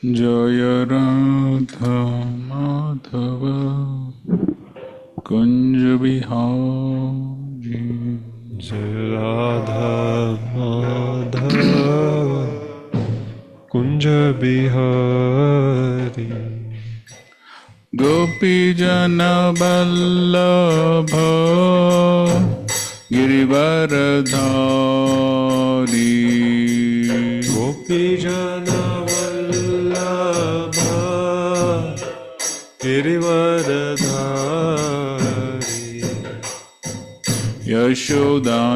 जय राधा माधव कुंज बिहारी। जय राधा माधव कुंज बिहारी। गोपी जन वल्लभ गिरिवरधारी। गोपी जन वल्लभ गिरिवरधारी। यशोदानंदन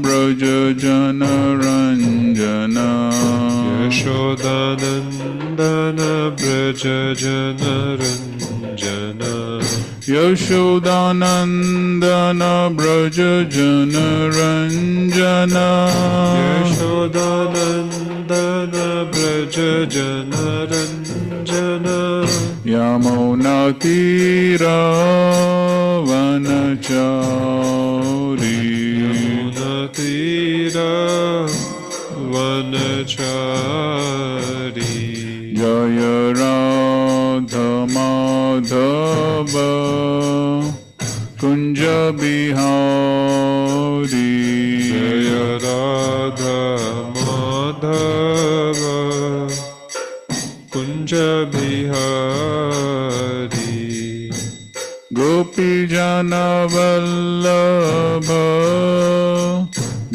ब्रज जन रंजन। यशोदानंदन ब्रज जन रंजन। यशोदानंदन ब्रज जन रंजन। यशोदानंदन ब्रज जन रंजन। यमुनातीरावनचारी। यमुनातीरावनचारी। जय राधा माधव कुंज बिहारी। जय राधा माधव कुंज बिहारी। गोपी जन वल्लभ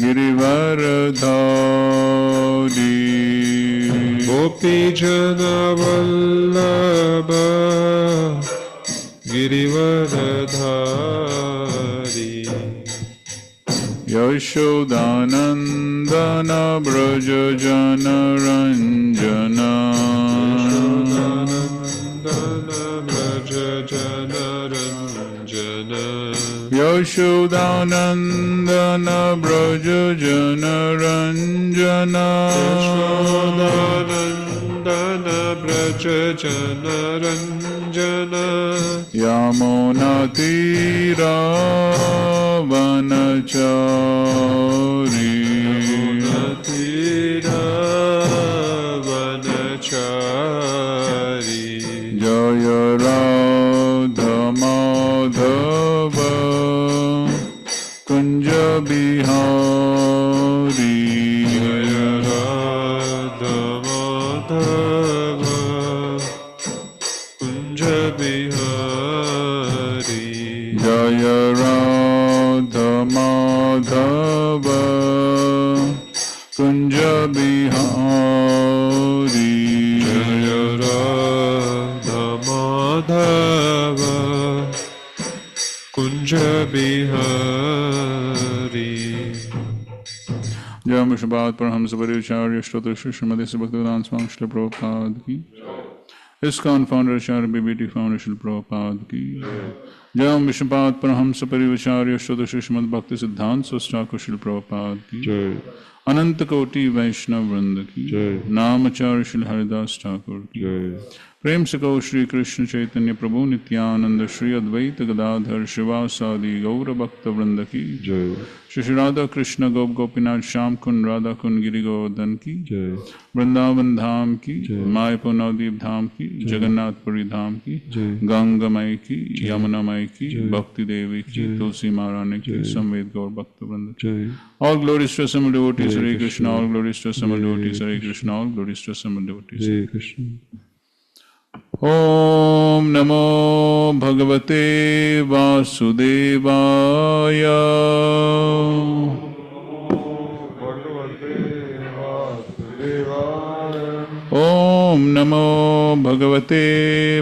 गिरिवरधारी। गोपी जन वल्लभ गिरिवरधारी। यशोदानंदन ब्रज जन रंजन। यशोदानंदन ब्रज जन रंजन। यशोदानंदन ब्रज जन रंजन। यमुनातीरावनचारी। यमुनातीरावनचारी। जय राधा माधव कुंज बिहारी। जय राधा माधव कुंज बिहारी। जय राधा माधव कुंज बिहारी। जय राधा माधव कुंज बिहारी। जय मुशबाद पर हम सबरिचार्य श्रोत श्रीमती भक्तिवेदांत स्वामी श्री प्रभुपाद की। ISKCON founder-acharya BBT founder Srila Prabhupada की। जय विष्णुपाद पर हम सपरिवाचार्य श्रोत श्रीमद भक्ति सिद्धांत ठाकुर श्रील प्रभुपाद की। अनंत कोटि वैष्णव वृंद की। नामाचार्य श्री हरिदास ठाकुर की। प्रेम से कहो श्री कृष्ण चैतन्य प्रभु नित्यानंद श्री अद्वैत गदाधर शिवासादि गौर भक्त वृंद की। श्री राधा कृष्ण गोप गोपीनाथ श्याम कुंड राधा कुंड गिरि गोवर्धन की। वृंदावन धाम की। मायपुर नवदीप धाम की। जगन्नाथपुरी धाम की। गंगामय की। यमुनामय की। भक्ति देवी की। तुलसी महारानी की। संवेद गौर भक्त वृंद। All glories to assembled devotees, Hare Krishna. All glories to assembled devotees, Hare Krishna. All glories to assembled devotees, Hare Krishna. Om Namo Bhagavate Vasudevaya. Om Namo Bhagavate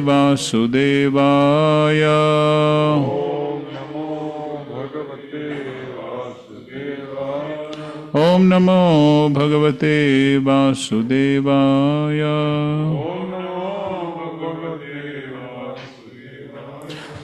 Vasudevaya. Om Namo Bhagavate Vasudevaya.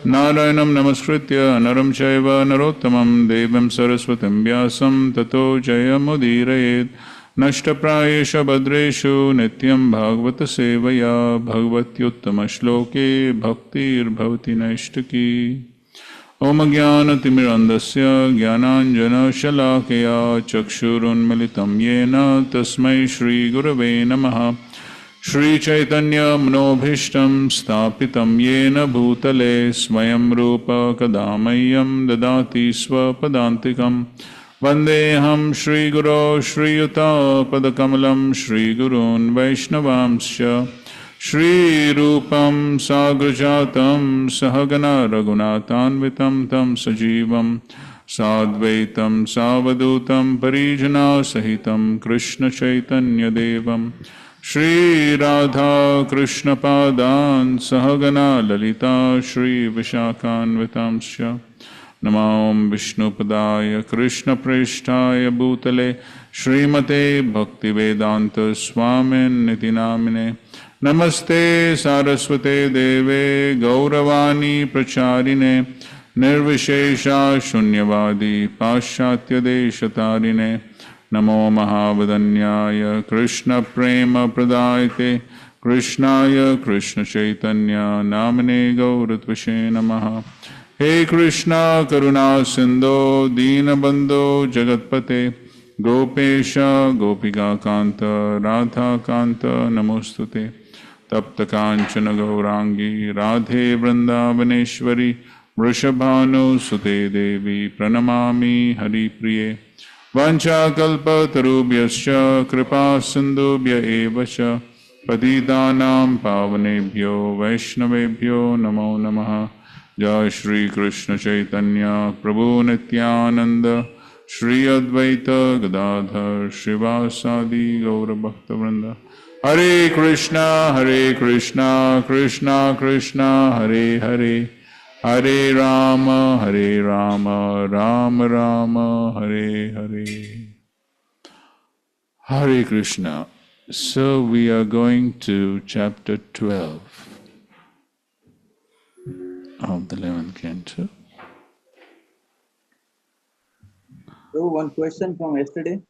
Narayanam namaskritya naram chaiva narottamam devam saraswatam vyasam tato jayamudirayet. Nashtaprayesha badreshu nityam bhagavata sevaya bhagavatyuttama shloke bhaktir bhavati naishtaki. Om Jnanatimirandasya Jnananjana-shalakaya Chakshurunmilitam Yena Tasmai Shri Gurave Namaha. Shri Chaitanya Manobhishtam Stapitam Yena Bhutale Swayam Rupa Kadamayam Dadati Swapadantikam Vandeham Shri Guru Shri Yuta Padakamalam Shri Gurun Vaishnavamsya Shri Rupam Sagrajatam Sahagana Raghunatanvitam Tam Sajivam Sadvaitam Savadutam Parijana Sahitam Krishna Chaitanya Devam Shri Radha Krishna Padan Sahagana Lalita Shri Vishakhanvitamsya Namam Vishnu Padaya Krishna Prishtaya Bhutale Srimate Bhaktivedanta Swami Nitinamine Namaste Saraswate Deve Gauravani Pracharine Nirvishesha Shunyavadi Paschatya Deshatarine Namo Mahavadanyaya Krishna Prema Pradayate Krishnaya Krishna Chaitanya Namane Gauratvashe Namaha He Krishna Karuna Sindho Deenabandho Jagatpate Gopesha Gopika Kanta Radha Kanta Namostute Tapta Kanchana Gaurangi Radhe Vrindavaneshwari Vrishabhanu Sute Devi Pranamami Hari Priye Vancha kalpa tarubhyascha kripa sindhubhya evacha patitanam pavanebhyo vaishnavebhyo namo namaha Jai Shri Krishna Chaitanya Prabhu Nityananda Shri Advaita Gadadhar Srivasadi Gaura Bhakta Vrinda Hare Krishna Krishna Krishna Hare Hare Hare Rama, Rama Rama, Hare Hare. Hare Krishna. So we are going to chapter 12 of the 11th canto. So one question from yesterday.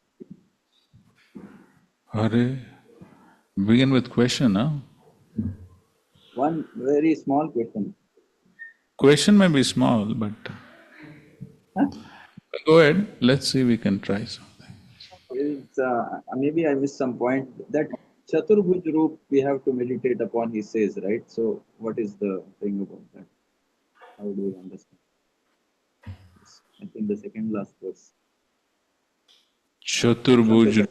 Hare. Begin with question, huh? One very small question. Question may be small, but go ahead. Let's see, we can try something. Maybe I missed some point. That Chaturbhuj Roop we have to meditate upon, he says, right? So what is the thing about that? How do you understand? I think the second last verse. Chaturbhuj.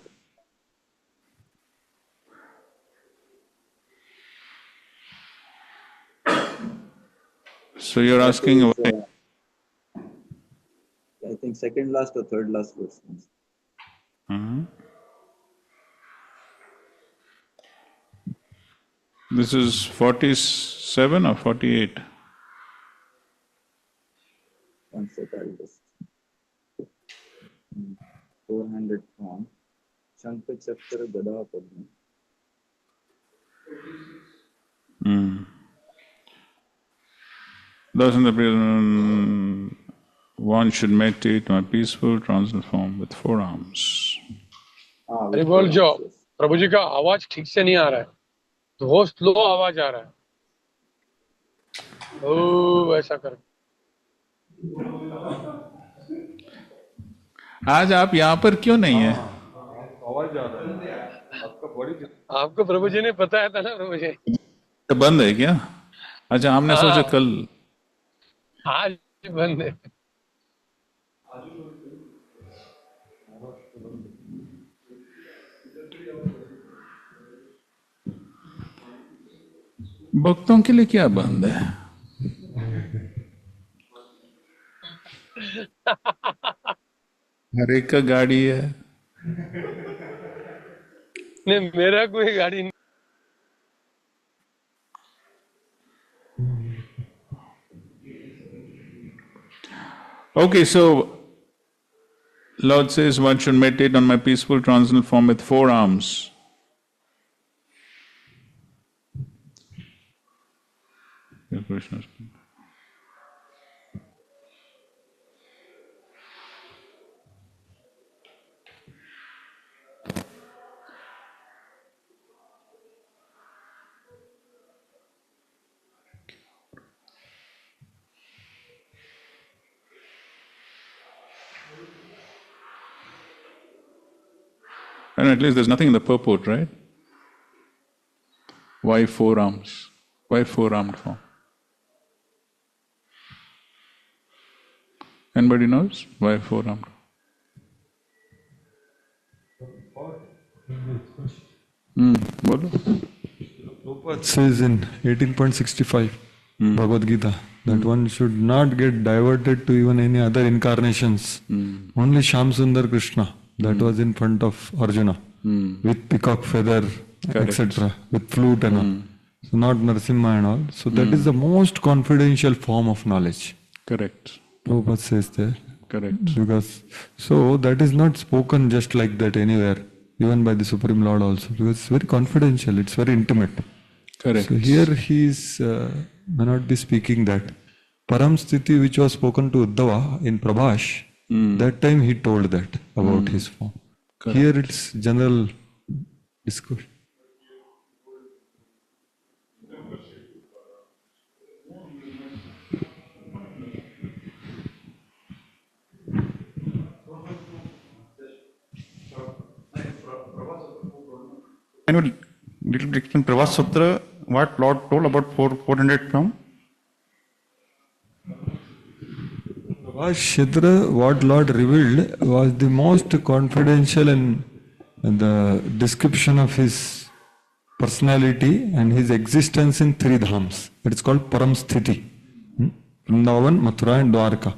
So you're asking I think second last or third last verse. This is 47 or 48? One sec, I'll just 400 form. Shankha Chakra Gada Padma. Thus in the present, one should meditate on a peaceful transcendental form with four arms. अरे बोल जो प्रभु जी का आवाज ठीक से नहीं आ रहा है, बहुत स्लो आवाज आ रहा है। ओ ऐसा कर। आज आप यहाँ पर क्यों नहीं है? आवाज आ रहा है आपका बड़ी। आपको प्रभु जी ने बताया था ना प्रभु जी। तो बंद है क्या? अच्छा, हमने सोचा कल। आज बंद है। भक्तों के लिए क्या बंद है? हर एक का गाड़ी है। नहीं, मेरा कोई गाड़ी नहीं। Okay, so Lord says one should meditate on my peaceful transcendental form with four arms. Yeah, Krishna. And at least there's nothing in the purport, right? Why four arms? Why four-armed form? Anybody knows why four-armed? Bolo. Prabhupada says in 18.65 Bhagavad Gita that one should not get diverted to even any other incarnations. Only Shyam Sundar Krishna that was in front of Arjuna with peacock feather, etc., with flute and all. So not Narasimha and all. So that is the most confidential form of knowledge. Correct. Prabhupada says there. Correct. Because so that is not spoken just like that anywhere, even by the Supreme Lord also, because it's very confidential, it's very intimate. Correct. So here he is may not be speaking that. Param Sthiti which was spoken to Uddhava in Prabhash, that time he told that about his form. Correct. Here it's general discourse. Can you little bit explain Prabhat Sutra, what Lord told about 400 form? Prabhash, what Lord revealed was the most confidential and the description of his personality and his existence in three dhams. It is called Param Sthiti. Vrindavan, Mathura and Dwarka.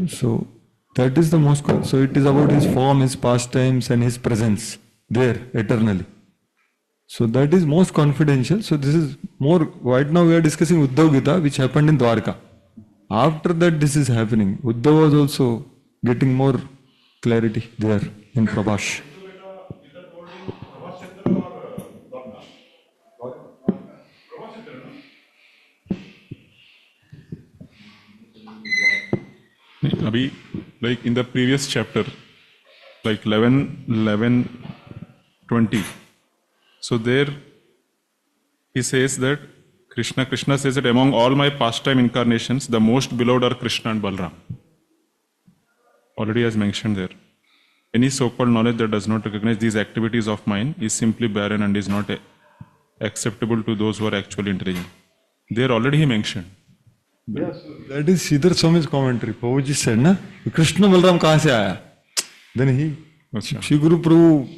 So that is the most, so it is about his form, his pastimes and his presence there eternally. So that is most confidential. So this is more, right now we are discussing Uddhav Gita which happened in Dwarka. After that this is happening. Uddhav was also getting more clarity there in Prabhash. Abhi, like in the previous chapter, like 11, 20. So there he says that Krishna says that among all my pastime incarnations, the most beloved are Krishna and Balram. Already as mentioned there. Any so-called knowledge that does not recognize these activities of mine is simply barren and is not acceptable to those who are actually intelligent. There already he mentioned. Yes, that is Sridhar Swami's commentary. Prabhuji said, na, Krishna Balram kahan se aaya? Then he, Shri Guru Prabhu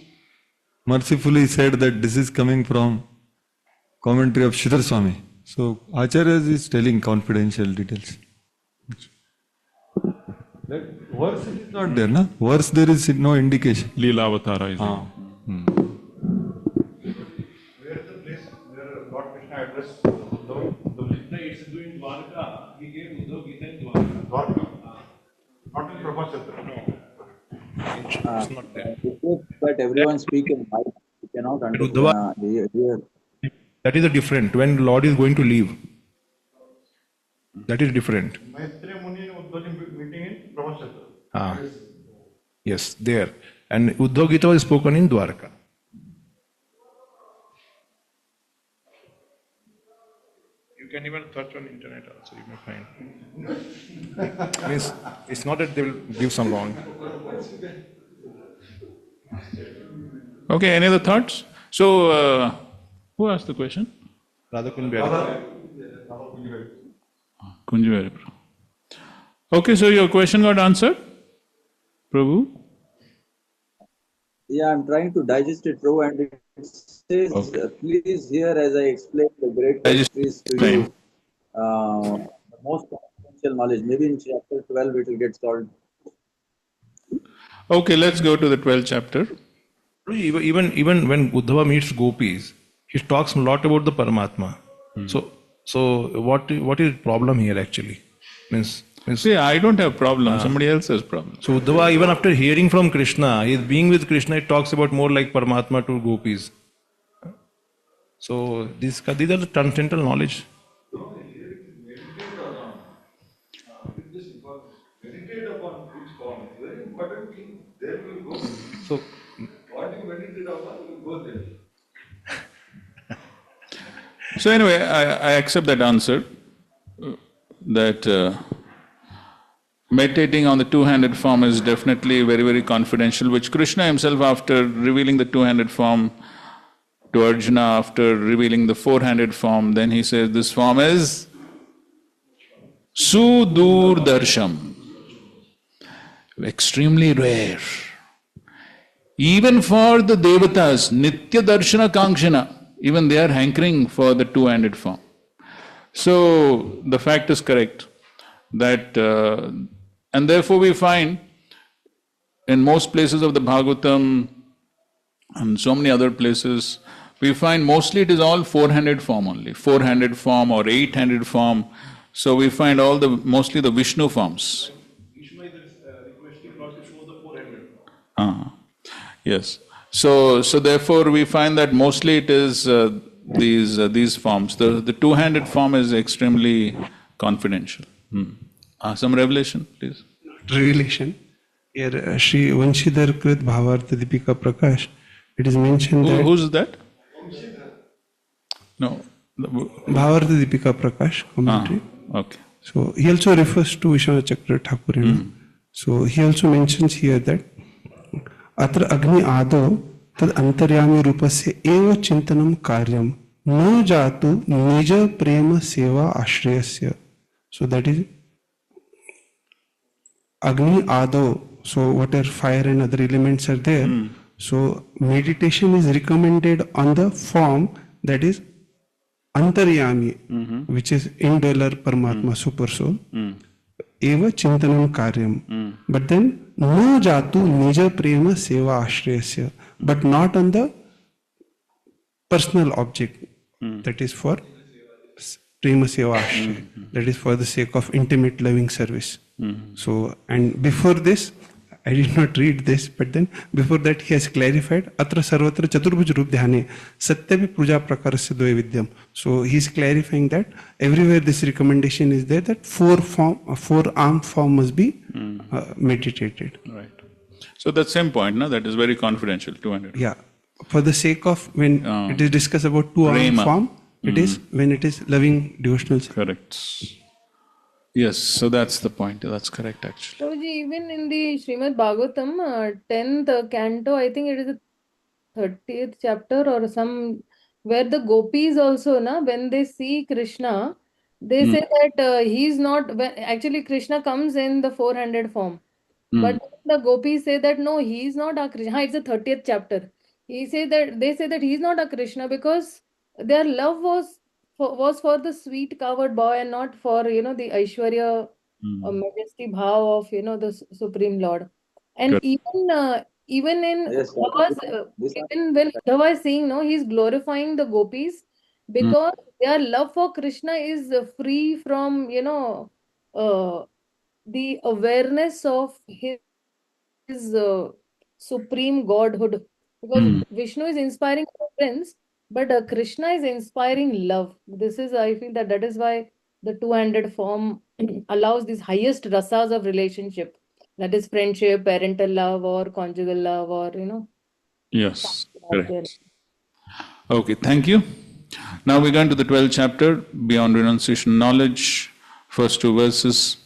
mercifully said that this is coming from commentary of Sridhar Swami. So Acharya is telling confidential details. That verse is not there, na? Verse there is no indication. Leela Avatara is there. Where is the place where Lord Krishna addressed the Krishna is doing Dwarka, he gave Uddhav Gita in Dwarka. Not in Prabhat Sutra. No. It's not there. But everyone speak in mic. You cannot understand. Here. That is a different. When Lord is going to leave, that is different. Maitreya Muni and Uddhav meeting in Prabhat Sutra. Yes, there. And Uddhav Gita was spoken in Dwarka. You can even search on internet also, you may find. Means it's not that they will give some wrong. Okay, any other thoughts? So, who asked the question? Radha Kunjari. Kunjvari. Okay, so your question got answered, Prabhu? Yeah, I'm trying to digest it, Prabhu, and it says, please hear as I explain the great mysteries to you. The most confidential knowledge. Maybe in chapter 12 it will get solved. Okay, let's go to the 12th chapter. Even when Uddhava meets gopis, he talks a lot about the Paramatma. So what is the problem here actually? Means See, I don't have problem. Somebody else has problem. so Uddhava, even after hearing from Krishna, he is being with Krishna, it talks about more like Paramatma to gopis. So these are the transcendental knowledge. Meditate upon which form. Very important thing. There will go. So What you meditate upon will go there. So anyway, I accept that answer, that meditating on the two-handed form is definitely very, very confidential, which Krishna himself, after revealing the two-handed form, to Arjuna after revealing the four-handed form, then he says this form is Sudurdarsham, extremely rare. Even for the Devatas, Nitya Darshana Kankshana, even they are hankering for the two-handed form. So the fact is correct that, and therefore we find in most places of the Bhagavatam and so many other places, we find mostly it is all four-handed form only, four-handed form or eight-handed form. So we find all the, mostly the Vishnu forms. Ishmael is requesting God to show the four-handed. Yes. So therefore we find that mostly it is these forms. The two-handed form is extremely confidential. Some revelation, please. Revelation. Here, Shri Vanshidhar Krit Bhavartha Deepika Prakash, it is mentioned that... Who's that? No. Bhavartha Deepika Prakash, commentary. Okay. So, he also refers to Vishwanath Chakra Thakur. So, he also mentions here that Atra Agni Ado Tad Antaryami Rupasya Eva Chintanam Karyam Na Jatu Nija Prema Seva Ashriyasya. So, that is Agni Ado. So, whatever fire and other elements are there. So, meditation is recommended on the form that is Antaryami, which is indweller Paramatma, Super Soul. Eva Chintanam Karyam. But then, no jatu nija prema seva ashriyasya. But not on the personal object. That is for prema seva ashraya. That is for the sake of intimate loving service. So, and before this, I did not read this, but then before that he has clarified Atra Sarvatra Chaturbhuj Rup Dhyane Satyapi Puja Prakarasya Dvaya Vidyam. So he is clarifying that everywhere this recommendation is there that four-arm form must be meditated. Right. So that same point, no? That is very confidential, 200. Yeah. For the sake of when it is discussed about two-arm form, it is when it is loving devotional service. Correct. Yes, so that's the point. That's correct, actually. Prabhuji, even in the Srimad Bhagavatam, 10th canto, I think it is the 30th chapter or some, where the gopis also, when they see Krishna, they say that he's not, actually Krishna comes in the four-handed form. But the gopis say that no, he's not a Krishna. It's the 30th chapter. They say that he's not a Krishna because their love was for the sweet covered boy and not for, the Aishwarya majesty bhav of, the Supreme Lord. And even in Yes, even when Uddhava is saying, no, he's glorifying the gopis because their love for Krishna is free from, the awareness of his supreme godhood. Because Vishnu is inspiring reverence, but Krishna is inspiring love. This is, I feel that is why the two-handed form allows these highest rasas of relationship. That is friendship, parental love, or conjugal love, or, Yes, correct. Okay, thank you. Now we're going to the 12th chapter, Beyond Renunciation Knowledge, first two verses.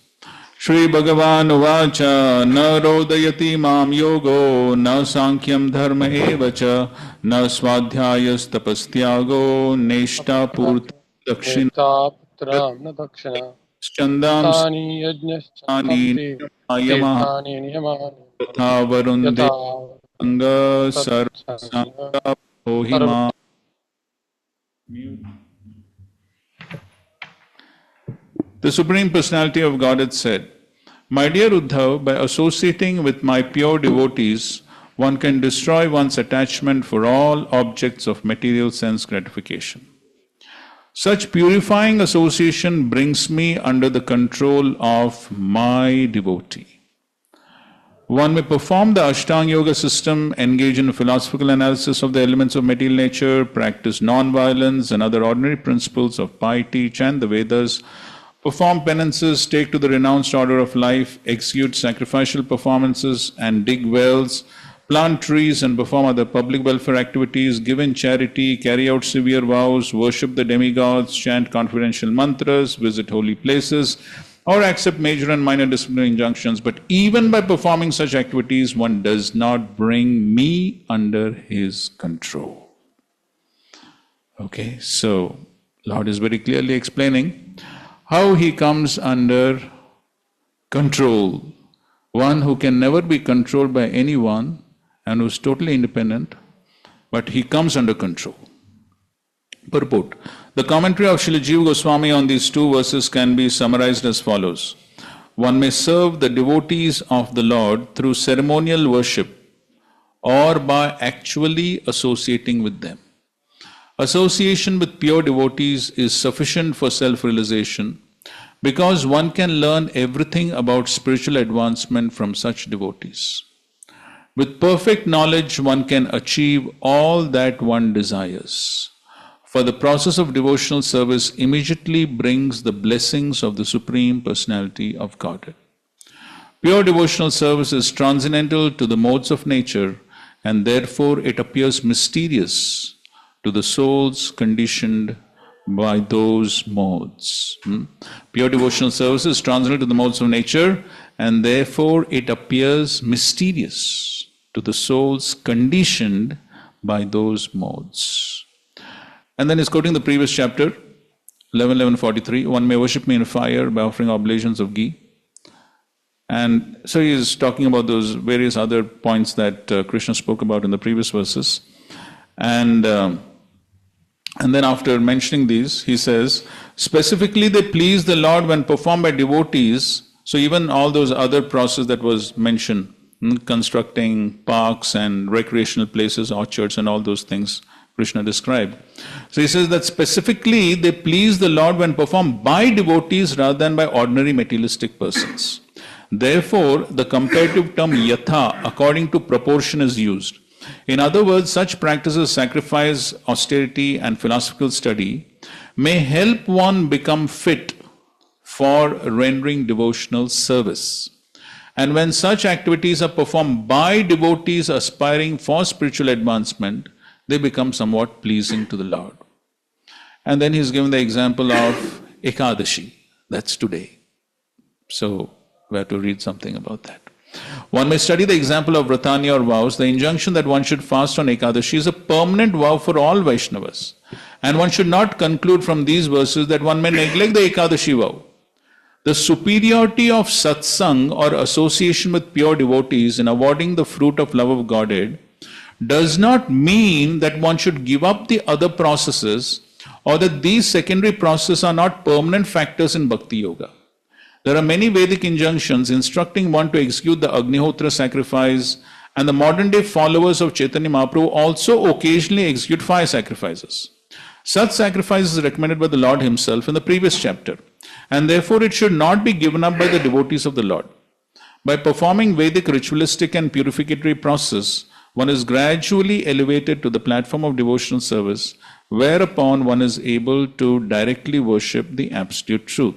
Shri Bhagavan Uvacha na rodayati mam yogo na sankyam dharma evacha na swadhyayas tapastyago neshta purta dakshina Putra na dakshana chandam Tani yajnasthani ayama Tirthani niyamani tatha varunde Yatha anga sarvasanga ohima. The Supreme Personality of Godhead said, "My dear Uddhav, by associating with my pure devotees, one can destroy one's attachment for all objects of material sense gratification. Such purifying association brings me under the control of my devotee. One may perform the Ashtanga Yoga system, engage in philosophical analysis of the elements of material nature, practice non-violence and other ordinary principles of piety, chant the Vedas, perform penances, take to the renounced order of life, execute sacrificial performances and dig wells, plant trees and perform other public welfare activities, give in charity, carry out severe vows, worship the demigods, chant confidential mantras, visit holy places, or accept major and minor disciplinary injunctions. But even by performing such activities, one does not bring me under his control." Okay, so Lord is very clearly explaining how he comes under control. One who can never be controlled by anyone and who is totally independent, but he comes under control. Purport. The commentary of Srila Jiva Goswami on these two verses can be summarized as follows. One may serve the devotees of the Lord through ceremonial worship or by actually associating with them. Association with pure devotees is sufficient for self-realization because one can learn everything about spiritual advancement from such devotees. With perfect knowledge, one can achieve all that one desires. For the process of devotional service immediately brings the blessings of the Supreme Personality of Godhead. Pure devotional service is transcendental to the modes of nature, and therefore it appears mysterious to the souls conditioned by those modes. Pure devotional service is transcendental to the modes of nature, and therefore it appears mysterious to the souls conditioned by those modes. And then he's quoting the previous chapter, 11.11.43, one may worship me in fire by offering oblations of ghee. And so he is talking about those various other points that Krishna spoke about in the previous verses. And then after mentioning these, he says, specifically they please the Lord when performed by devotees. So even all those other processes that was mentioned, constructing parks and recreational places, orchards and all those things, Krishna described. So he says that specifically they please the Lord when performed by devotees rather than by ordinary materialistic persons. Therefore, the comparative term yatha, according to proportion, is used. In other words, such practices, sacrifice, austerity, and philosophical study may help one become fit for rendering devotional service. And when such activities are performed by devotees aspiring for spiritual advancement, they become somewhat pleasing to the Lord. And then he's given the example of Ekadashi, that's today. So we have to read something about that. One may study the example of Vratani or vows. The injunction that one should fast on Ekadashi is a permanent vow for all Vaishnavas. And one should not conclude from these verses that one may neglect the Ekadashi vow. The superiority of satsang or association with pure devotees in awarding the fruit of love of Godhead does not mean that one should give up the other processes or that these secondary processes are not permanent factors in Bhakti Yoga. There are many Vedic injunctions instructing one to execute the Agnihotra sacrifice, and the modern day followers of Chaitanya Mahaprabhu also occasionally execute fire sacrifices. Such sacrifice is recommended by the Lord himself in the previous chapter, and therefore it should not be given up by the devotees of the Lord. By performing Vedic ritualistic and purificatory process, one is gradually elevated to the platform of devotional service, whereupon one is able to directly worship the absolute truth.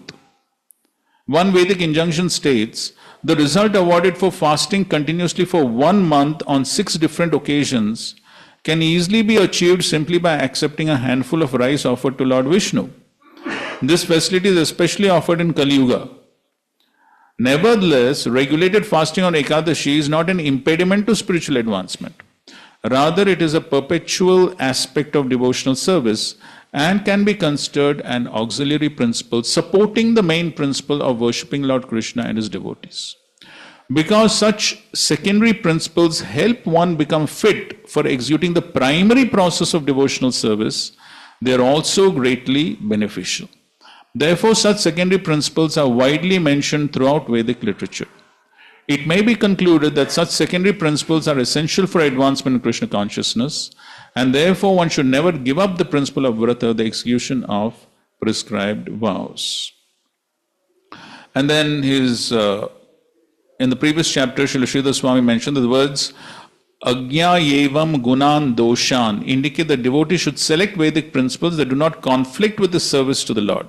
One Vedic injunction states, the result awarded for fasting continuously for 1 month on 6 different occasions can easily be achieved simply by accepting a handful of rice offered to Lord Vishnu. This facility is especially offered in Kali Yuga. Nevertheless, regulated fasting on Ekadashi is not an impediment to spiritual advancement. Rather, it is a perpetual aspect of devotional service and can be considered an auxiliary principle supporting the main principle of worshipping Lord Krishna and his devotees. Because such secondary principles help one become fit for executing the primary process of devotional service, they are also greatly beneficial. Therefore, such secondary principles are widely mentioned throughout Vedic literature. It may be concluded that such secondary principles are essential for advancement in Krishna consciousness, and therefore one should never give up the principle of vrata, the execution of prescribed vows. And then in the previous chapter, Srila Sridhar Swami mentioned that the words Agnya yevam gunan doshan indicate that devotees should select Vedic principles that do not conflict with the service to the Lord.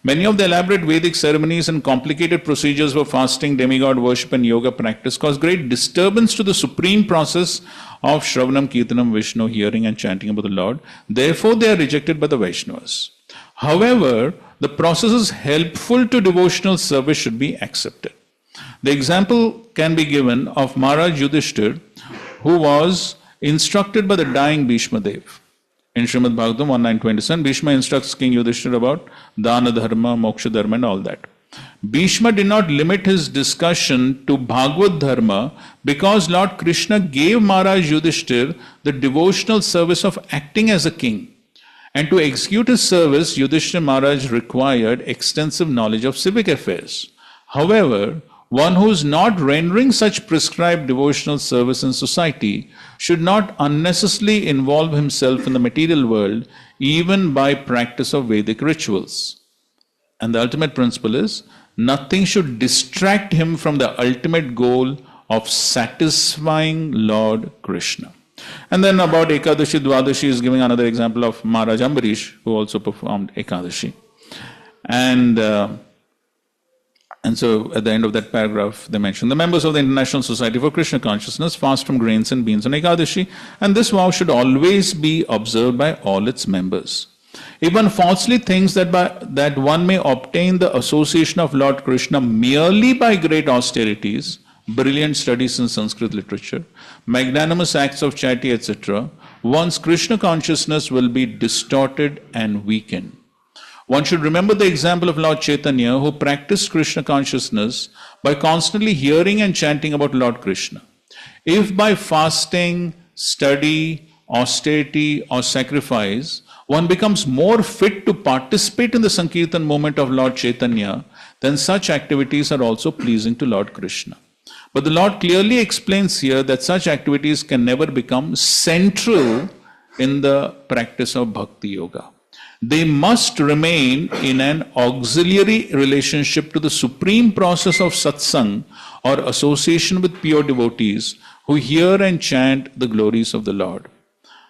Many of the elaborate Vedic ceremonies and complicated procedures for fasting, demigod worship and yoga practice cause great disturbance to the supreme process of Shravanam, Kirtanam, Vishnu, hearing and chanting about the Lord. Therefore, they are rejected by the Vaishnavas. However, the processes helpful to devotional service should be accepted. The example can be given of Maharaj Yudhishthir, who was instructed by the dying Bhishma Dev. In Srimad Bhagavatam 1927, Bhishma instructs King Yudhishthira about Dana Dharma, Moksha Dharma and all that. Bhishma did not limit his discussion to Bhagavad Dharma because Lord Krishna gave Maharaj Yudhishthira the devotional service of acting as a king. And to execute his service, Yudhishthira Maharaj required extensive knowledge of civic affairs. However, one who is not rendering such prescribed devotional service in society should not unnecessarily involve himself in the material world, even by practice of Vedic rituals. And the ultimate principle is, nothing should distract him from the ultimate goal of satisfying Lord Krishna. And then about Ekadashi, Dwadashi is giving another example of Maharaj Ambarish, who also performed Ekadashi. And so at the end of that paragraph, they mention the members of the International Society for Krishna Consciousness fast from grains and beans on Ekadashi, and this vow should always be observed by all its members. If one falsely thinks that one may obtain the association of Lord Krishna merely by great austerities, brilliant studies in Sanskrit literature, magnanimous acts of charity, etc., one's Krishna consciousness will be distorted and weakened. One should remember the example of Lord Chaitanya, who practiced Krishna consciousness by constantly hearing and chanting about Lord Krishna. If by fasting, study, austerity, or sacrifice, one becomes more fit to participate in the Sankirtan movement of Lord Chaitanya, then such activities are also pleasing to Lord Krishna. But the Lord clearly explains here that such activities can never become central in the practice of Bhakti Yoga. They must remain in an auxiliary relationship to the supreme process of satsang or association with pure devotees who hear and chant the glories of the Lord.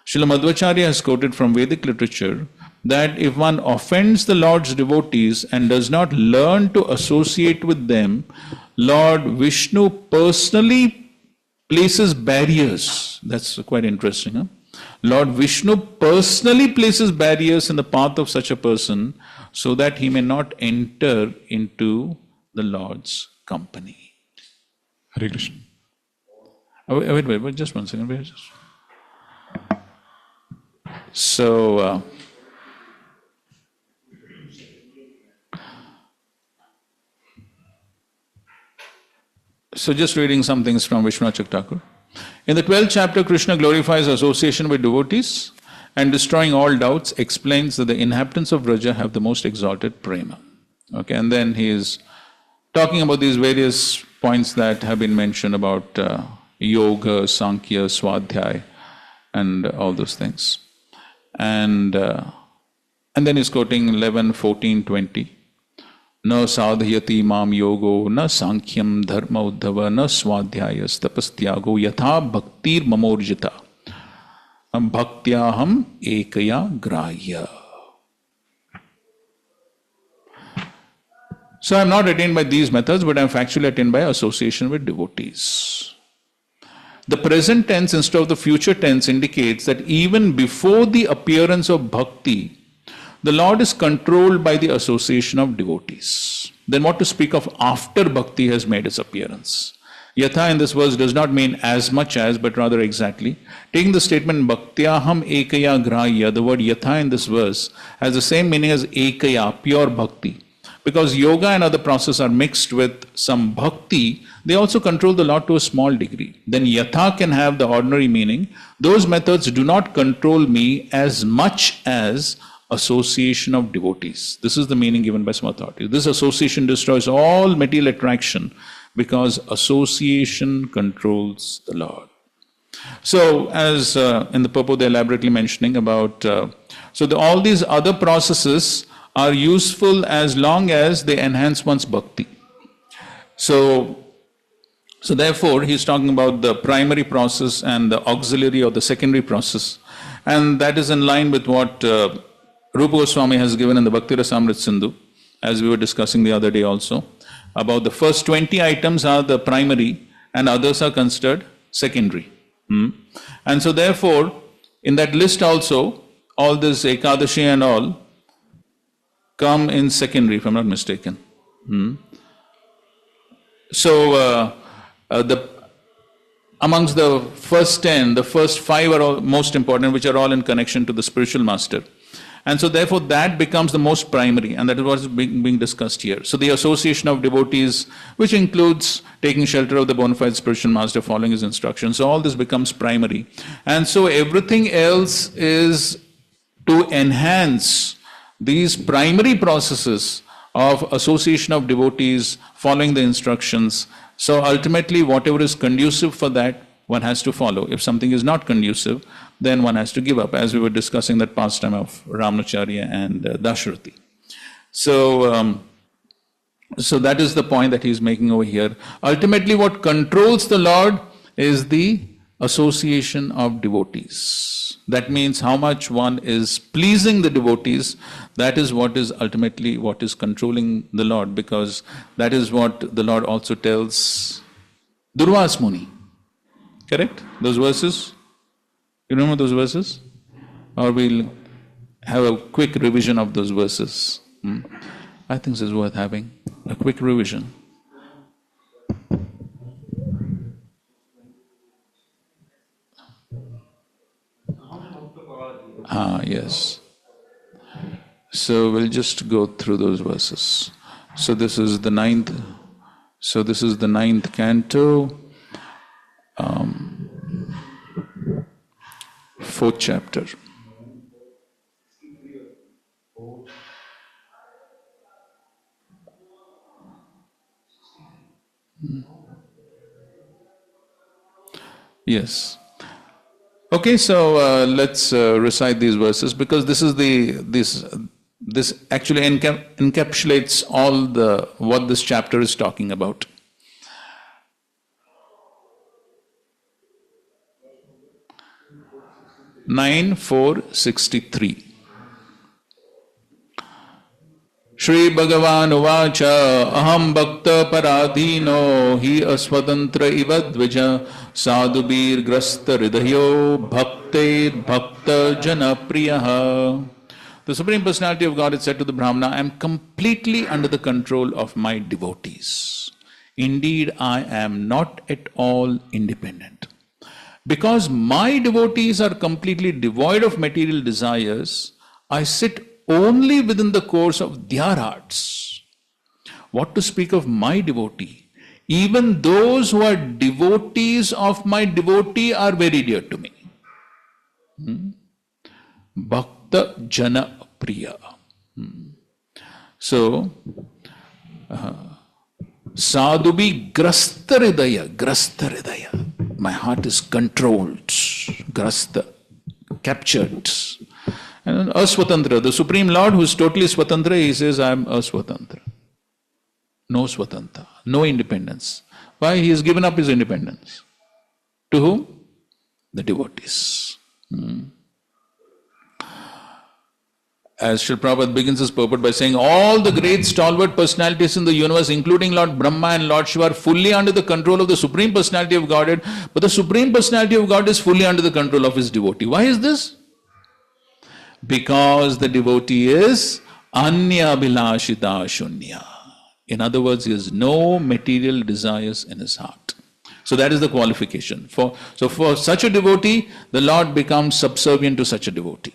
Srila Madhvacharya has quoted from Vedic literature that if one offends the Lord's devotees and does not learn to associate with them, Lord Vishnu personally places barriers. That's quite interesting, huh? Lord Vishnu personally places barriers in the path of such a person so that he may not enter into the Lord's company. Hare Krishna. Wait, just one second. So just reading some things from Vishwanath Chakravarti. In the 12th chapter, Krishna glorifies association with devotees and destroying all doubts explains that the inhabitants of Vraja have the most exalted prema. Okay, and then he is talking about these various points that have been mentioned about yoga, sankhya, swadhyaya, and all those things. And then he's quoting 11, 14, 20. Na sadhyati mam yogo, na sankyam dharma uddhava, na swadhyayas tapastyago, yatha bhaktir mamorjita, bhaktyaham ekaya grahya. So I am not attained by these methods, but I am factually attained by association with devotees. The present tense instead of the future tense indicates that even before the appearance of bhakti, the Lord is controlled by the association of devotees. Then what to speak of after bhakti has made its appearance? Yatha in this verse does not mean as much as, but rather exactly. Taking the statement bhaktyaham ekaya grahya, the word yatha in this verse has the same meaning as ekaya, pure bhakti. Because yoga and other processes are mixed with some bhakti, they also control the Lord to a small degree. Then yatha can have the ordinary meaning. Those methods do not control me as much as association of devotees. This is the meaning given by some authorities. This association destroys all material attraction because association controls the Lord. So, as in the purport they're elaborately mentioning about, all these other processes are useful as long as they enhance one's bhakti. So therefore, he's talking about the primary process and the auxiliary or the secondary process. And that is in line with what Rupa Goswami has given in the Bhakti Rasamrit Sindhu, as we were discussing the other day also, about the first 20 items are the primary and others are considered secondary. And so therefore, in that list also, all this Ekadashi and all come in secondary, if I'm not mistaken. So amongst the first 10, the first 5 are all most important, which are all in connection to the spiritual master. And so therefore that becomes the most primary, and that is what is being discussed here. So the association of devotees, which includes taking shelter of the bona fide spiritual master, following his instructions, so all this becomes primary. And so everything else is to enhance these primary processes of association of devotees, following the instructions. So ultimately, whatever is conducive for that, one has to follow. If something is not conducive, then one has to give up, as we were discussing that pastime of Ramacharya and Dashrathi. So, so that is the point that he is making over here. Ultimately, what controls the Lord is the association of devotees. That means how much one is pleasing the devotees. That is what is ultimately what is controlling the Lord, because that is what the Lord also tells Durvas Muni. Correct? Those verses? You remember those verses? Or we'll have a quick revision of those verses. I think this is worth having a quick revision. Yes. So we'll just go through those verses. So this is the ninth. So this is the 9th canto, 4th chapter. Yes. Okay, so let's recite these verses, because this is this actually encapsulates all the what this chapter is talking about. Nine 463. Shri Bhagavan Uvacha Aham Bhakta Paradhino Hi Aswatantra Ivadvija Sadhubir Grasta Ridhayo Bhakte Bhakta Janapriyaha. The Supreme Personality of God had said to the Brahmana, I am completely under the control of my devotees. Indeed, I am not at all independent. Because my devotees are completely devoid of material desires, I sit only within the course of their hearts. What to speak of my devotee? Even those who are devotees of my devotee are very dear to me. Bhakta Jana Priya. So, Sadhubi Grasta Hridaya. My heart is controlled, Grasta, captured. And Aswatantra, the Supreme Lord who is totally Swatantra, he says, I am Aswatantra. No Swatanta, no independence. Why? He has given up his independence. To whom? The devotees. As Srila Prabhupada begins his purport by saying, all the great stalwart personalities in the universe, including Lord Brahma and Lord Shiva, are fully under the control of the Supreme Personality of Godhead, but the Supreme Personality of God is fully under the control of his devotee. Why is this? Because the devotee is Anya Abhilashita Shunya. In other words, he has no material desires in his heart. So that is the qualification. For such a devotee, the Lord becomes subservient to such a devotee.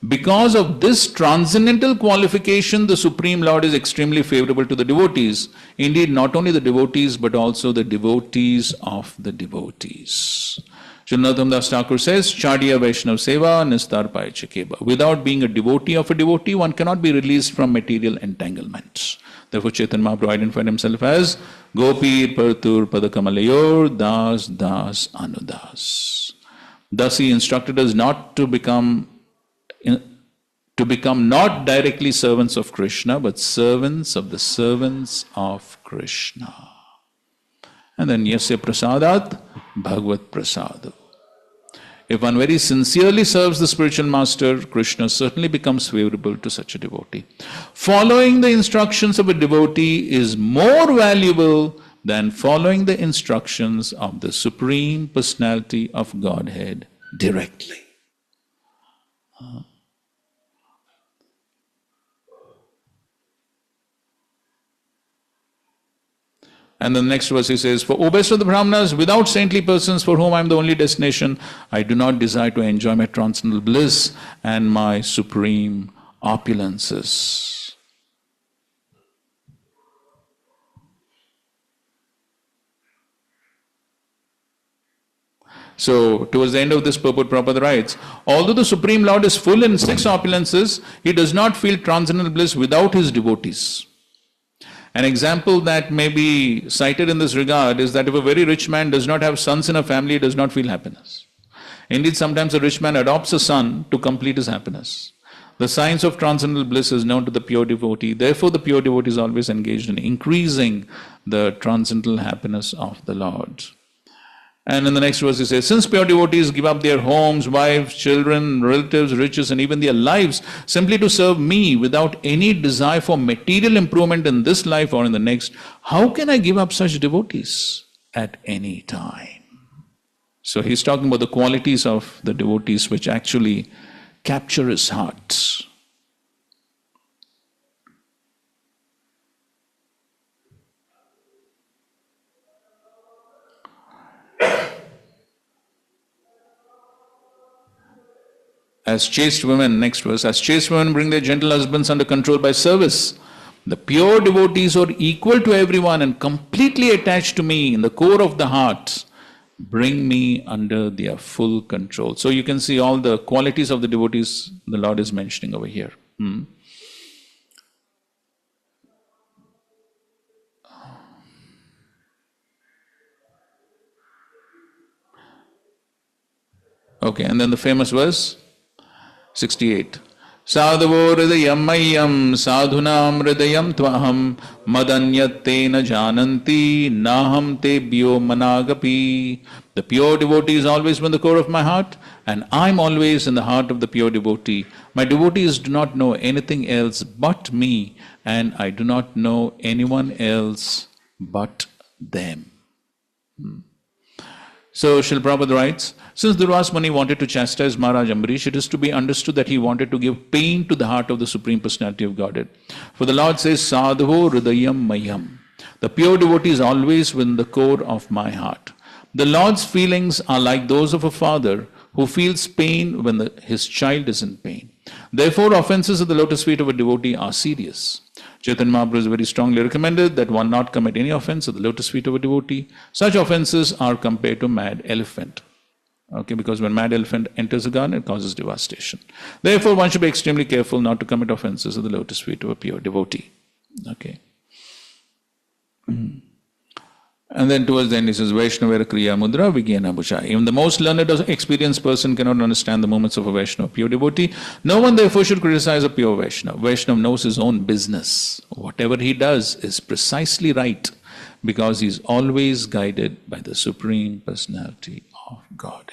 Because of this transcendental qualification, the Supreme Lord is extremely favorable to the devotees. Indeed, not only the devotees, but also the devotees of the devotees. Srila Das Thakur says, Chadiya Vaishnav Seva Nistarpaya Chakeba. Without being a devotee of a devotee, one cannot be released from material entanglements. Therefore, Chaitanya Mahaprabhu identified himself as Gopir Partur Padakamalayur Das Das Anudas. Thus, he instructed us not to become not directly servants of Krishna, but servants of the servants of Krishna. And then, Yasya Prasadat Bhagavad Prasad. If one very sincerely serves the spiritual master, Krishna certainly becomes favorable to such a devotee. Following the instructions of a devotee is more valuable than following the instructions of the Supreme Personality of Godhead directly. And the next verse he says, for O best of the Brahmanas, without saintly persons for whom I am the only destination, I do not desire to enjoy my transcendental bliss and my supreme opulences. So, towards the end of this purport, Prabhupada writes, although the Supreme Lord is full in 6 opulences, he does not feel transcendental bliss without his devotees. An example that may be cited in this regard is that if a very rich man does not have sons in a family, he does not feel happiness. Indeed, sometimes a rich man adopts a son to complete his happiness. The science of transcendental bliss is known to the pure devotee. Therefore, the pure devotee is always engaged in increasing the transcendental happiness of the Lord. And in the next verse he says, since pure devotees give up their homes, wives, children, relatives, riches, and even their lives simply to serve me without any desire for material improvement in this life or in the next, how can I give up such devotees at any time? So he's talking about the qualities of the devotees which actually capture his heart. As chaste women, next verse, as chaste women bring their gentle husbands under control by service, the pure devotees are equal to everyone and completely attached to me in the core of the heart, bring me under their full control. So you can see all the qualities of the devotees the Lord is mentioning over here. Okay, and then the famous verse 68. Sadhavo hridayam mayyam sadhunam hridayam tvaham madanyattena jananti naham tebhyo managapi. The pure devotee is always in the core of my heart, and I am always in the heart of the pure devotee. My devotees do not know anything else but me, and I do not know anyone else but them. So Srila Prabhupada writes, since Durvas Muni wanted to chastise Maharaj Ambarish, it is to be understood that he wanted to give pain to the heart of the Supreme Personality of Godhead. For the Lord says, Sadhavo hridayam mayyam. The pure devotee is always within the core of my heart. The Lord's feelings are like those of a father who feels pain when his child is in pain. Therefore, offenses at the lotus feet of a devotee are serious. Chaitanya Mahaprabhu has very strongly recommended that one not commit any offense at the lotus feet of a devotee. Such offenses are compared to mad elephant. Okay, because when mad elephant enters a garden, it causes devastation. Therefore, one should be extremely careful not to commit offenses at the lotus feet of a pure devotee. Okay. And then towards the end he says, Vaishnava Kriya Mudra Vigyana Bhusha. Even the most learned or experienced person cannot understand the movements of a Vaishnava, pure devotee. No one therefore should criticize a pure Vaishnava. Vaishnava knows his own business. Whatever he does is precisely right because he is always guided by the Supreme Personality of Godhead.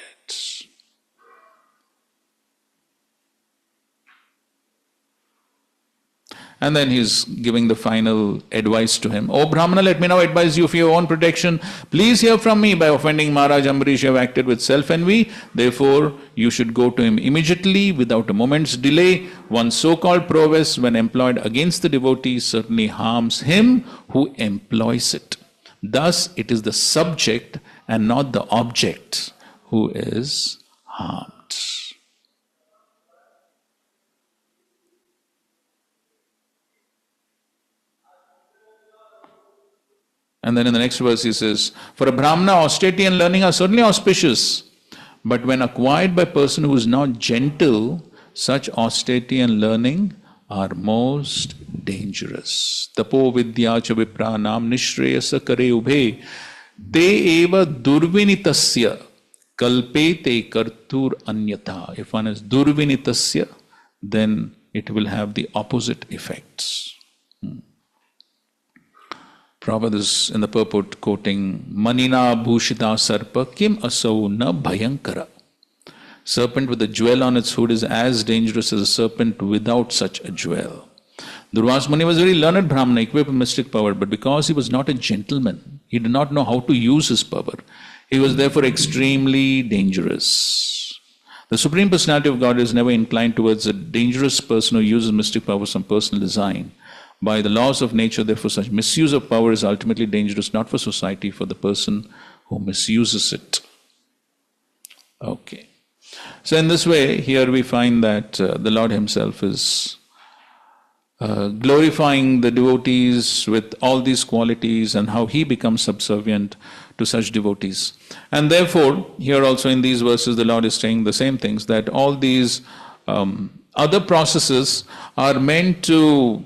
And then he's giving the final advice to him. O Brahmana, let me now advise you for your own protection. Please hear from me. By offending Maharaj Ambarish, you have acted with self-envy. Therefore, you should go to him immediately without a moment's delay. One's so-called prowess, when employed against the devotee, certainly harms him who employs it. Thus, it is the subject and not the object who is harmed. And then in the next verse he says, for a Brahmana, austerity and learning are certainly auspicious, but when acquired by a person who is not gentle, such austerity and learning are most dangerous. Tapo vidya cha vipranam nishreyasa kare ubhe te eva durvinitasya kalpete kartur anyatha. If one is durvinitasya, then it will have the opposite effects. Prabhupada is in the purport quoting Manina Bhushita Sarpa Kim Asau Na Bhayankara. Serpent with a jewel on its hood is as dangerous as a serpent without such a jewel. Durvas Muni was a very learned Brahmana, equipped with mystic power, but because he was not a gentleman, he did not know how to use his power. He was therefore extremely dangerous. The Supreme Personality of God is never inclined towards a dangerous person who uses mystic power for some personal design. by the laws of nature. Therefore, such misuse of power is ultimately dangerous, not for society, for the person who misuses it. Okay. So in this way, here we find that the Lord himself is glorifying the devotees with all these qualities and how he becomes subservient to such devotees. And therefore, here also in these verses, the Lord is saying the same things, that all these other processes are meant to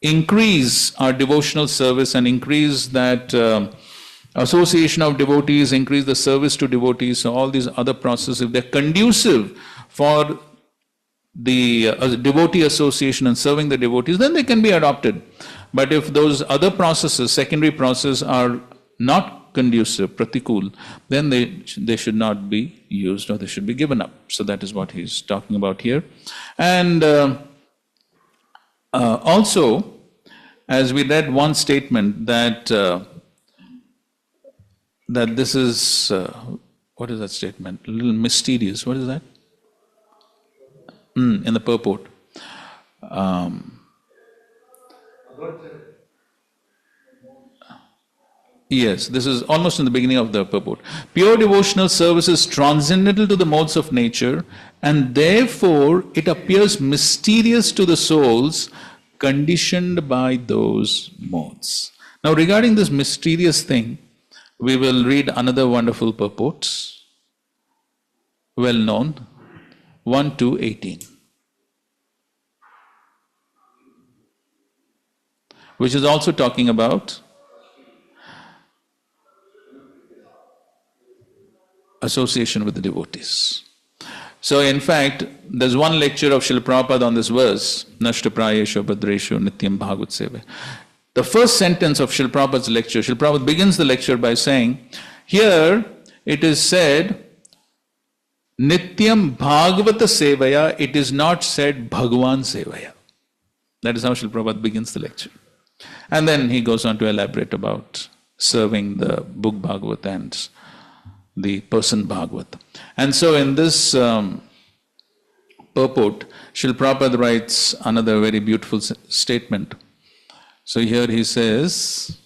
increase our devotional service and increase that association of devotees, increase the service to devotees. So all these other processes, if they're conducive for the devotee association and serving the devotees, then they can be adopted. But if those other processes, secondary processes, are not conducive, pratikul, then they should not be used, or they should be given up. So that is what he's talking about here. And also, as we read one statement that that this is, what is that statement? A little mysterious. What is that? In the purport. Yes, this is almost in the beginning of the purport. Pure devotional service is transcendental to the modes of nature, and therefore it appears mysterious to the souls conditioned by those modes. Now, regarding this mysterious thing, we will read another wonderful purport, well known, 1 to 18, which is also talking about association with the devotees. So in fact, there's one lecture of Srila Prabhupada on this verse, Nashta Prayeshu Bhadreshu Nityam Bhagavad Seva. The first sentence of Srila Prabhupada's lecture, Srila Prabhupada begins the lecture by saying, here it is said, Nityam Bhagavata Sevaya, it is not said Bhagavan Sevaya. That is how Srila Prabhupada begins the lecture. And then he goes on to elaborate about serving the book Bhagavat and the person Bhagavat. And so in this purport, Srila Prabhupada writes another very beautiful statement. So here he says,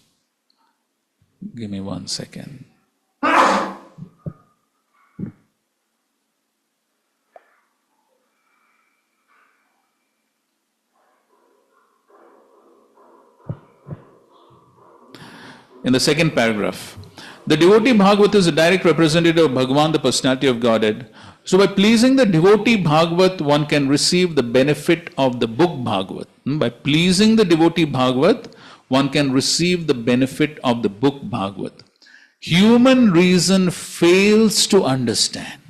give me 1 second. In the second paragraph, the devotee Bhagavat is a direct representative of Bhagavan, the personality of Godhead. So by pleasing the devotee Bhagavat, one can receive the benefit of the book Bhagavat. By pleasing the devotee Bhagavat, one can receive the benefit of the book Bhagavat. Human reason fails to understand.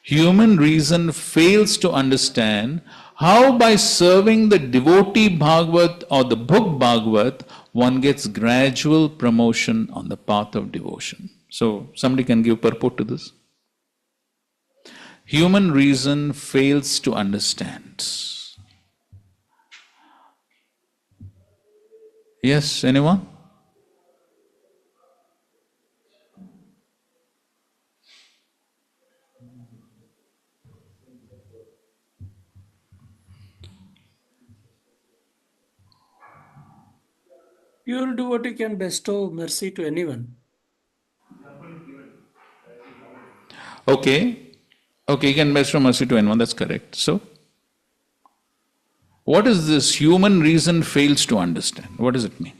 Human reason fails to understand how by serving the devotee Bhagavat or the book Bhagavat, one gets gradual promotion on the path of devotion. So, somebody can give purport to this? Human reason fails to understand. Yes, anyone? Pure devotee can bestow mercy to anyone. Okay, you can bestow mercy to anyone, that's correct. So, what is this human reason fails to understand? What does it mean?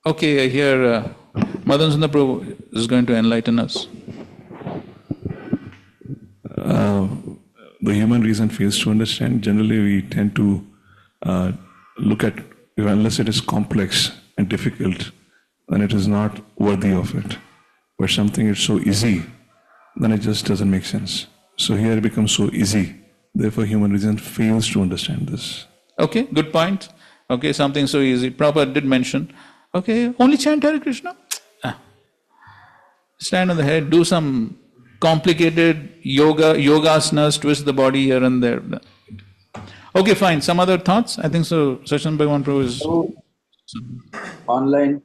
Okay, here Madan Sundar Prabhu is going to enlighten us. The human reason fails to understand. Generally, we tend to look at, unless it is complex and difficult, then it is not worthy of it. But something is so easy, then it just doesn't make sense. So here it becomes so easy. Therefore, human reason fails to understand this. Okay, good point. Okay, something so easy. Prabhupada did mention, okay, only chant Hare Krishna. Stand on the head, do some complicated yogasanas, twist the body here and there. Okay, fine. Some other thoughts? I think so. Sachin Bhagavan Prabhu is... Online.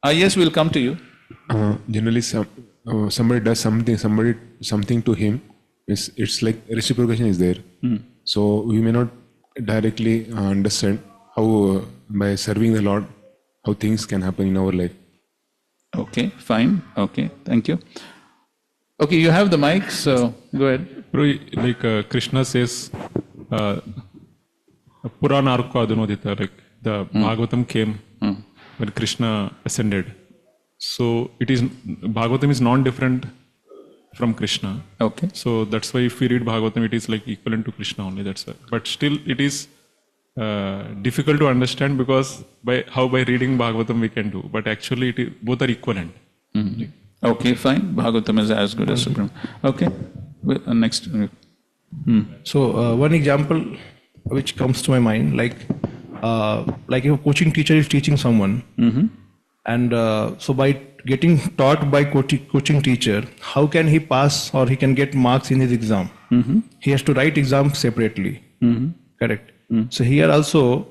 Yes, we'll come to you. Generally, somebody does something to him It's like reciprocation is there. So we may not directly understand how by serving the Lord, how things can happen in our life. Okay, fine. Okay, thank you. Okay, you have the mic, so go ahead. Like Krishna says, Puranarko Adunodita, like the Bhagavatam came when Krishna ascended. So it is, Bhagavatam is non-different from Krishna. Okay. So that's why if we read Bhagavatam, it is like equivalent to Krishna only, that's why. But still it is difficult to understand because by reading Bhagavatam we can do, but actually both are equivalent. Okay, fine. Bhagavatam is as good as Supreme. Okay, next. So one example which comes to my mind, like if a coaching teacher is teaching someone, and so by getting taught by coaching teacher, how can he pass or he can get marks in his exam? He has to write exam separately. Correct. So here also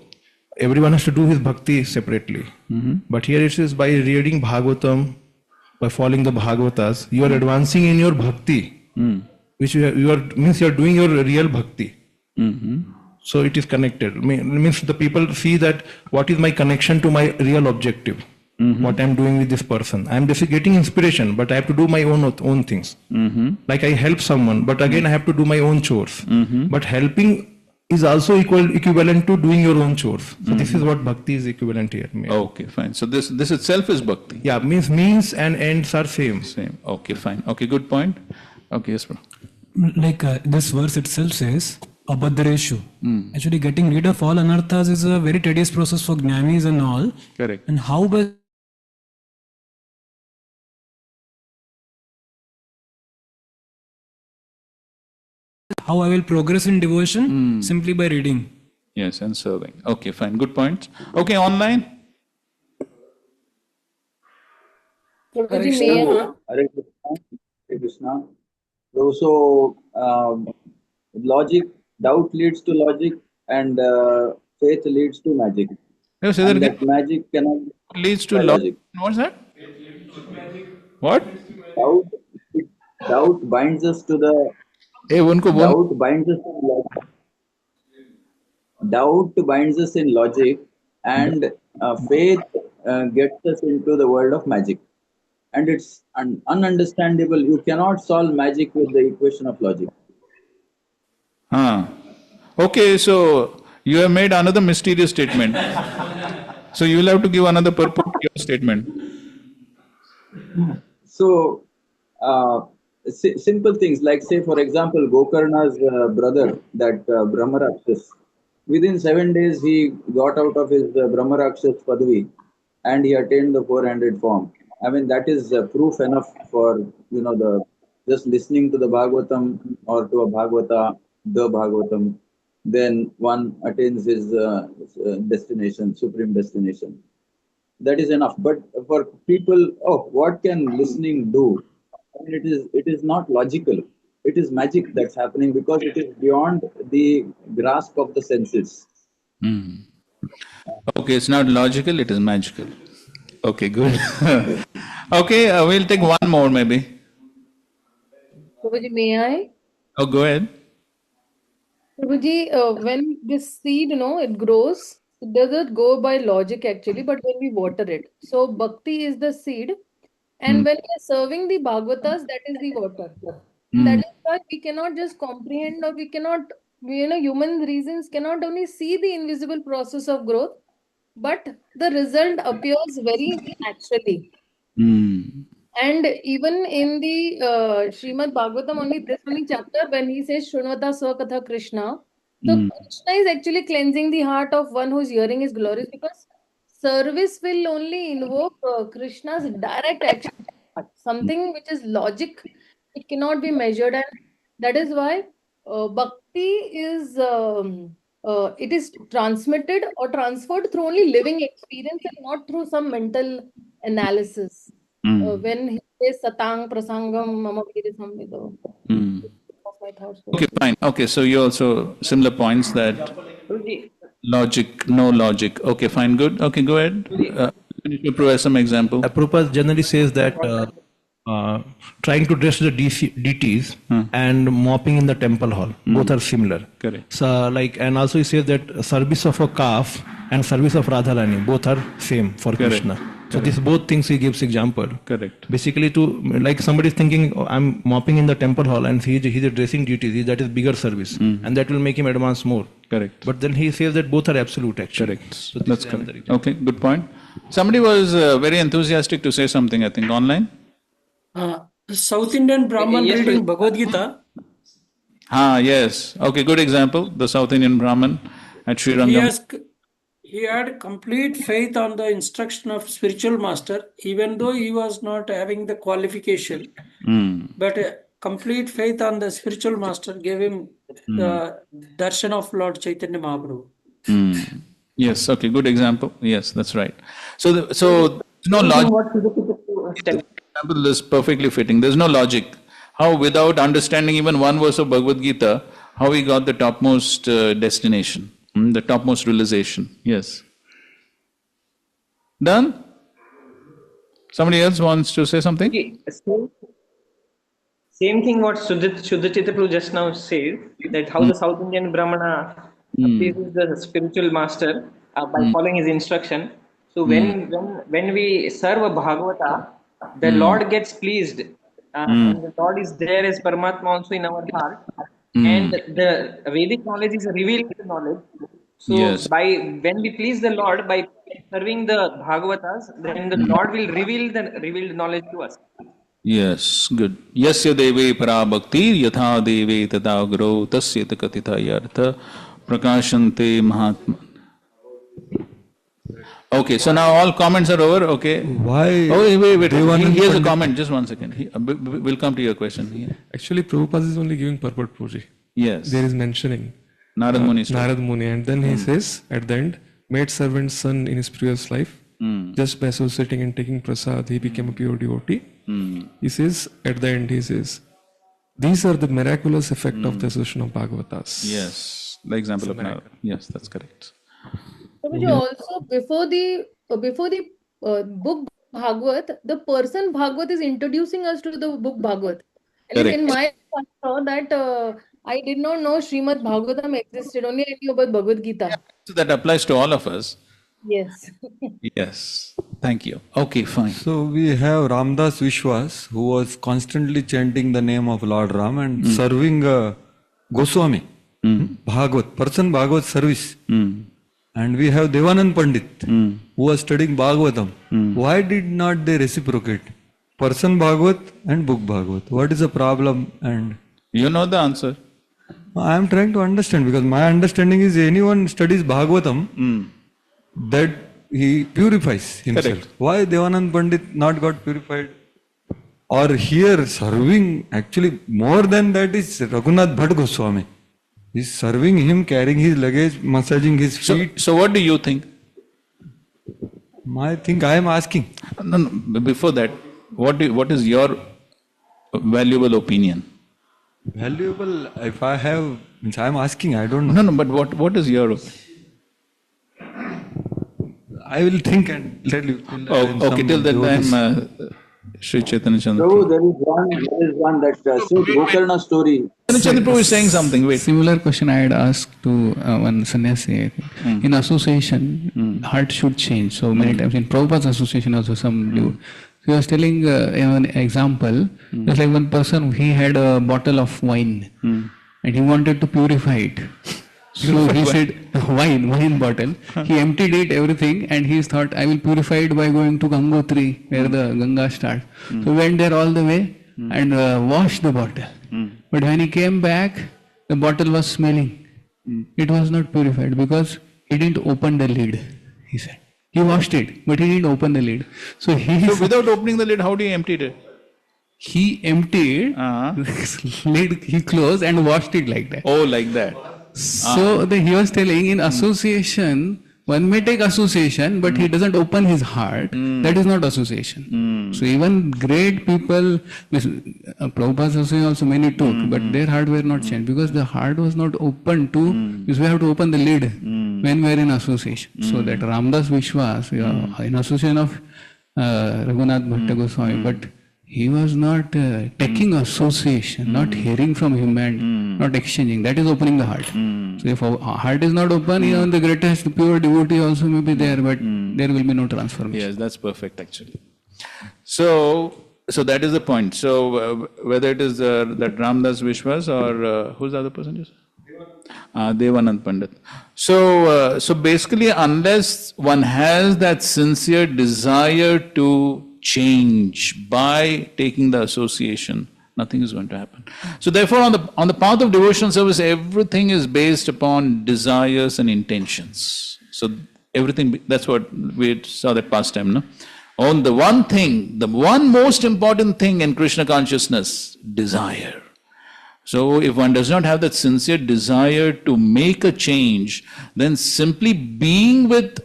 everyone has to do his bhakti separately. But here it is by reading Bhagavatam, by following the Bhagavatas, you are advancing in your bhakti, which means you are doing your real bhakti. So it is connected. Means the people see that what is my connection to my real objective, what I am doing with this person. I am just getting inspiration, but I have to do my own things. Like I help someone, but again I have to do my own chores. But helping is also equivalent to doing your own chores. So this is what bhakti is equivalent here. Okay, fine. So this itself is bhakti. Yeah, means and ends are same. Okay, fine. Okay, good point. Okay, yes, bro. Like this verse itself says, Abhadreshu. Actually, getting rid of all anarthas is a very tedious process for jnanis and all. Correct. And how I will progress in devotion? Simply by reading. Yes, and serving. Okay, fine. Good point. Okay, online. Hare Krishna. So, logic, doubt leads to logic, and faith leads to magic. No, say and that magic cannot leads to logic. What's that? What? Doubt binds us to the. Doubt binds us in logic. Doubt binds us in logic, and faith gets us into the world of magic. And it's ununderstandable. You cannot solve magic with the equation of logic. Okay, so you have made another mysterious statement. So you will have to give another purport to your statement. So, simple things like, say, for example, Gokarna's brother, that Brahmarakshas, within 7 days he got out of his Brahmarakshas Padavi and he attained the 400 form. I mean, that is proof enough for, just listening to the Bhagavatam or to a Bhagavata, the Bhagavatam, then one attains his destination, supreme destination. That is enough. But for people, what can listening do? I mean, it is not logical. It is magic that's happening because it is beyond the grasp of the senses. Okay, it's not logical, it is magical. Okay, good. Okay, we'll take one more maybe. Prabhuji, may I? Oh, go ahead. Prabhuji, when this seed, it grows, it doesn't go by logic actually, but when we water it. So, bhakti is the seed, and when we are serving the Bhagavatas, that is the water. That is why we cannot just comprehend, or we cannot, human reasons cannot only see the invisible process of growth, but the result appears very naturally. And even in the Srimad Bhagavatam, only this only chapter, when he says Shrunvata Swakatha Krishna, so Krishna is actually cleansing the heart of one who is hearing his glories, because service will only invoke Krishna's direct action. Something which is logic, it cannot be measured, and that is why bhakti is it is transmitted or transferred through only living experience and not through some mental analysis. When he says Satang Prasangam Mama Viri Samvido. Okay, fine. Okay, so you also similar points that logic, no logic. Okay, fine, good. Okay, go ahead. You provide some example. Prabhupada generally says that trying to dress the deities and mopping in the temple hall. Both are similar. Correct. So and also he says that service of a calf and service of Radharani, both are same for Krishna. So these both things he gives example. Correct. Basically like somebody is thinking, oh, I'm mopping in the temple hall and he's addressing deities, that is bigger service. And that will make him advance more. Correct. But then he says that both are absolute actually. Correct. So That's correct. Okay, good point. Somebody was very enthusiastic to say something, I think, online. South Indian Brahman reading Bhagavad Gita. Yes. Okay, good example. The South Indian Brahman at Sri Rangam. He had complete faith on the instruction of spiritual master, even though he was not having the qualification. But complete faith on the spiritual master gave him the darshan of Lord Chaitanya Mahaprabhu. Yes, okay, good example. Yes, that's right. So no logic. Example is perfectly fitting. There's no logic. How without understanding even one verse of Bhagavad Gita, how he got the topmost destination, the topmost realization. Yes. Done? Somebody else wants to say something? Same thing what Shuddhacharya Prabhu just now said, that how the South Indian Brahmana appeases the spiritual master by following his instruction. So when we serve a Bhagavata, the Lord gets pleased. And the Lord is there as Paramatma also in our heart. And the Vedic knowledge is a revealed knowledge. So when we please the Lord by serving the Bhagavatas, then the Lord will reveal the revealed knowledge to us. Yes, good. Yasya deve para bhakti yatha deve tata guru tasya katita yartha prakashante mahatma. Okay, so now all comments are over. Okay. Why? Oh, wait. Here's a comment. Just 1 second. We'll come to your question. Actually, Prabhupada is only giving purport, Puji. Yes. There is mentioning Narad Muni. Narad Muni, and then he says at the end, made servant son in his previous life. Just by associating and taking prasad, he became a pure devotee. He says at the end, he says, these are the miraculous effect of the association of Bhagavatas. Yes, the example of Narad. Yes, that's correct. Also, before the book Bhagavad, the person Bhagavad is introducing us to the book Bhagavad. At least in my I saw that I did not know Srimad Bhagavatam existed. Only I knew about Bhagavad Gita. So that applies to all of us. Yes. Yes. Thank you. Okay, fine. So we have Ramdas Vishwas, who was constantly chanting the name of Lord Ram and serving Goswami, Bhagavad, person Bhagavad service. And we have Devanand Pandit, who was studying Bhagavatam. Why did not they reciprocate? Person Bhagavat and book Bhagavat. What is the problem? And you know the answer. I am trying to understand, because my understanding is anyone studies Bhagavatam, that he purifies himself. Correct. Why Devanand Pandit not got purified? Or here serving, actually more than that is Raghunath Bhatt Goswami. He's serving him, carrying his luggage, massaging his feet. So what do you think? I think I am asking. No, before that, what is your valuable opinion? Valuable, if I have, means I am asking, I don't know. No, but what is your opinion? I will think and tell you. Okay, till that time, Sri Chaitanya Chandra. Prabhu, there is one that Gokarna story. Chaitanya Prabhu is saying something. Wait. Similar question I had asked to one sannyasi, I think. In association, heart should change. So many times in Prabhupada's association also some do. He was telling an example. Just like one person, he had a bottle of wine and he wanted to purify it. So he said, wine bottle. He emptied it, everything, and he thought, I will purify it by going to Gangotri, where the Ganga starts. So he went there all the way and washed the bottle. But when he came back, the bottle was smelling. It was not purified because he didn't open the lid, he said. He washed it, but he didn't open the lid. So without opening the lid, how do you empty it? He emptied, lid he closed and washed it like that. Oh, like that. So he was telling, in association, one may take association, but he doesn't open his heart. That is not association. So even great people, Prabhupada's association also many took, but their heart were not changed because the heart was not open to, because we have to open the lid when we are in association. So that Ramdas Vishwas, in association of Raghunath Bhatta Goswami, but he was not taking association, not hearing from him and not exchanging. That is opening the heart. So if our heart is not open, even the greatest pure devotee also may be there, but there will be no transformation. Yes, that's perfect actually. So that is the point. So whether it is that Ramdas Vishwas or who's the other person you said? Devanand Pandit. So basically, unless one has that sincere desire to change by taking the association, nothing is going to happen. So therefore, on the path of devotional service, everything is based upon desires and intentions. So everything, that's what we saw that past time, no? On the one thing, the one most important thing in Krishna consciousness, desire. So if one does not have that sincere desire to make a change, then simply being with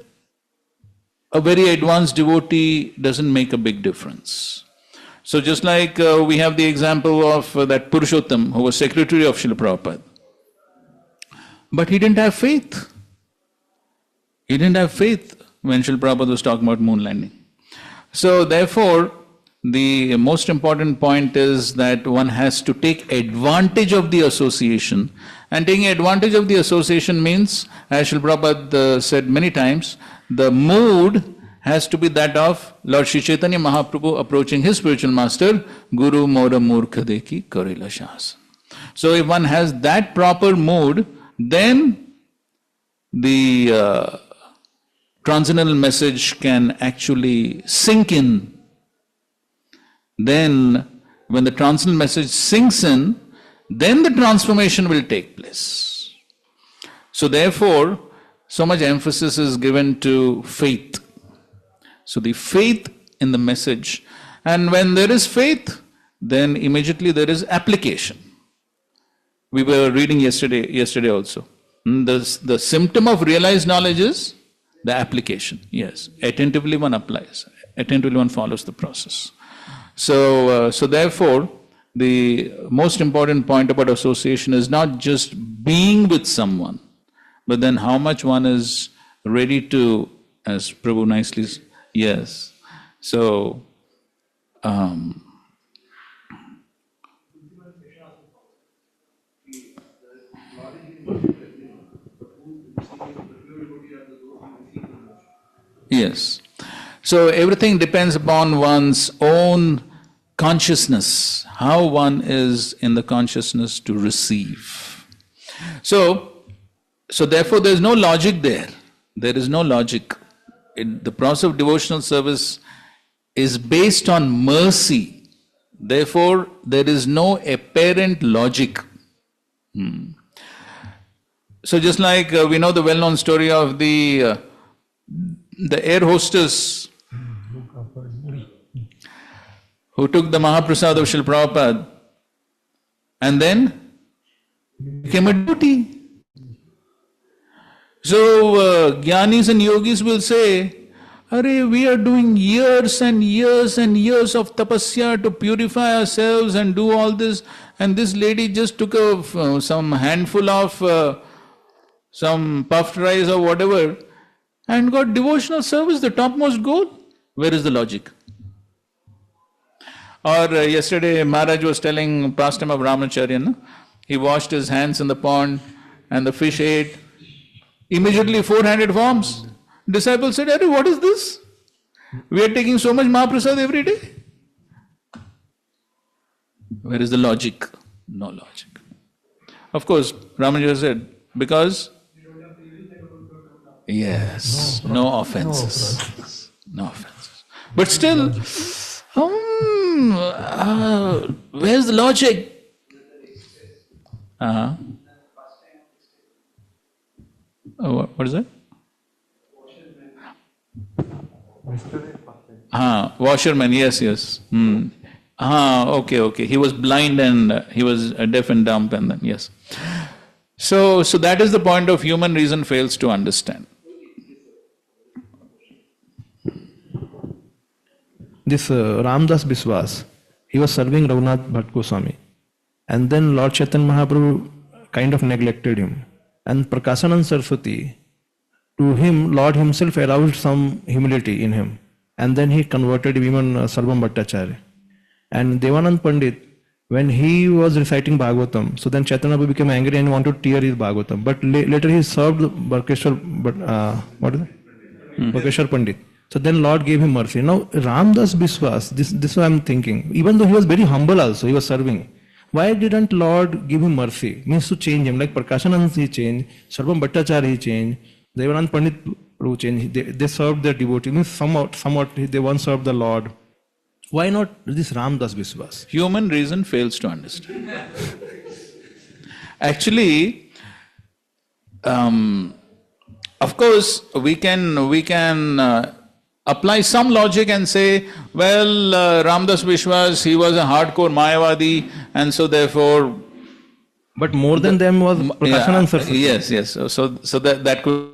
a very advanced devotee doesn't make a big difference. So just like we have the example of that Purushottam who was secretary of Srila Prabhupada. But he didn't have faith. He didn't have faith when Srila Prabhupada was talking about moon landing. So therefore, the most important point is that one has to take advantage of the association. And taking advantage of the association means, as Srila Prabhupada said many times, the mood has to be that of Lord Sri Chaitanya Mahaprabhu approaching his spiritual master, Guru Mora Murkha Dekhi Karila Shas. So if one has that proper mood, then the transcendental message can actually sink in. Then when the transcendental message sinks in, then the transformation will take place. So therefore, so much emphasis is given to faith. So the faith in the message, and when there is faith, then immediately there is application. We were reading yesterday also. The symptom of realized knowledge is the application. Yes, attentively one applies, attentively one follows the process. So therefore, the most important point about association is not just being with someone, but then how much one is ready to, as Prabhu nicely said, yes. So, yes. So everything depends upon one's own consciousness, how one is in the consciousness to receive. So therefore there is no logic there. There is no logic. The process of devotional service is based on mercy. Therefore, there is no apparent logic. So just like we know the well-known story of the air hostess who took the Mahaprasad of Srila Prabhupada and then became a devotee. So Jnanis and Yogis will say, "Arey, we are doing years and years and years of tapasya to purify ourselves and do all this, and this lady just took some handful of some puffed rice or whatever and got devotional service, the topmost goal. Where is the logic?" Or yesterday Maharaj was telling pastime of Ramacharya, no? He washed his hands in the pond and the fish ate. Immediately 400 forms. Disciples said, "Arey, what is this? We are taking so much Mahaprasad every day." Where is the logic? No logic. Of course, Ramacharya said, because yes, no offenses. No offenses. But still, where's the logic? What is that? Washerman, yes. Okay. He was blind and he was deaf and dumb, and then, yes. So that is the point of human reason fails to understand. This Ramdas Biswas, he was serving Raghunath Bhatt Goswami, and then Lord Chaitanya Mahaprabhu kind of neglected him. And Prakasanand Saraswati, to him, Lord himself aroused some humility in him. And then he converted even Sarvam Bhattacharya. And Devanand Pandit, when he was reciting Bhagavatam, so then Chaitanya Prabhu became angry and wanted to tear his Bhagavatam. But later he served Bharkeshwar, what is it? Bharkeshwar Pandit. So then Lord gave him mercy. Now Ramdas Biswas, this is what I'm thinking. Even though he was very humble also, he was serving. Why didn't Lord give him mercy? Means to change him. Like Prakashanand he changed, Sarvam Bhattacharya he changed, Devanand Pandit Prabhu changed. They served their devotee. Means somewhat they once served the Lord. Why not this Ramdas Biswas? Human reason fails to understand. Actually, of course, we can apply some logic and say, well, Ramdas Biswas, he was a hardcore Mayavadi, and so therefore. But more than them was Prakashanand Saraswati. Yes. So that could.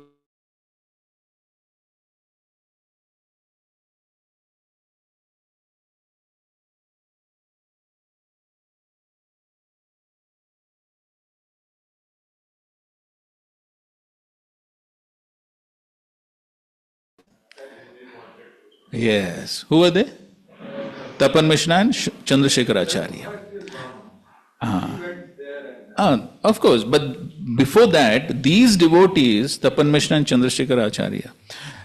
Yes. Who were they? Tapan Mishra and Chandrasekhar Acharya. Of course, but before that, these devotees, Tapan Mishra and Chandrasekhar Acharya,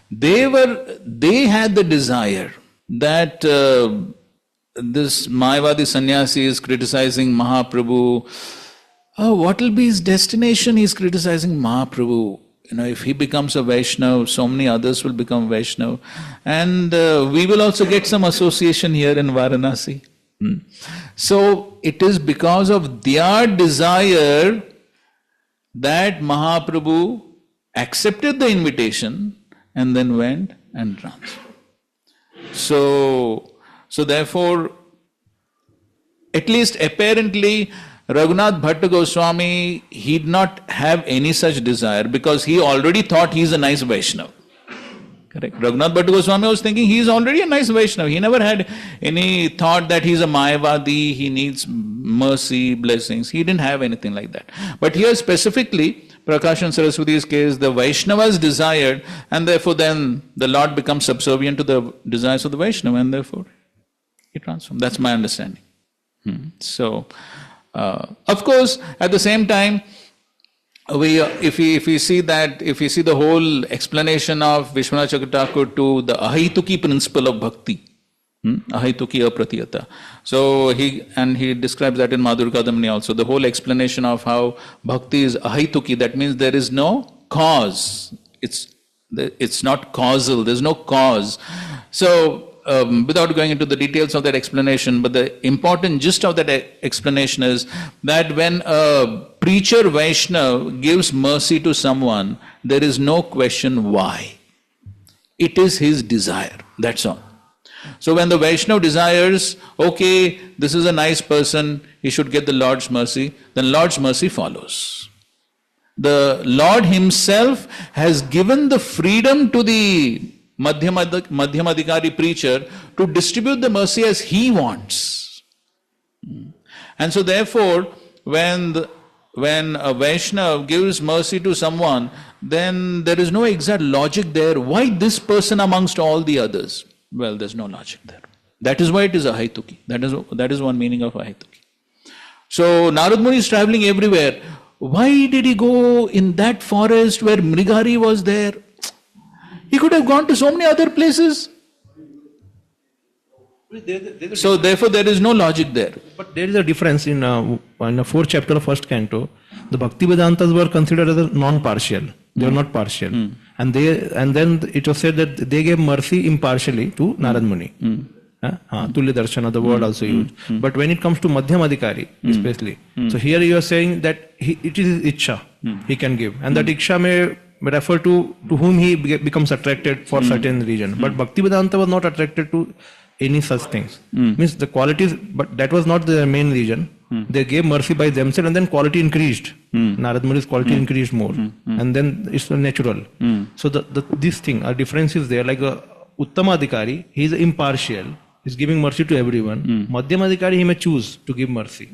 they had the desire that this Mayavadi sannyasi is criticizing Mahaprabhu. What will be his destination? He's criticizing Mahaprabhu. If he becomes a Vaishnava, so many others will become Vaishnava. And we will also get some association here in Varanasi. So it is because of their desire that Mahaprabhu accepted the invitation and then went and transferred. So therefore, at least apparently, Raghunath Bhatta Goswami, he did not have any such desire because he already thought he is a nice Vaishnava. Correct. Raghunath Bhatta Goswami was thinking he is already a nice Vaishnava. He never had any thought that he is a Mayavadi, he needs mercy, blessings. He didn't have anything like that. But here specifically, Prakashan Saraswati's case, the Vaishnavas desired, and therefore then the Lord becomes subservient to the desires of the Vaishnava, and therefore he transformed. That's my understanding. So, of course, at the same time, if we see the whole explanation of Vishwanath Chakravarti to the Ahituki principle of bhakti, Ahituki apratiyata. So he describes that in Madhur Kadamani also. The whole explanation of how bhakti is Ahituki, that means there is no cause. It's not causal. There's no cause. So. Without going into the details of that explanation, but the important gist of that explanation is that when a preacher Vaishnava gives mercy to someone, there is no question why. It is his desire, that's all. So when the Vaishnava desires, okay, this is a nice person, he should get the Lord's mercy, then Lord's mercy follows. The Lord himself has given the freedom to the Madhyamadikari preacher to distribute the mercy as he wants. And so therefore, when a Vaishnava gives mercy to someone, then there is no exact logic there. Why this person amongst all the others? Well, there's no logic there. That is why it is Ahituki. That is one meaning of Ahituki. So Narad Muni is traveling everywhere. Why did he go in that forest where Mrigari was there? He could have gone to so many other places. So therefore there is no logic there. But there is a difference in the fourth chapter of first canto. The Bhaktivedantas were considered as non-partial. They were not partial. And then it was said that they gave mercy impartially to Narad Muni. Tulya Darshana, the word also used. But when it comes to Madhyamadikari, especially, so here you are saying that it is his Ichcha, he can give. And that Ichcha may refer to whom he becomes attracted for certain region. But Bhaktivedanta was not attracted to any such things. Means the qualities, but that was not the main region. They gave mercy by themselves and then quality increased. Narad Muni's quality increased more. And then it's natural. So this thing, a difference is there. Like Uttamadikari, he is impartial. He's giving mercy to everyone. Madhyamadikari, he may choose to give mercy.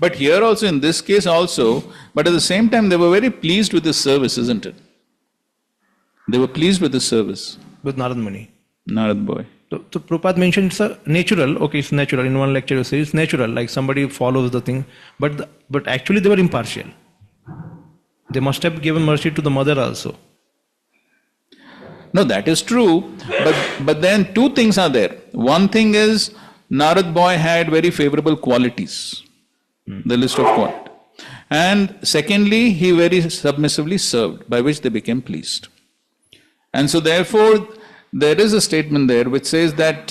But here also, in this case also, but at the same time, they were very pleased with his service, isn't it? They were pleased with his service. With Narad Muni. Narad boy. So Prabhupada mentioned it's a natural. Okay, it's natural. In one lecture you say it's natural, like somebody follows the thing. But actually they were impartial. They must have given mercy to the mother also. No, that is true. But then two things are there. One thing is Narad boy had very favorable qualities. The list of qualities. And secondly, he very submissively served, by which they became pleased. And so therefore, there is a statement there which says that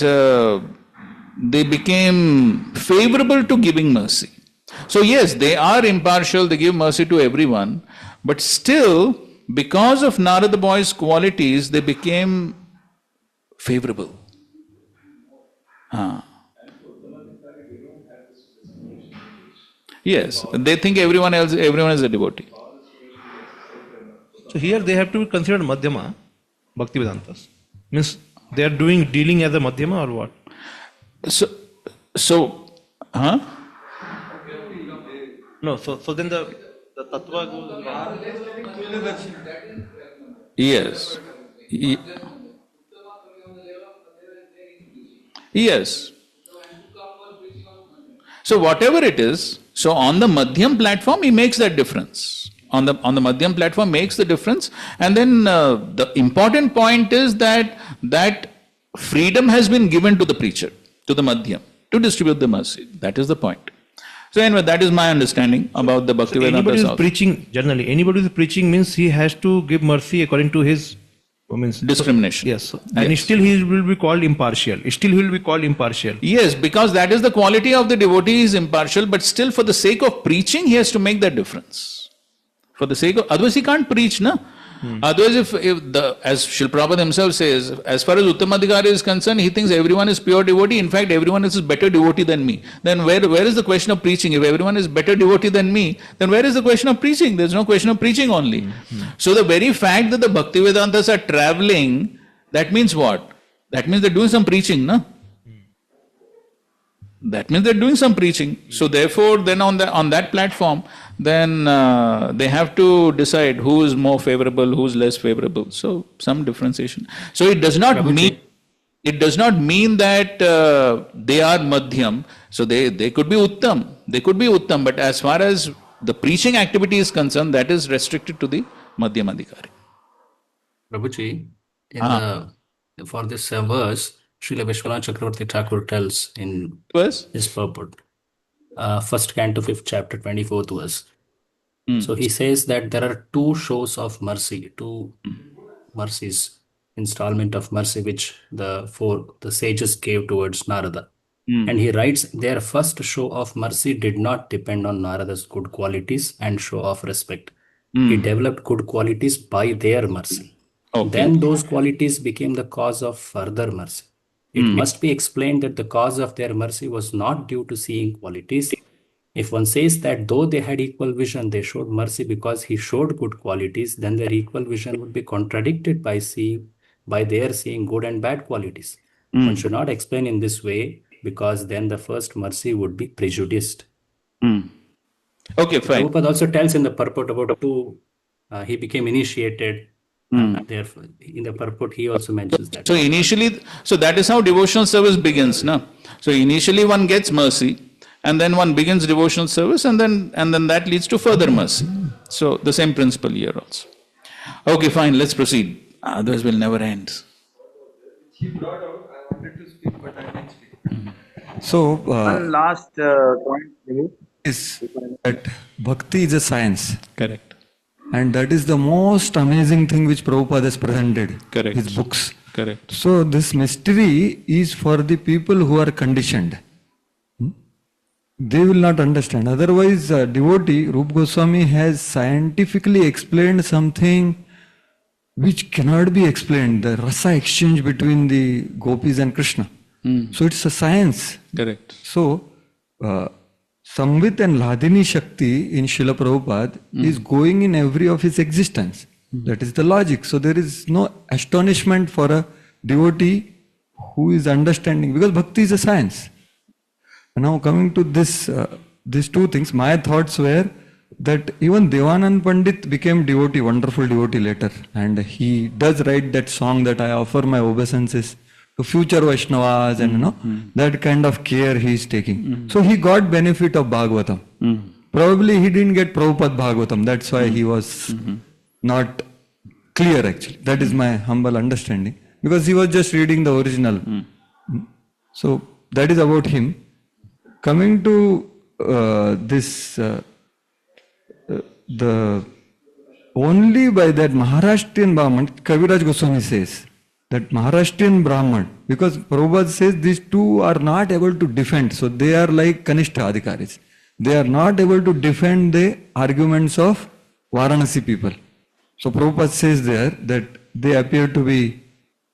they became favorable to giving mercy. So yes, they are impartial, they give mercy to everyone, but still, because of Narada boy's qualities, they became favorable. Yes, they think everyone is a devotee. So here they have to be considered Madhyama, Bhaktivedantas. Means they are dealing as a Madhyama or what? No, so then the Tattva goes. Yes. Yes. So whatever it is, so on the Madhyam platform, he makes that difference. On the Madhyam platform makes the difference. And then the important point is that freedom has been given to the preacher, to the Madhyam, to distribute the mercy. That is the point. So anyway, that is my understanding about the Bhaktivedanta. So anybody who is preaching, generally, anybody who is preaching means he has to give mercy according to his discrimination. Yes. And still he will be called impartial. Still he will be called impartial. Yes, because that is the quality of the devotee, is impartial, but still for the sake of preaching, he has to make that difference. For the sake of, otherwise he can't preach, na? Otherwise, as Srila Prabhupada himself says, as far as Uttamadhikari is concerned, he thinks everyone is pure devotee. In fact, everyone is better devotee than me. Then where is the question of preaching? If everyone is better devotee than me, then where is the question of preaching? There's no question of preaching only. So the very fact that the Bhaktivedantas are traveling, that means what? That means they're doing some preaching, na? That means they're doing some preaching. So therefore, then on that platform, then they have to decide who is more favorable, who is less favorable. So some differentiation. So it does not mean that they are madhyam. So they could be uttam. But as far as the preaching activity is concerned, that is restricted to the madhyam adhikari. Prabhuji, for this verse, Srila Vishwanath Chakravarti Thakur tells in his purport, first canto, 5th chapter, 24th verse. So he says that there are two shows of mercy, two mercies, installment of mercy, which the sages gave towards Narada. And he writes, their first show of mercy did not depend on Narada's good qualities and show of respect. He developed good qualities by their mercy. Then those qualities became the cause of further mercy. It must be explained that the cause of their mercy was not due to seeing qualities. If one says that though they had equal vision, they showed mercy because he showed good qualities, then their equal vision would be contradicted by their seeing good and bad qualities. One should not explain in this way, because then the first mercy would be prejudiced. Okay, fine. Prabhupada also tells in the purport about he became initiated. Therefore, in the purport, he also mentions that. So initially, so that is how devotional service begins, na? So initially one gets mercy, and then one begins devotional service, and then that leads to further mercy. So the same principle here also. Okay, fine, let's proceed. Others will never end. He brought out, I wanted to speak, but I didn't speak. So, one last point is that bhakti is a science. Correct. And that is the most amazing thing which Prabhupada has presented. Correct. His books. Correct. So this mystery is for the people who are conditioned. They will not understand. Otherwise, devotee Rupa Goswami has scientifically explained something which cannot be explained. The rasa exchange between the gopis and Krishna. So it's a science. Correct. So Samvit and Ladini Shakti in Srila Prabhupada is going in every of his existence. That is the logic. So there is no astonishment for a devotee who is understanding, because bhakti is a science. And now coming to this, these two things, my thoughts were that even Devanand Pandit became wonderful devotee later. And he does write that song that I offer my obeisances future Vaishnavas and that kind of care he is taking. So he got benefit of Bhagavatam. Probably he didn't get Prabhupada Bhagavatam. That's why he was not clear actually. That is my humble understanding. Because he was just reading the original. So that is about him. Coming to the only by that Maharashtrian Brahman, Kaviraj Goswami says that Maharashtrian Brahman, because Prabhupada says these two are not able to defend, so they are like Kanishta Adhikaris. They are not able to defend the arguments of Varanasi people. So Prabhupada says there that they appear to be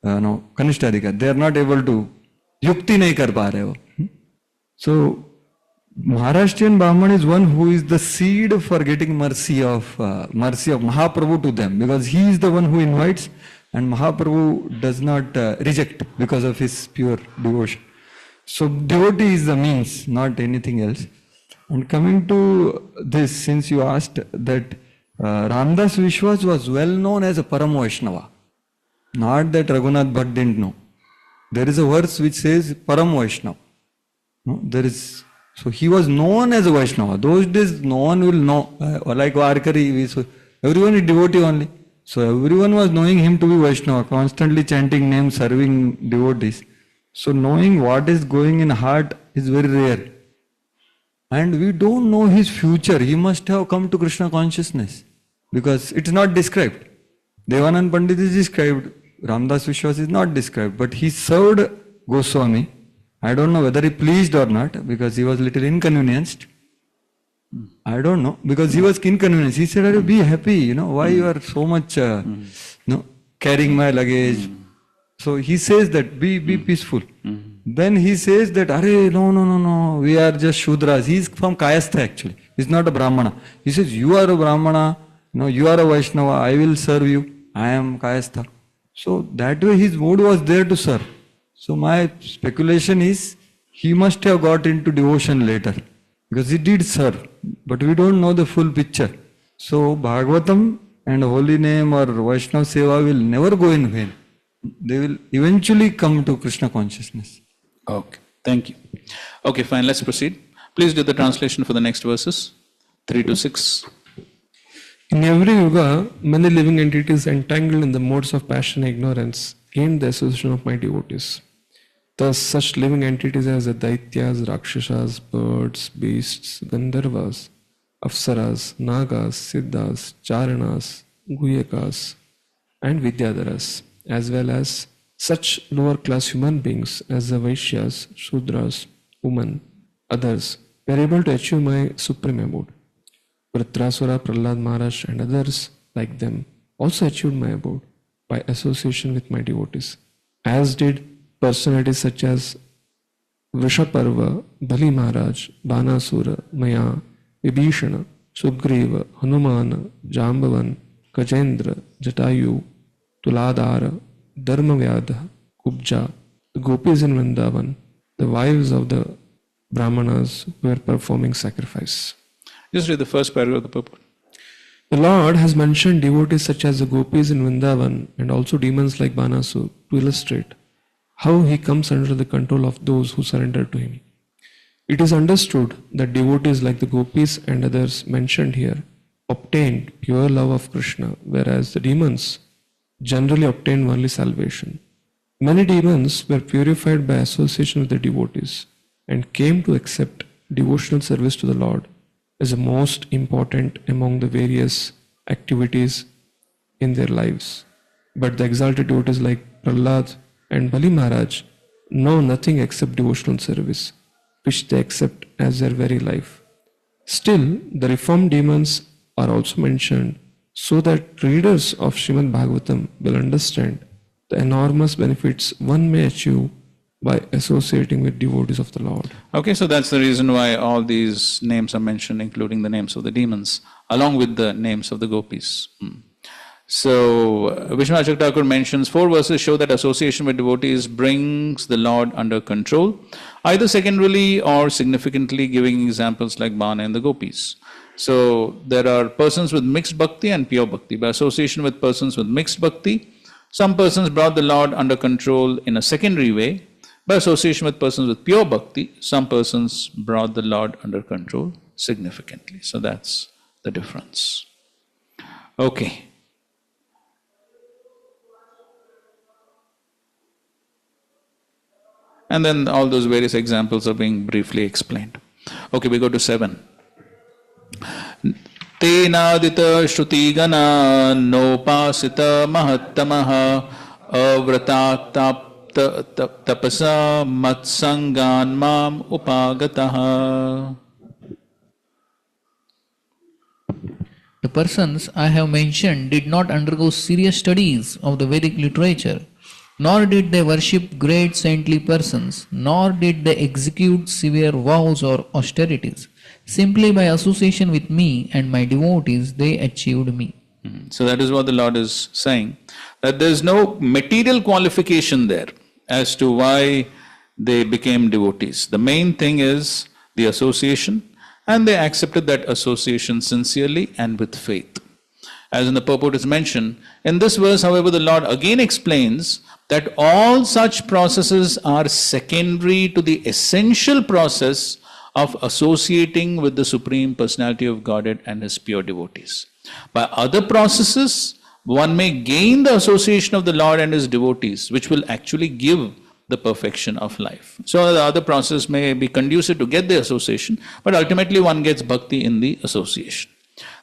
Kanishta Adhikari. They are not able to yukti nahi kar pa rahe ho. So Maharashtrian Brahman is one who is the seed for getting mercy of Mahaprabhu to them, because he is the one who invites and Mahaprabhu does not reject because of his pure devotion. So devotee is the means, not anything else. And coming to this, since you asked that Ramdas Vishwas was well known as a Param Vaishnava, not that Raghunath Bhatt didn't know. There is a verse which says Param Vaishnava. No, there is. So he was known as a Vaishnava. Those days no one will know. Like Varkari, so everyone is devotee only. So everyone was knowing him to be Vaishnava, constantly chanting names, serving devotees. So knowing what is going in heart is very rare. And we don't know his future. He must have come to Krishna consciousness because it's not described. Devanand Pandit is described. Ramdas Vishwas is not described. But he served Goswami. I don't know whether he pleased or not because he was little inconvenienced. I don't know because he was inconvenienced. He said, be happy, why you are so much carrying my luggage. So he says that, be peaceful. Then he says that, no, we are just Shudras. He is from Kayastha actually. He is not a Brahmana. He says, you are a Brahmana, you are a Vaishnava, I will serve you. I am Kayastha. So that way his mood was there to serve. So my speculation is, he must have got into devotion later. Because he did serve. But we don't know the full picture. So Bhagavatam and holy name or Vaishnava Seva will never go in vain. They will eventually come to Krishna consciousness. Okay, thank you. Okay, fine, let's proceed. Please do the translation for the next verses, 3 to 6. In every yuga, many living entities entangled in the modes of passion and ignorance gained the association of my devotees. Thus, such living entities as the Daityas, Rakshasas, birds, beasts, Gandharvas, Apsaras, Nagas, Siddhas, Charanas, Guyakas, and Vidyadharas, as well as such lower class human beings as the Vaishyas, Shudras, women, others, were able to achieve my supreme abode. Vritrasura, Prahlad Maharaj, and others like them also achieved my abode by association with my devotees, as did personalities such as Vrishaparva, Bali Maharaj, Banasura, Maya, Vibhishana, Sugriva, Hanumana, Jambavan, Gajendra, Jatayu, Tuladara, Dharmavyadha, Kubja, the gopis in Vrindavan, the wives of the Brahmanas who were performing sacrifice. Just read the first paragraph of the purport. The Lord has mentioned devotees such as the gopis in Vrindavan and also demons like Banasur to illustrate how he comes under the control of those who surrender to him. It is understood that devotees like the gopis and others mentioned here obtained pure love of Krishna, whereas the demons generally obtained only salvation. Many demons were purified by association with the devotees and came to accept devotional service to the Lord as the most important among the various activities in their lives. But the exalted devotees like Prahlad and Bali Maharaj know nothing except devotional service, which they accept as their very life. Still, the reformed demons are also mentioned so that readers of Srimad Bhagavatam will understand the enormous benefits one may achieve by associating with devotees of the Lord. Okay, so that's the reason why all these names are mentioned, including the names of the demons, along with the names of the gopis. So, Vishnu Achak Thakur mentions 4 verses show that association with devotees brings the Lord under control, either secondarily or significantly, giving examples like Bana and the gopis. So, there are persons with mixed bhakti and pure bhakti. By association with persons with mixed bhakti, Some persons brought the Lord under control in a secondary way. By association with persons with pure bhakti, some persons brought the Lord under control significantly. So that's the difference. Okay. And then all those various examples are being briefly explained. Okay, we go to 7. Tenadita shruti gana nopasita mahattamaha avrata tapasa matsangan mam upagataha. The persons I have mentioned did not undergo serious studies of the Vedic literature, nor did they worship great saintly persons, nor did they execute severe vows or austerities. Simply by association with me and my devotees, they achieved me. So that is what the Lord is saying, that there is no material qualification there as to why they became devotees. The main thing is the association, and they accepted that association sincerely and with faith. As in the purport is mentioned, in this verse, however, the Lord again explains that all such processes are secondary to the essential process of associating with the Supreme Personality of Godhead and His pure devotees. By other processes, one may gain the association of the Lord and His devotees, which will actually give the perfection of life. So the other process may be conducive to get the association, but ultimately one gets bhakti in the association.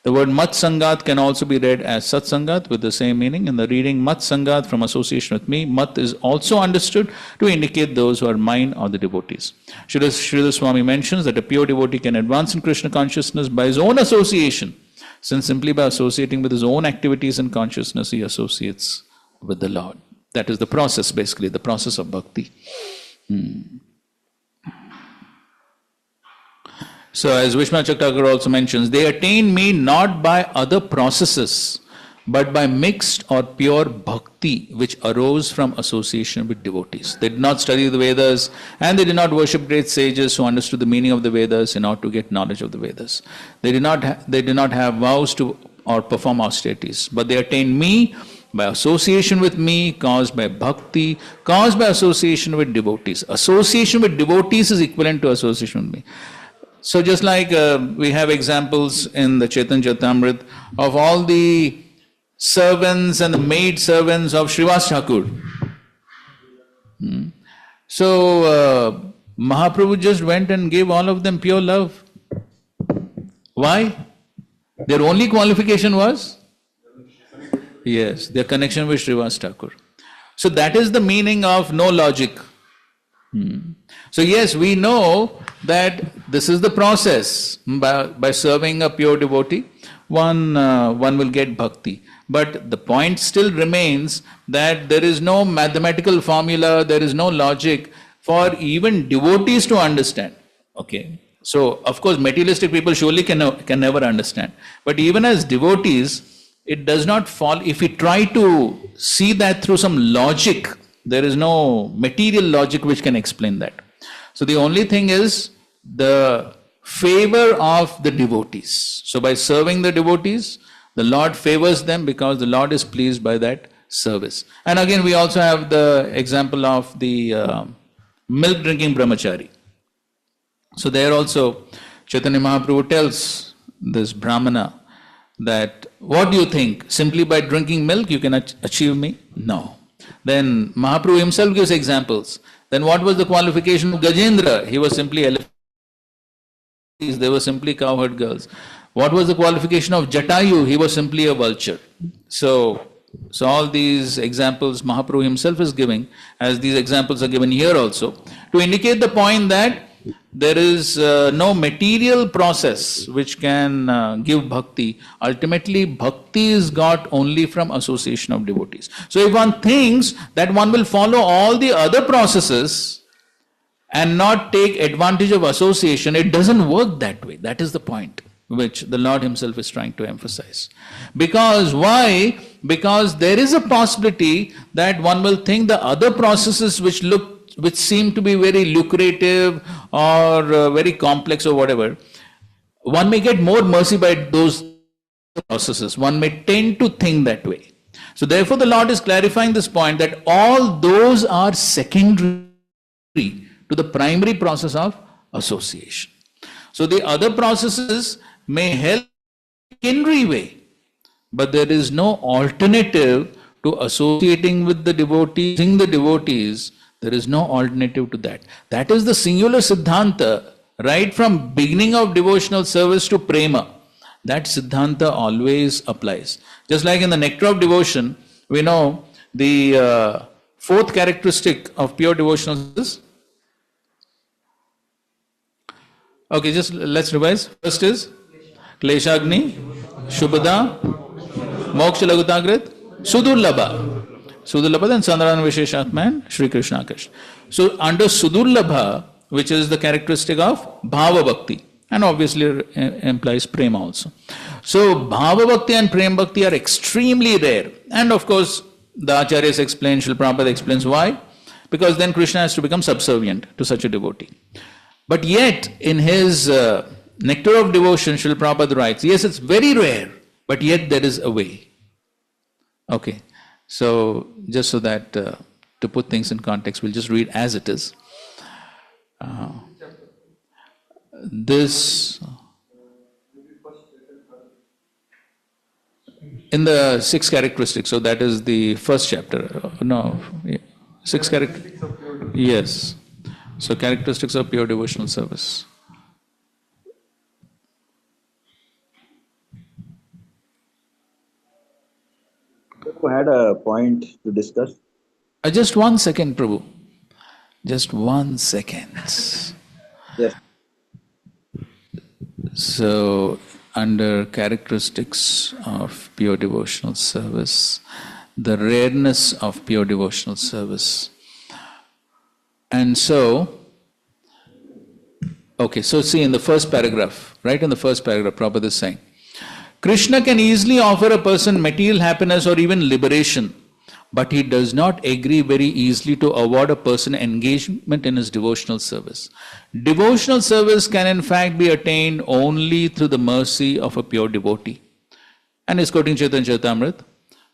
The word mat sangat can also be read as sat sangat with the same meaning. In the reading mat sangat from association with me, mat is also understood to indicate those who are mine or the devotees. Srila Swami mentions that a pure devotee can advance in Krishna consciousness by his own association, since simply by associating with his own activities and consciousness, he associates with the Lord. That is the process, basically, the process of bhakti. So as Vishwanath Chakravarti also mentions, they attain me not by other processes, but by mixed or pure bhakti, which arose from association with devotees. They did not study the Vedas, and they did not worship great sages who understood the meaning of the Vedas in order to get knowledge of the Vedas. They did not have vows to or perform austerities, but they attained me by association with me, caused by bhakti, caused by association with devotees. Association with devotees is equivalent to association with me. So just like we have examples in the Chaitanya Charitamrita of all the servants and the maid servants of Srivas Thakur. So Mahaprabhu just went and gave all of them pure love. Why? Their only qualification was? Yes, their connection with Srivas Thakur. So that is the meaning of no logic. So yes, we know that this is the process. By serving a pure devotee, one will get bhakti. But the point still remains that there is no mathematical formula, there is no logic for even devotees to understand. Okay. So of course materialistic people surely can never understand. But even as devotees, it does not fall. If we try to see that through some logic, there is no material logic which can explain that. So the only thing is the favor of the devotees. So by serving the devotees, the Lord favors them because the Lord is pleased by that service. And again, we also have the example of the milk drinking brahmachari. So there also, Chaitanya Mahaprabhu tells this Brahmana that, what do you think? Simply by drinking milk you can achieve me? No. Then Mahaprabhu himself gives examples. Then what was the qualification of Gajendra? He was simply elephants. They were simply cowherd girls. What was the qualification of Jatayu? He was simply a vulture. So all these examples Mahaprabhu himself is giving, as these examples are given here also, to indicate the point that there is no material process which can give bhakti. Ultimately, bhakti is got only from association of devotees. So if one thinks that one will follow all the other processes and not take advantage of association, it doesn't work that way. That is the point which the Lord himself is trying to emphasize. Because why? Because there is a possibility that one will think the other processes which seem to be very lucrative or very complex or whatever, one may get more mercy by those processes. One may tend to think that way. So therefore the Lord is clarifying this point that all those are secondary to the primary process of association. So the other processes may help in a secondary way, but there is no alternative to associating with the devotees, seeing the devotees. There is no alternative to that. That is the singular Siddhanta, right from beginning of devotional service to prema. That Siddhanta always applies. Just like in the nectar of devotion, we know the fourth characteristic of pure devotional service. Okay, just let's revise. First is Kleshagni, Shubhada, Moksha Lagutagrit, Sudurlabha. Sudurlabha, then Sandharana Visheshatma and Sri Krishna Krishna. So under Sudurlabha, which is the characteristic of Bhava Bhakti, and obviously implies Prema also. So Bhava Bhakti and Prema Bhakti are extremely rare. And of course, the Acharyas explain, Srila Prabhupada explains why. Because then Krishna has to become subservient to such a devotee. But yet, in his Nectar of Devotion, Srila Prabhupada writes, yes, it's very rare, but yet there is a way. Okay, so just so that to put things in context, we'll just read as it is. This in the 6 characteristics, so that is the first chapter. No, 6 characteristics. Yes. So characteristics of pure devotional service. Who had a point to discuss? Just 1 second, Prabhu. Just 1 second. Yes. So, under characteristics of pure devotional service, the rareness of pure devotional service. And so, okay, so see in the first paragraph, right in the first paragraph, Prabhupada is saying, Krishna can easily offer a person material happiness or even liberation, but he does not agree very easily to award a person engagement in his devotional service. Devotional service can in fact be attained only through the mercy of a pure devotee. And he's quoting Chaitanya Charitamrita.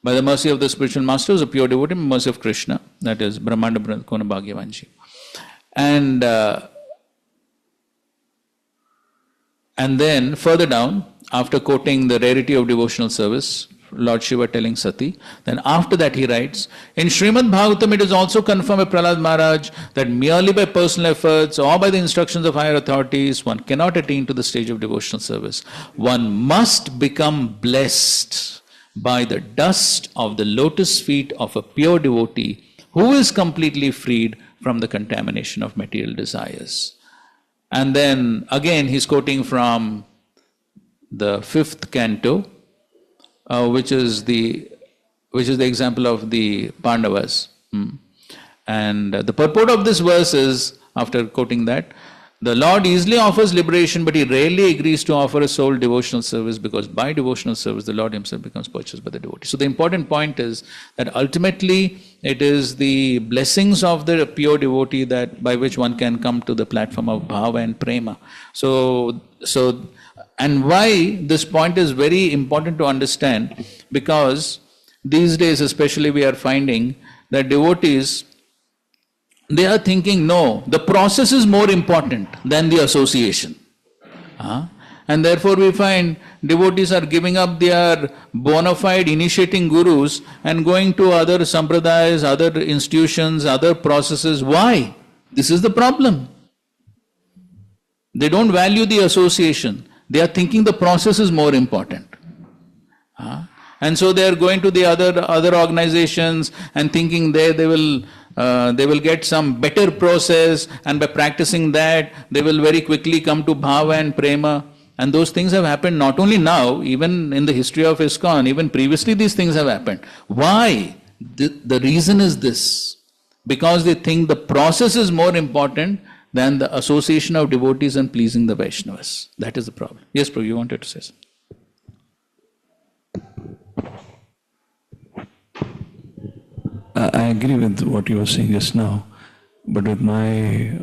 By the mercy of the spiritual master is a pure devotee, mercy of Krishna, that is Brahmanda Kona Bhagya Vanshi. And then further down, after quoting the rarity of devotional service, Lord Shiva telling Sati, then after that he writes, in Srimad Bhagavatam it is also confirmed by Prahlad Maharaj that merely by personal efforts or by the instructions of higher authorities, one cannot attain to the stage of devotional service. One must become blessed by the dust of the lotus feet of a pure devotee who is completely freed from the contamination of material desires. And then again he's quoting from the 5th canto, which is the example of the Pandavas. And the purport of this verse is, after quoting that, the Lord easily offers liberation, but he rarely agrees to offer a soul devotional service, because by devotional service the Lord himself becomes purchased by the devotee. So the important point is that ultimately it is the blessings of the pure devotee that by which one can come to the platform of bhava and prema. So and why this point is very important to understand, because these days especially we are finding that devotees, they are thinking, no, the process is more important than the association. And therefore we find devotees are giving up their bona fide initiating gurus and going to other sampradayas, other institutions, other processes. Why? This is the problem. They don't value the association. They are thinking the process is more important. And so they are going to the other organizations and thinking they will get some better process, and by practicing that they will very quickly come to bhava and prema. And those things have happened not only now, even in the history of ISKCON, even previously these things have happened. Why? The reason is this. Because they think the process is more important than the association of devotees and pleasing the Vaishnavas. That is the problem. Yes, Prabhu, you wanted to say something. I agree with what you were saying just now, but with my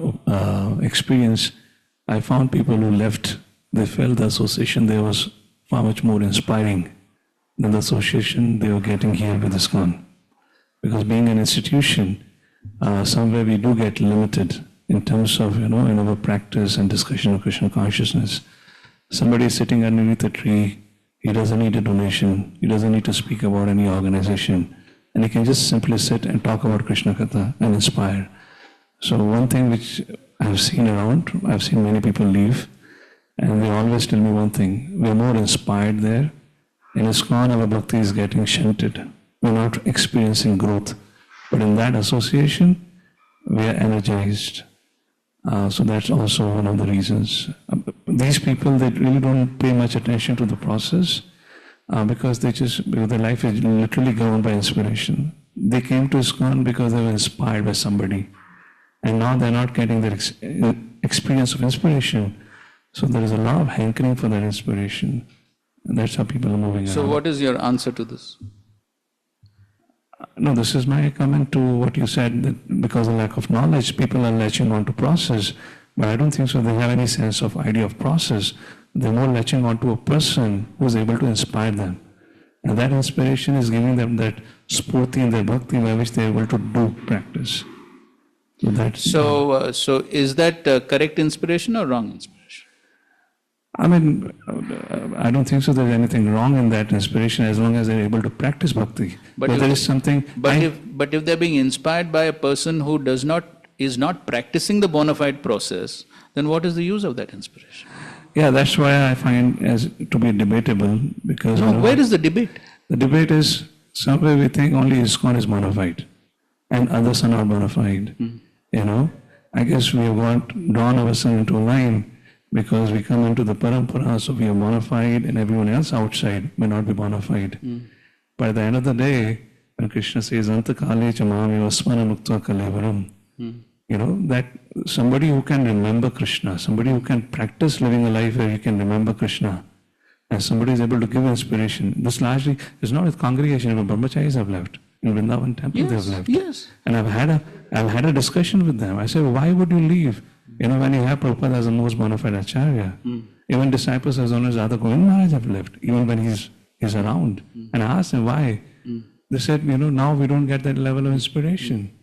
experience, I found people who left, they felt the association there was far much more inspiring than the association they were getting here with ISKCON. Because being an institution, somewhere we do get limited in terms of, in our practice and discussion of Krishna consciousness. Somebody is sitting underneath a tree, he doesn't need a donation, he doesn't need to speak about any organization, and he can just simply sit and talk about Krishna Katha and inspire. So one thing which I've seen around, I've seen many people leave, and they always tell me one thing: we're more inspired there. In ISKCON, our bhakti is getting shunted. We're not experiencing growth. But in that association, we are energized. So that's also one of the reasons. These people, they really don't pay much attention to the process because because their life is literally governed by inspiration. They came to ISKCON because they were inspired by somebody. And now they're not getting their experience of inspiration. So there is a lot of hankering for that inspiration. And that's how people are moving around. So what is your answer to this? No, this is my comment to what you said, that because of lack of knowledge, people are latching on to process. But I don't think so. They have any sense of idea of process. They're more latching on to a person who's able to inspire them. And that inspiration is giving them that spurti in their bhakti by which they're able to do practice. So that's... So is that correct inspiration or wrong inspiration? I mean, I don't think so there's anything wrong in that inspiration as long as they're able to practice bhakti. But there is something... But if they're being inspired by a person who is not practicing the bona fide process, then what is the use of that inspiration? Yeah, that's why I find as to be debatable, because... No, where is the debate? The debate is, somewhere we think only ISKCON is bona fide and others are not bona fide. I guess we have drawn ourselves into a line because we come into the parampara, so we are bona fide and everyone else outside may not be bona fide. But at the end of the day, when Krishna says, Anta kale chamami vasmana mukta kalevaram, that somebody who can remember Krishna, somebody who can practice living a life where he can remember Krishna, and somebody is able to give inspiration. This largely is not with congregation, even brahmacharis have left. In Vrindavan temple they have left. Yes. And I've had a discussion with them. I said, why would you leave? When you have Prabhupada as the most bona fide acharya, even disciples as honest Radha Govind Maharaj have left, even when he's around. And I asked them why. They said, now we don't get that level of inspiration.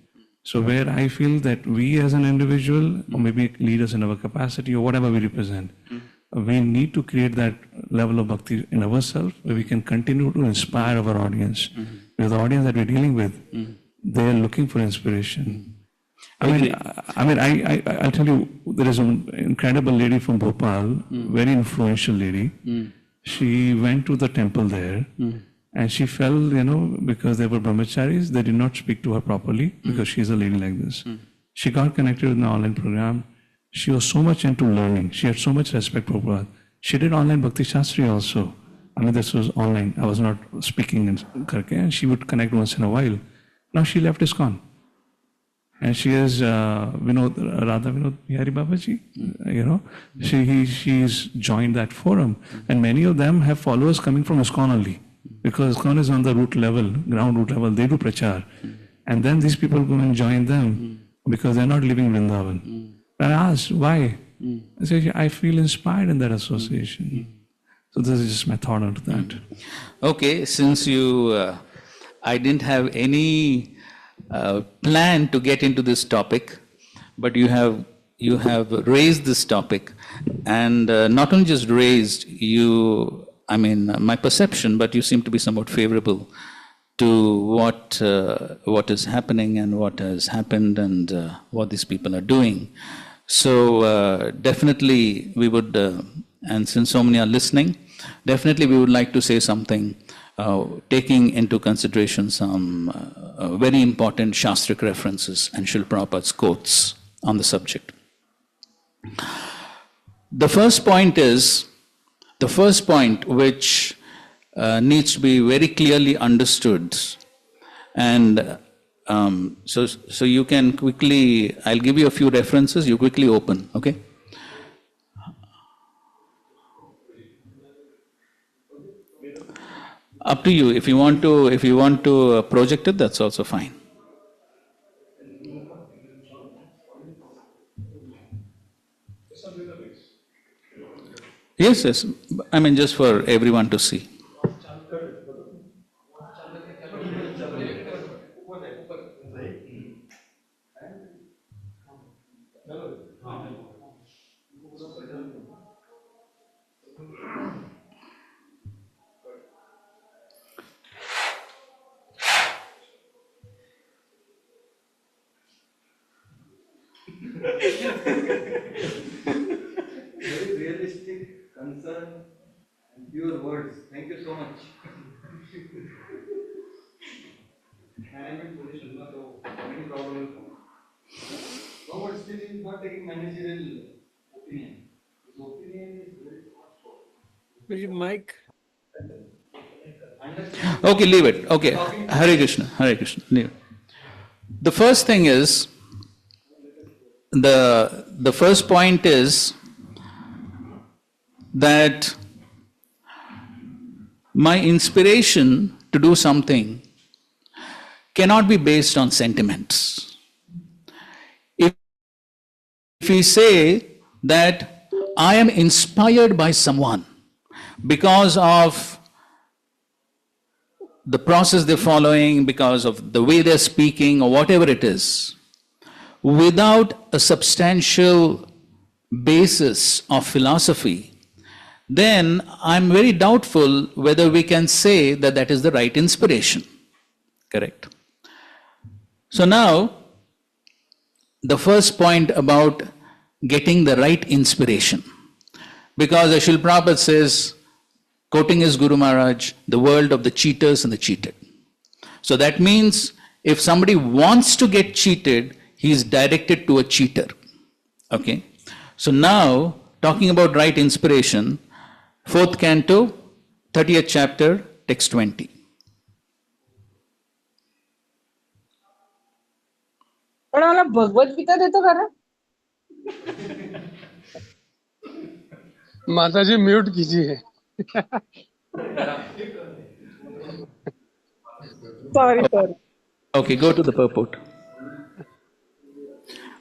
So where I feel that we as an individual, or maybe leaders in our capacity, or whatever we represent, we need to create that level of bhakti in ourselves where we can continue to inspire our audience. Because the audience that we're dealing with, they're looking for inspiration. I'll tell you, there is an incredible lady from Bhopal, very influential lady. She went to the temple there and she felt, because they were brahmacharis, they did not speak to her properly because she's a lady like this. She got connected with an online program. She was so much into learning. She had so much respect for Prabhupada. She did online Bhakti Shastri also. This was online. I was not speaking in karke, and she would connect once in a while. Now she left ISKCON. And she is Radha Vinod Bihari Babaji. She's joined that forum. And many of them have followers coming from ISKCON only. Because ISKCON is on the root level, ground root level, they do prachar. And then these people go and join them because they're not living Vrindavan. And I asked, why? I said, I feel inspired in that association. So this is just my thought on that. Okay, since I didn't have any plan to get into this topic, but you have raised this topic, and not only just raised my perception, but you seem to be somewhat favorable to what is happening and what has happened and what these people are doing. So definitely we would, and since so many are listening, definitely we would like to say something, taking into consideration some very important Shastric references and Srila Prabhupada's quotes on the subject. The first point which needs to be very clearly understood, and so you can quickly, I'll give you a few references, you quickly open, okay? Up to you. If you want to project it, that's also fine. Yes. Just for everyone to see. Very realistic, concern, and pure words. Thank you so much. Management position, so many problems will come. No, but still he is not taking managerial opinion. His opinion is very thoughtful. Mike. Okay, leave it. Okay, Hare Krishna, Hare Krishna, leave it. The first thing is, the first point is that my inspiration to do something cannot be based on sentiments. If we say that I am inspired by someone because of the process they're following, because of the way they're speaking, or whatever it is, without a substantial basis of philosophy, then I'm very doubtful whether we can say that that is the right inspiration. Correct? So now, the first point about getting the right inspiration. Because as Srila Prabhupada says, quoting his Guru Maharaj, the world of the cheaters and the cheated. So that means if somebody wants to get cheated, he is directed to a cheater. Okay? So now, talking about right inspiration, 4th canto, 30th chapter, text 20. पण मला भगवद्गीता देतो का रे? माताजी mute कीजिए. Sorry. Okay, go to the purport.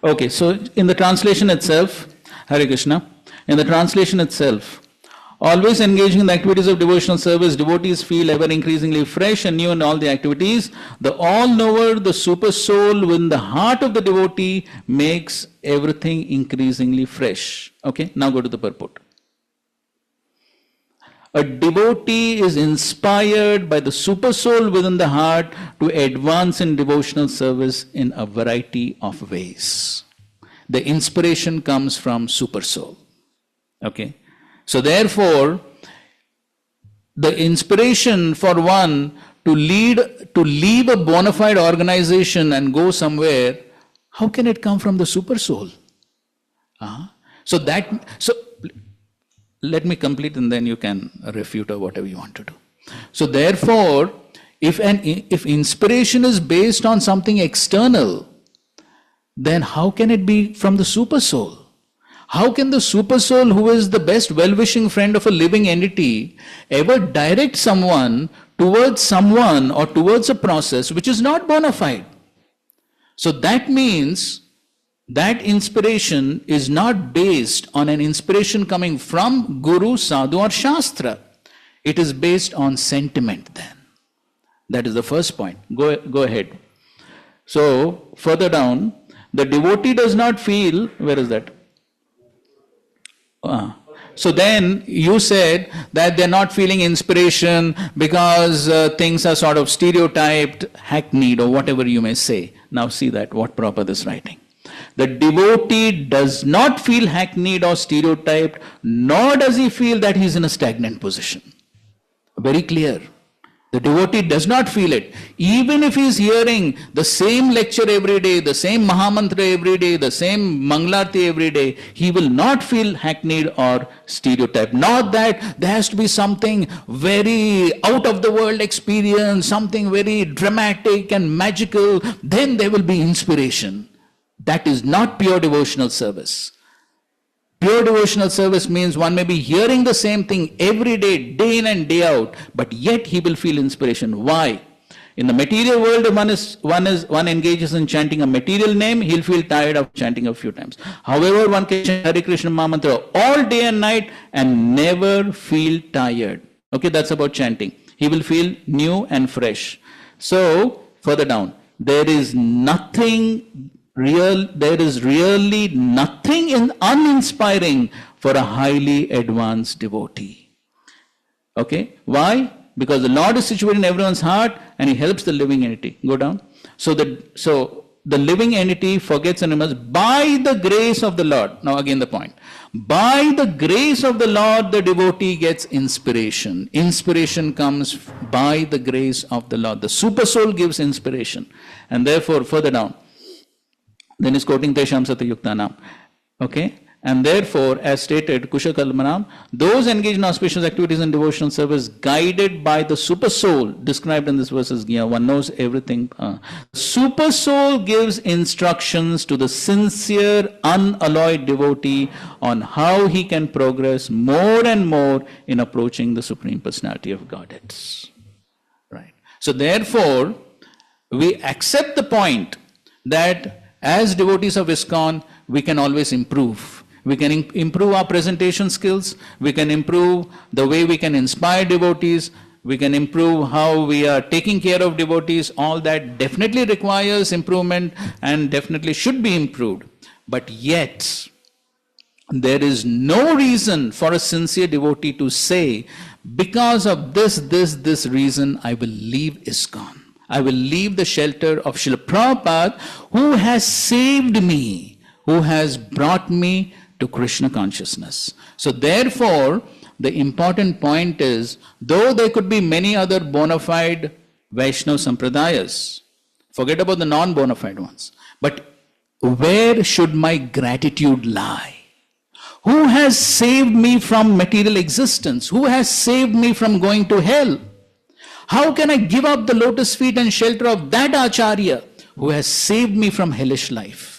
Okay, so in the translation itself, Hare Krishna, in the translation itself, always engaging in the activities of devotional service, devotees feel ever increasingly fresh and new in all the activities. The all-knower, the super soul within the heart of the devotee makes everything increasingly fresh. Okay, now go to the purport. A devotee is inspired by the super soul within the heart to advance in devotional service in a variety of ways. The inspiration comes from super soul. Okay. So therefore, the inspiration for one to leave a bona fide organization and go somewhere, how can it come from the super soul? So let me complete and then you can refute or whatever you want to do. So therefore, if inspiration is based on something external, then how can it be from the super soul? How can the super soul, who is the best well-wishing friend of a living entity, ever direct someone towards or towards a process which is not bona fide? So that means that inspiration is not based on an inspiration coming from Guru, Sadhu or Shastra. It is based on sentiment then. That is the first point. Go ahead. So further down, the devotee does not feel, where is that? So then you said that they're not feeling inspiration because things are sort of stereotyped, hackneyed or whatever you may say. Now see that, what Prabhupada is writing. The devotee does not feel hackneyed or stereotyped, nor does he feel that he's in a stagnant position. Very clear. The devotee does not feel it. Even if he is hearing the same lecture every day, the same Mahamantra every day, the same Mangalarti every day, he will not feel hackneyed or stereotyped. Not that there has to be something very out of the world experience, something very dramatic and magical, then there will be inspiration. That is not pure devotional service. Pure devotional service means one may be hearing the same thing every day, day in and day out, but yet he will feel inspiration. Why? In the material world, one engages in chanting a material name, he'll feel tired of chanting a few times. However, one can chant Hare Krishna Mahamantra all day and night and never feel tired. Okay, that's about chanting. He will feel new and fresh. So, further down, there is really nothing uninspiring for a highly advanced devotee. Okay? Why? Because the Lord is situated in everyone's heart and He helps the living entity. Go down. So the living entity forgets and remembers by the grace of the Lord. Now again the point. By the grace of the Lord, the devotee gets inspiration. Inspiration comes by the grace of the Lord. The super soul gives inspiration. And therefore, further down, then is quoting Tesham Satyuktanam. Okay? And therefore, as stated, Kusha Kalmanam, those engaged in auspicious activities and devotional service guided by the super soul, described in this verses, one knows everything. Super soul gives instructions to the sincere, unalloyed devotee on how he can progress more and more in approaching the Supreme Personality of Godhead. Right. So therefore, we accept the point that as devotees of ISKCON, we can always improve. We can improve our presentation skills. We can improve the way we can inspire devotees. We can improve how we are taking care of devotees. All that definitely requires improvement and definitely should be improved. But yet, there is no reason for a sincere devotee to say, because of this reason, I will leave ISKCON. I will leave the shelter of Srila Prabhupada, who has saved me, who has brought me to Krishna consciousness. So therefore, the important point is, though there could be many other bona fide Vaishnava Sampradayas, forget about the non-bona fide ones, but where should my gratitude lie? Who has saved me from material existence? Who has saved me from going to hell? How can I give up the lotus feet and shelter of that Acharya who has saved me from hellish life?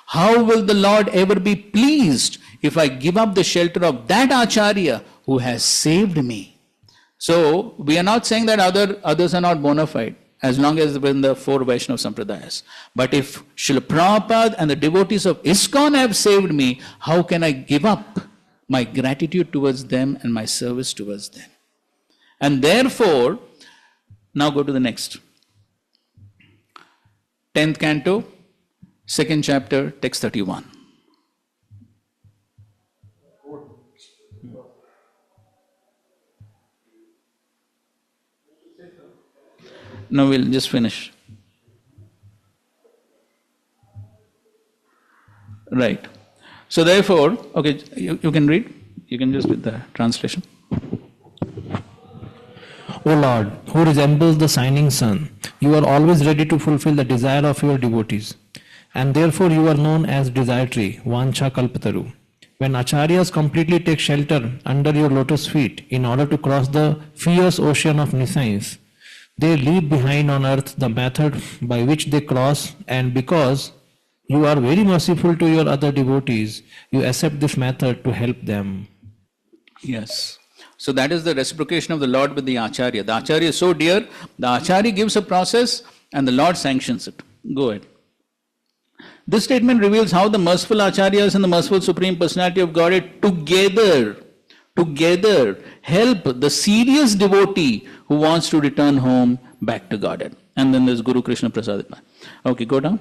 How will the Lord ever be pleased if I give up the shelter of that Acharya who has saved me? So, we are not saying that others are not bona fide, as long as they're in the four Vaishnava Sampradayas. But if Srila Prabhupada and the devotees of ISKCON have saved me, how can I give up my gratitude towards them and my service towards them? And therefore, now go to the next. 10th canto, 2nd chapter, text 31. No, we'll just finish. Right. So therefore, okay, you can read. You can just read the translation. O Lord, who resembles the shining sun, you are always ready to fulfill the desire of your devotees. And therefore you are known as Desire Tree, Vancha Kalpataru. When acharyas completely take shelter under your lotus feet in order to cross the fierce ocean of nescience, they leave behind on earth the method by which they cross, and because you are very merciful to your other devotees, you accept this method to help them. Yes. So that is the reciprocation of the Lord with the Acharya. The Acharya is so dear, the Acharya gives a process and the Lord sanctions it. Go ahead. This statement reveals how the merciful Acharyas and the merciful Supreme Personality of Godhead together help the serious devotee who wants to return home back to Godhead. And then there's Guru Krishna Prasad. Okay, go down.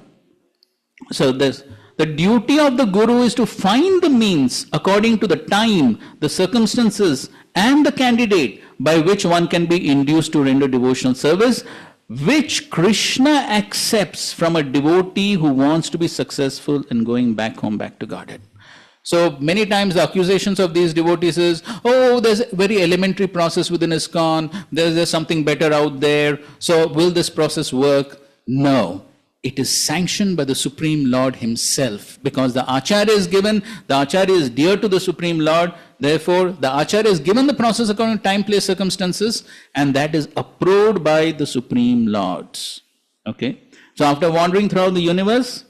So there's the duty of the Guru is to find the means according to the time, the circumstances, and the candidate by which one can be induced to render devotional service, which Krishna accepts from a devotee who wants to be successful in going back home, back to Godhead. So many times the accusations of these devotees is, oh, there's a very elementary process within ISKCON, there's something better out there, so will this process work? No. It is sanctioned by the Supreme Lord Himself, because the Acharya is given, the Acharya is dear to the Supreme Lord, therefore the Acharya is given the process according to time, place, circumstances, and that is approved by the Supreme Lords. Okay? So after wandering throughout the universe,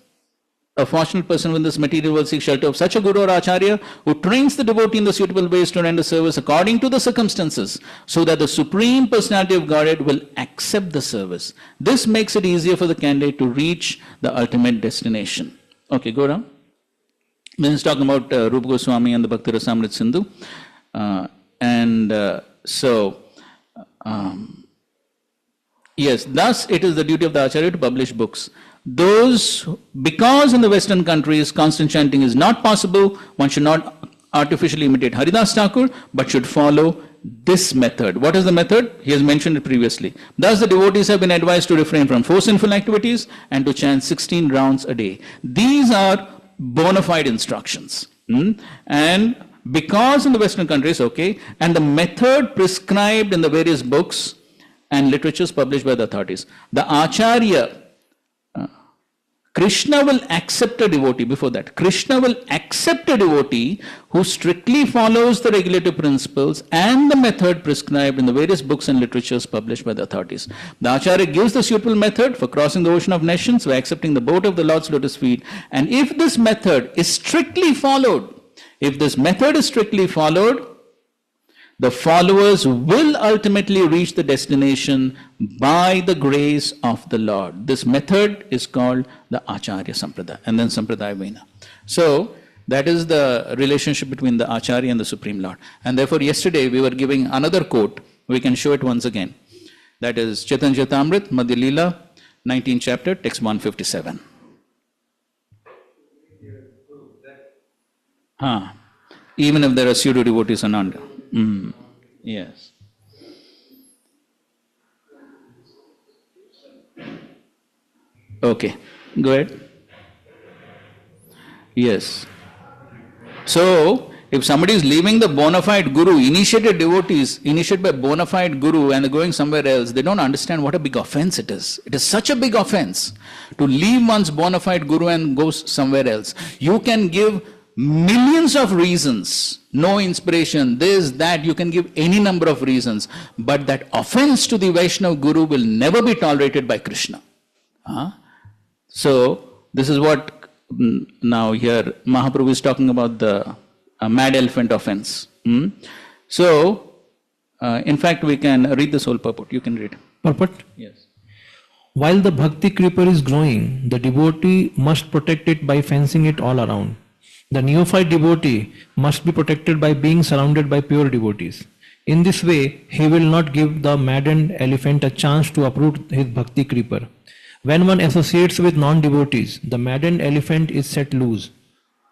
a fortunate person with this material will seek shelter of such a Guru or Acharya who trains the devotee in the suitable ways to render service according to the circumstances, so that the Supreme Personality of Godhead will accept the service. This makes it easier for the candidate to reach the ultimate destination. Okay, go down. This is talking about Rupa Goswami and the Bhakti Rasamrit Sindhu. Yes, thus it is the duty of the Acharya to publish books. Because in the Western countries constant chanting is not possible, one should not artificially imitate Haridas Thakur, but should follow this method. What is the method? He has mentioned it previously. Thus the devotees have been advised to refrain from 4 sinful activities and to chant 16 rounds a day. These are bona fide instructions. And because in the Western countries, and the method prescribed in the various books and literatures published by the authorities, the Acharya, Krishna will accept a devotee, before that, Krishna will accept a devotee who strictly follows the regulative principles and the method prescribed in the various books and literatures published by the authorities. The Acharya gives the suitable method for crossing the ocean of nations by accepting the boat of the Lord's lotus feet. And if this method is strictly followed, the followers will ultimately reach the destination by the grace of the Lord. This method is called the Acharya Sampradaya, and then Sampradaya Vena. So, that is the relationship between the Acharya and the Supreme Lord. And therefore, yesterday we were giving another quote. We can show it once again. That is Chaitanya Charitamrita, Madhya Leela, 19th chapter, text 157. Even if there are pseudo devotees or not. Yes. Okay, go ahead. Yes. So, if somebody is leaving the bona fide guru, initiated devotees, initiated by bona fide guru, and they're going somewhere else, they don't understand what a big offense it is. It is such a big offense to leave one's bona fide guru and go somewhere else. You can give millions of reasons, no inspiration, this, that, you can give any number of reasons, but that offense to the Vaishnava Guru will never be tolerated by Krishna. So, this is what now here Mahaprabhu is talking about, the mad elephant offense. So, in fact, we can read this whole purport. You can read. Purport? Yes. While the bhakti creeper is growing, the devotee must protect it by fencing it all around. The neophyte devotee must be protected by being surrounded by pure devotees. In this way, he will not give the maddened elephant a chance to uproot his bhakti creeper. When one associates with non-devotees, the maddened elephant is set loose.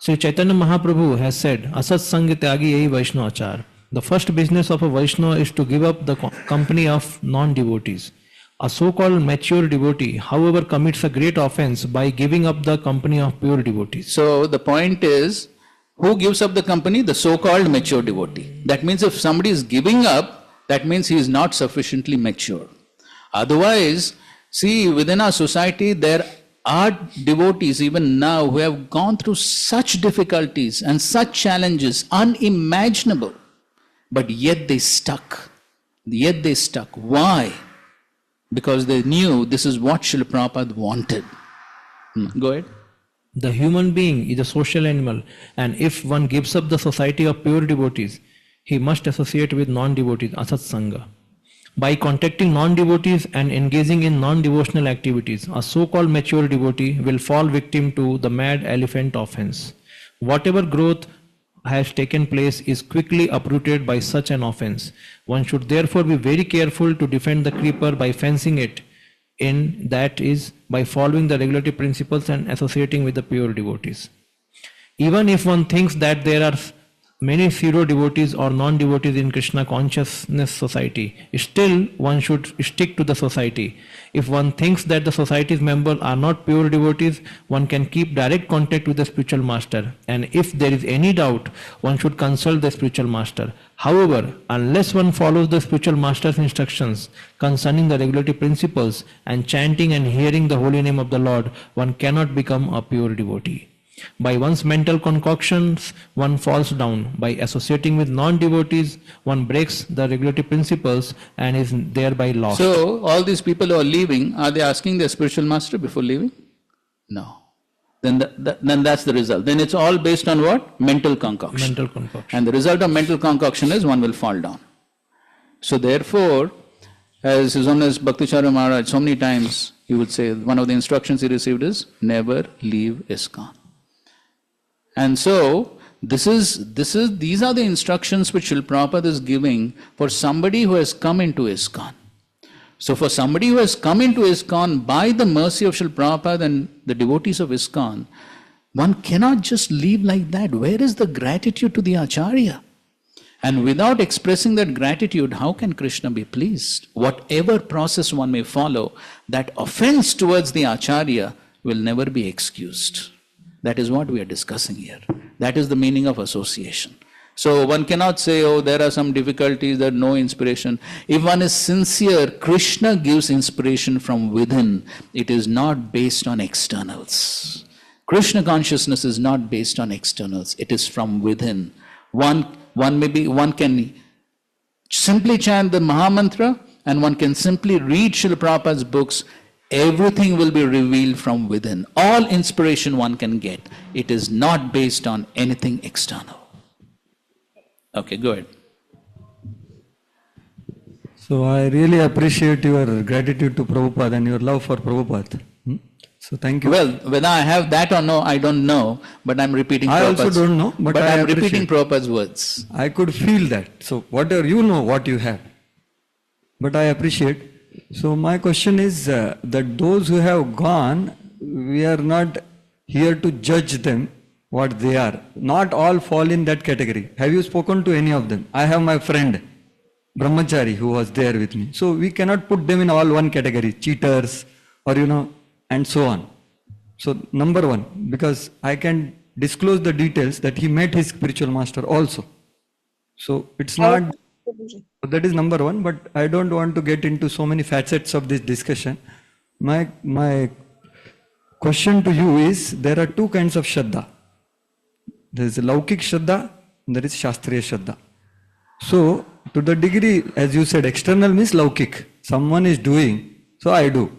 Sri Chaitanya Mahaprabhu has said, Asat Sangha Tyagi Yai Vaishnava Achar. The first business of a Vaishnava is to give up the company of non-devotees. A so-called mature devotee, however, commits a great offense by giving up the company of pure devotees. So the point is, who gives up the company? The so-called mature devotee. That means if somebody is giving up, that means he is not sufficiently mature. Otherwise, see, within our society, there are devotees even now who have gone through such difficulties and such challenges, unimaginable, but yet they stuck. Why? Because they knew this is what Srila Prabhupada wanted. Go ahead. The human being is a social animal, and if one gives up the society of pure devotees, he must associate with non-devotees, asat sangha. By contacting non-devotees and engaging in non-devotional activities, a so-called mature devotee will fall victim to the mad elephant offense. Whatever growth has taken place is quickly uprooted by such an offense. One should therefore be very careful to defend the creeper by fencing it in, that is, by following the regulative principles and associating with the pure devotees. Even if one thinks that there are many pseudo devotees or non-devotees in Krishna Consciousness society, still one should stick to the society. If one thinks that the society's members are not pure devotees, one can keep direct contact with the spiritual master, and if there is any doubt, one should consult the spiritual master. However, unless one follows the spiritual master's instructions concerning the regulative principles and chanting and hearing the holy name of the Lord, one cannot become a pure devotee. By one's mental concoctions, one falls down. By associating with non-devotees, one breaks the regulative principles and is thereby lost. So, all these people who are leaving, are they asking their spiritual master before leaving? No. Then that's the result. Then it's all based on what? Mental concoction. Mental concoction. And the result of mental concoction is one will fall down. So therefore, as His Holiness Bhaktacharya Maharaj, so many times he would say, one of the instructions he received is, never leave ISKCON. And so, these are the instructions which Srila Prabhupada is giving for somebody who has come into ISKCON. So for somebody who has come into ISKCON by the mercy of Srila Prabhupada and the devotees of ISKCON, one cannot just leave like that. Where is the gratitude to the Acharya? And without expressing that gratitude, how can Krishna be pleased? Whatever process one may follow, that offense towards the Acharya will never be excused. That is what we are discussing here. That is the meaning of association. So one cannot say, oh, there are some difficulties, there are no inspiration. If one is sincere, Krishna gives inspiration from within. It is not based on externals. Krishna consciousness is not based on externals. It is from within. One can simply chant the Mahamantra, and one can simply read Srila Prabhupada's books. Everything will be revealed from within. All inspiration one can get. It is not based on anything external. Okay, go ahead. So I really appreciate your gratitude to Prabhupada and your love for Prabhupada. So thank you. Well, whether I have that or no, I don't know, but I'm repeating I Prabhupada's, also don't know, but I'm repeating Prabhupada's words. I could feel that. So whatever you know, what you have. But I appreciate. So my question is that those who have gone, we are not here to judge them what they are. Not all fall in that category. Have you spoken to any of them? I have my friend Brahmachari who was there with me. So we cannot put them in all one category, cheaters or and so on. So number one, because I can disclose the details that he met his spiritual master also. So it's not, that is number one, but I don't want to get into so many facets of this discussion. My question to you is, there are two kinds of Shraddha. There is Laukik Shraddha, and there is Shastriya Shraddha. So to the degree, as you said, external means Laukik. Someone is doing, so I do.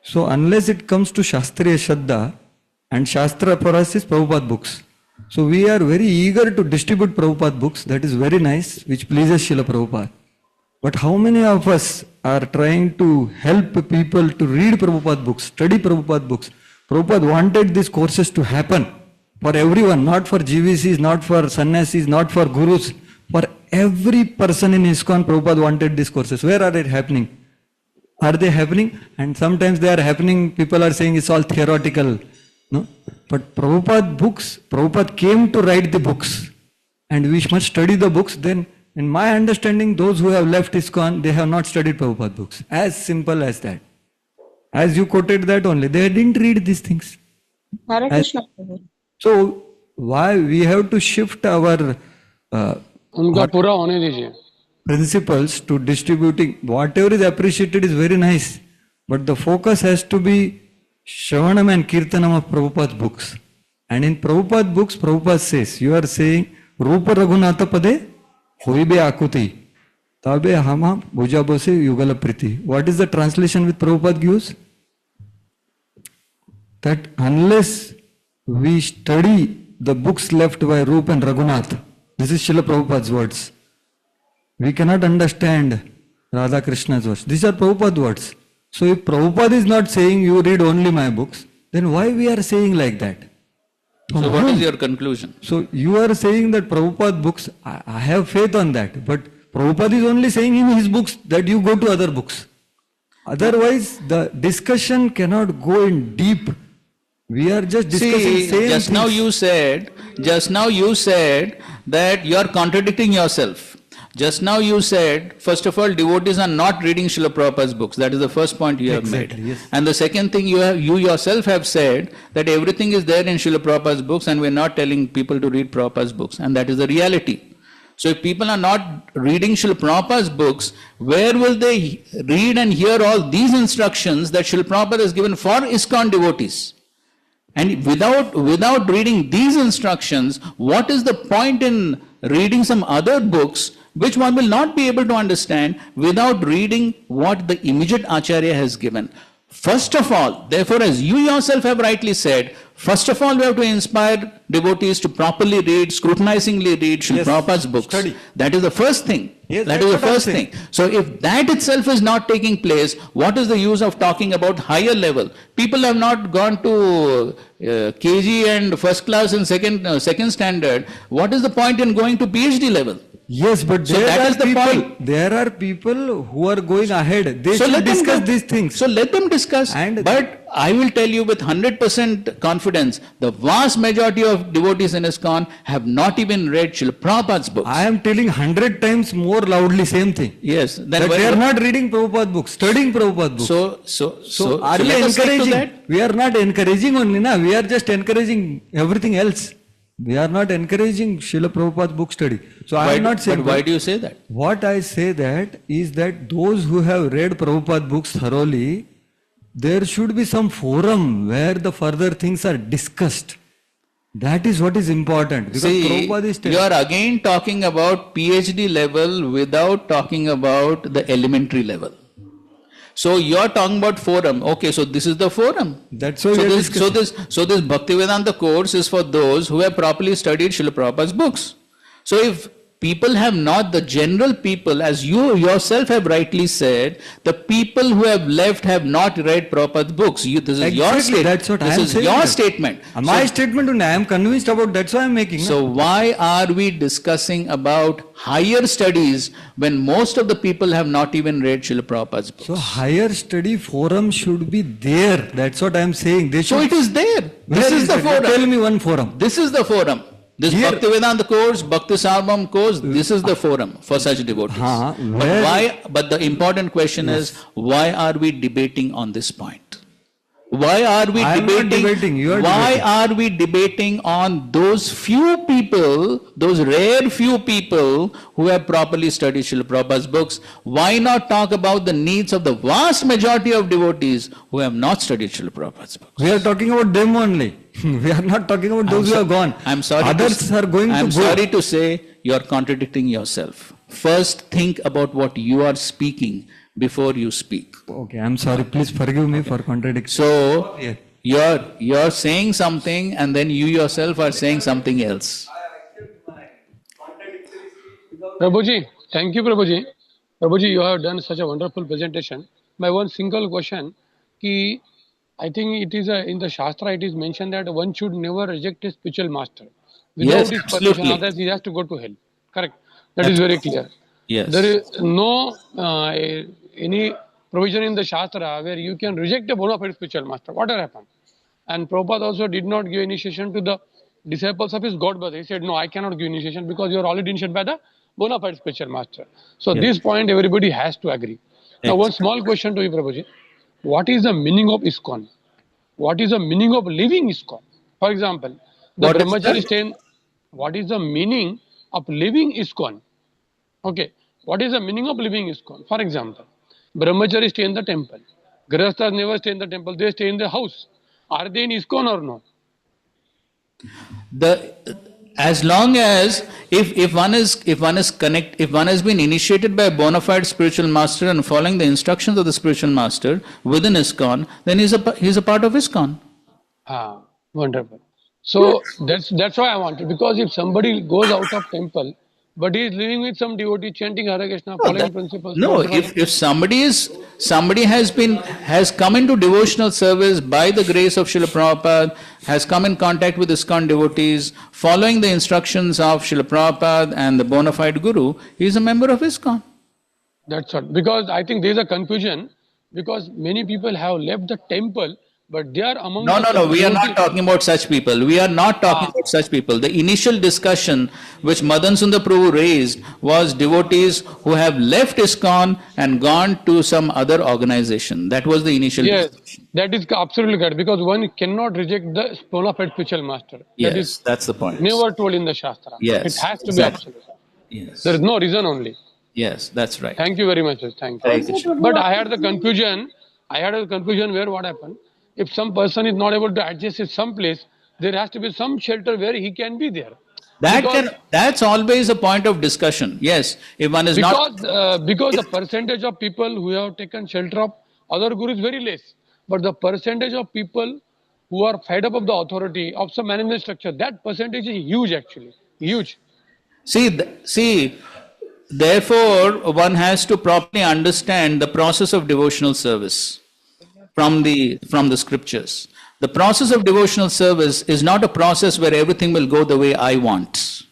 So unless it comes to Shastriya Shraddha, and Shastra for us is Prabhupada books. So we are very eager to distribute Prabhupada books. That is very nice, which pleases Srila Prabhupada. But how many of us are trying to help people to read Prabhupada books, study Prabhupada books? Prabhupada wanted these courses to happen for everyone, not for GVCs, not for sannyasis, not for gurus. For every person in ISKCON, Prabhupada wanted these courses. Where are they happening? Are they happening? And sometimes they are happening, people are saying it's all theoretical. No? But Prabhupada books, Prabhupada came to write the books. And we must study the books. Then, in my understanding, those who have left ISKCON, they have not studied Prabhupada books. As simple as that. As you quoted that only, they didn't read these things. Hare Krishna. So, why we have to shift our principles to distributing. Whatever is appreciated is very nice, but the focus has to be Shravanam and Kirtanam of Prabhupada's books. And in Prabhupada books, Prabhupada says, you are saying, Rupa Raghunatha Pade Hoibe Akuti Tabe Hama Bhujabose Yugala Priti. What is the translation which Prabhupada gives? That unless we study the books left by Rupa and Raghunath, this is Srila Prabhupada's words, we cannot understand Radha Krishna's words. These are Prabhupada's words. So if Prabhupada is not saying you read only my books, then why we are saying like that? So what is your conclusion? So you are saying that Prabhupada books, I have faith on that, but Prabhupada is only saying in his books that you go to other books. Otherwise the discussion cannot go in deep. We are just discussing same just things. now you said that you are contradicting yourself. Just now you said, first of all, devotees are not reading Srila Prabhupada's books. That is the first point you have made. Yes. And the second thing you yourself have said that everything is there in Srila Prabhupada's books and we are not telling people to read Prabhupada's books. And that is the reality. So if people are not reading Srila Prabhupada's books, where will they read and hear all these instructions that Srila Prabhupada has given for ISKCON devotees? And without reading these instructions, what is the point in reading some other books which one will not be able to understand without reading what the immediate Acharya has given? First of all, therefore, as you yourself have rightly said, first of all we have to inspire devotees to properly read, scrutinizingly read Srila Prabhupada's books. Study. That is the first thing. Yes, that is the first thing. So if that itself is not taking place, what is the use of talking about higher level? People have not gone to KG and first class and second standard. What is the point in going to PhD level? Yes, but So there that are is the people. point. There are people who are going ahead. They So should let them discuss go. these things. So let them discuss. But I will tell you with 100% confidence, the vast majority of devotees in ISKCON have not even read Srila Prabhupada's books. I am telling 100 times more loudly same thing. Yes. Then That they are not reading Prabhupada books, studying Prabhupada books. So are we let us stick to encouraging? that? We are not encouraging only, na? We are just encouraging everything else. We are not encouraging Srila Prabhupada book study. So I am not saying. But why do you say that? What I say that is that those who have read Prabhupada books thoroughly, there should be some forum where the further things are discussed. That is what is important. Because Prabhupada is you are again talking about PhD level without talking about the elementary level. So you are talking about forum. Okay, so this is the forum. That's why so this Bhaktivedanta course is for those who have properly studied Srila Prabhupada's books. So if people have not, the general people, as you yourself have rightly said, the people who have left have not read Prabhupada's books. This is your statement. That's what I am saying. This is your statement. My statement only. I am convinced about. That's why I am making. So why are we discussing about higher studies when most of the people have not even read Srila Prabhupada's books? So higher study forum should be there. That's what I am saying. They should. So it is there. This is the forum. Tell me one forum. This is the forum. This Bhaktivedanta course, Bhakti Sarvam course, this is the forum for such devotees. But the important question is, why are we debating on this point? Why are we debating? Why are we debating on those few people, those rare few people who have properly studied Srila Prabhupada's books? Why not talk about the needs of the vast majority of devotees who have not studied Srila Prabhupada's books? We are talking about them only. We are not talking about those who have gone. I'm sorry. Others are going to go. I'm sorry to say you are contradicting yourself. First, think about what you are speaking before you speak. Okay, I'm sorry. Please forgive me for contradicting. So you're saying something, and then you yourself are saying something else. Prabhuji, thank you, Prabhuji. Prabhuji, you have done such a wonderful presentation. My one single question, I think it is in the Shastra it is mentioned that one should never reject a spiritual master. Without his permission, otherwise he has to go to hell. Correct. That is very clear. Yes. There is no any provision in the Shastra where you can reject a bona fide spiritual master. What will happen? And Prabhupada also did not give initiation to the disciples of his God brother. He said, no, I cannot give initiation because you are already initiated by the bona fide spiritual master. So this point everybody has to agree. Now one small question to you, Prabhuji. What is the meaning of ISKCON? What is the meaning of living ISKCON? For example, the brahmachari stay. What is the meaning of living ISKCON? Okay, what is the meaning of living ISKCON? For example, brahmachari stay in the temple. Grihasthas never stay in the temple; they stay in the house. Are they in ISKCON or no? As long as if one has been initiated by a bona fide spiritual master and following the instructions of the spiritual master within ISKCON, then he's a part of ISKCON. Wonderful. So that's why I wanted, because if somebody goes out of temple but he is living with some devotee chanting Hare Krishna, following principles. No, if somebody has come into devotional service by the grace of Srila Prabhupada, has come in contact with ISKCON devotees, following the instructions of Srila Prabhupada and the bona fide Guru, he is a member of ISKCON. That's all. Because I think there is a confusion, because many people have left the temple, but they are among No, we are not talking about such people. We are not talking about such people. The initial discussion which Madan Sundar Prabhu raised was devotees who have left ISKCON and gone to some other organization. That was the initial discussion. That is absolutely correct, because one cannot reject the bona fide spiritual master. Yes, that's the point. Never told in the Shastra. Yes, it has to be absolute. Yes. There is no reason only. Yes, that's right. Thank you very much. Thank you. But I had the confusion. Where what happened? If some person is not able to adjust in some place, there has to be some shelter where he can be there. That's always a point of discussion. Yes, if one is because the percentage of people who have taken shelter of other gurus is very less, but the percentage of people who are fed up of the authority of some management structure, that percentage is huge, actually huge. See. Therefore, one has to properly understand the process of devotional service from the scriptures. The process of devotional service is not a process where everything will go the way I want.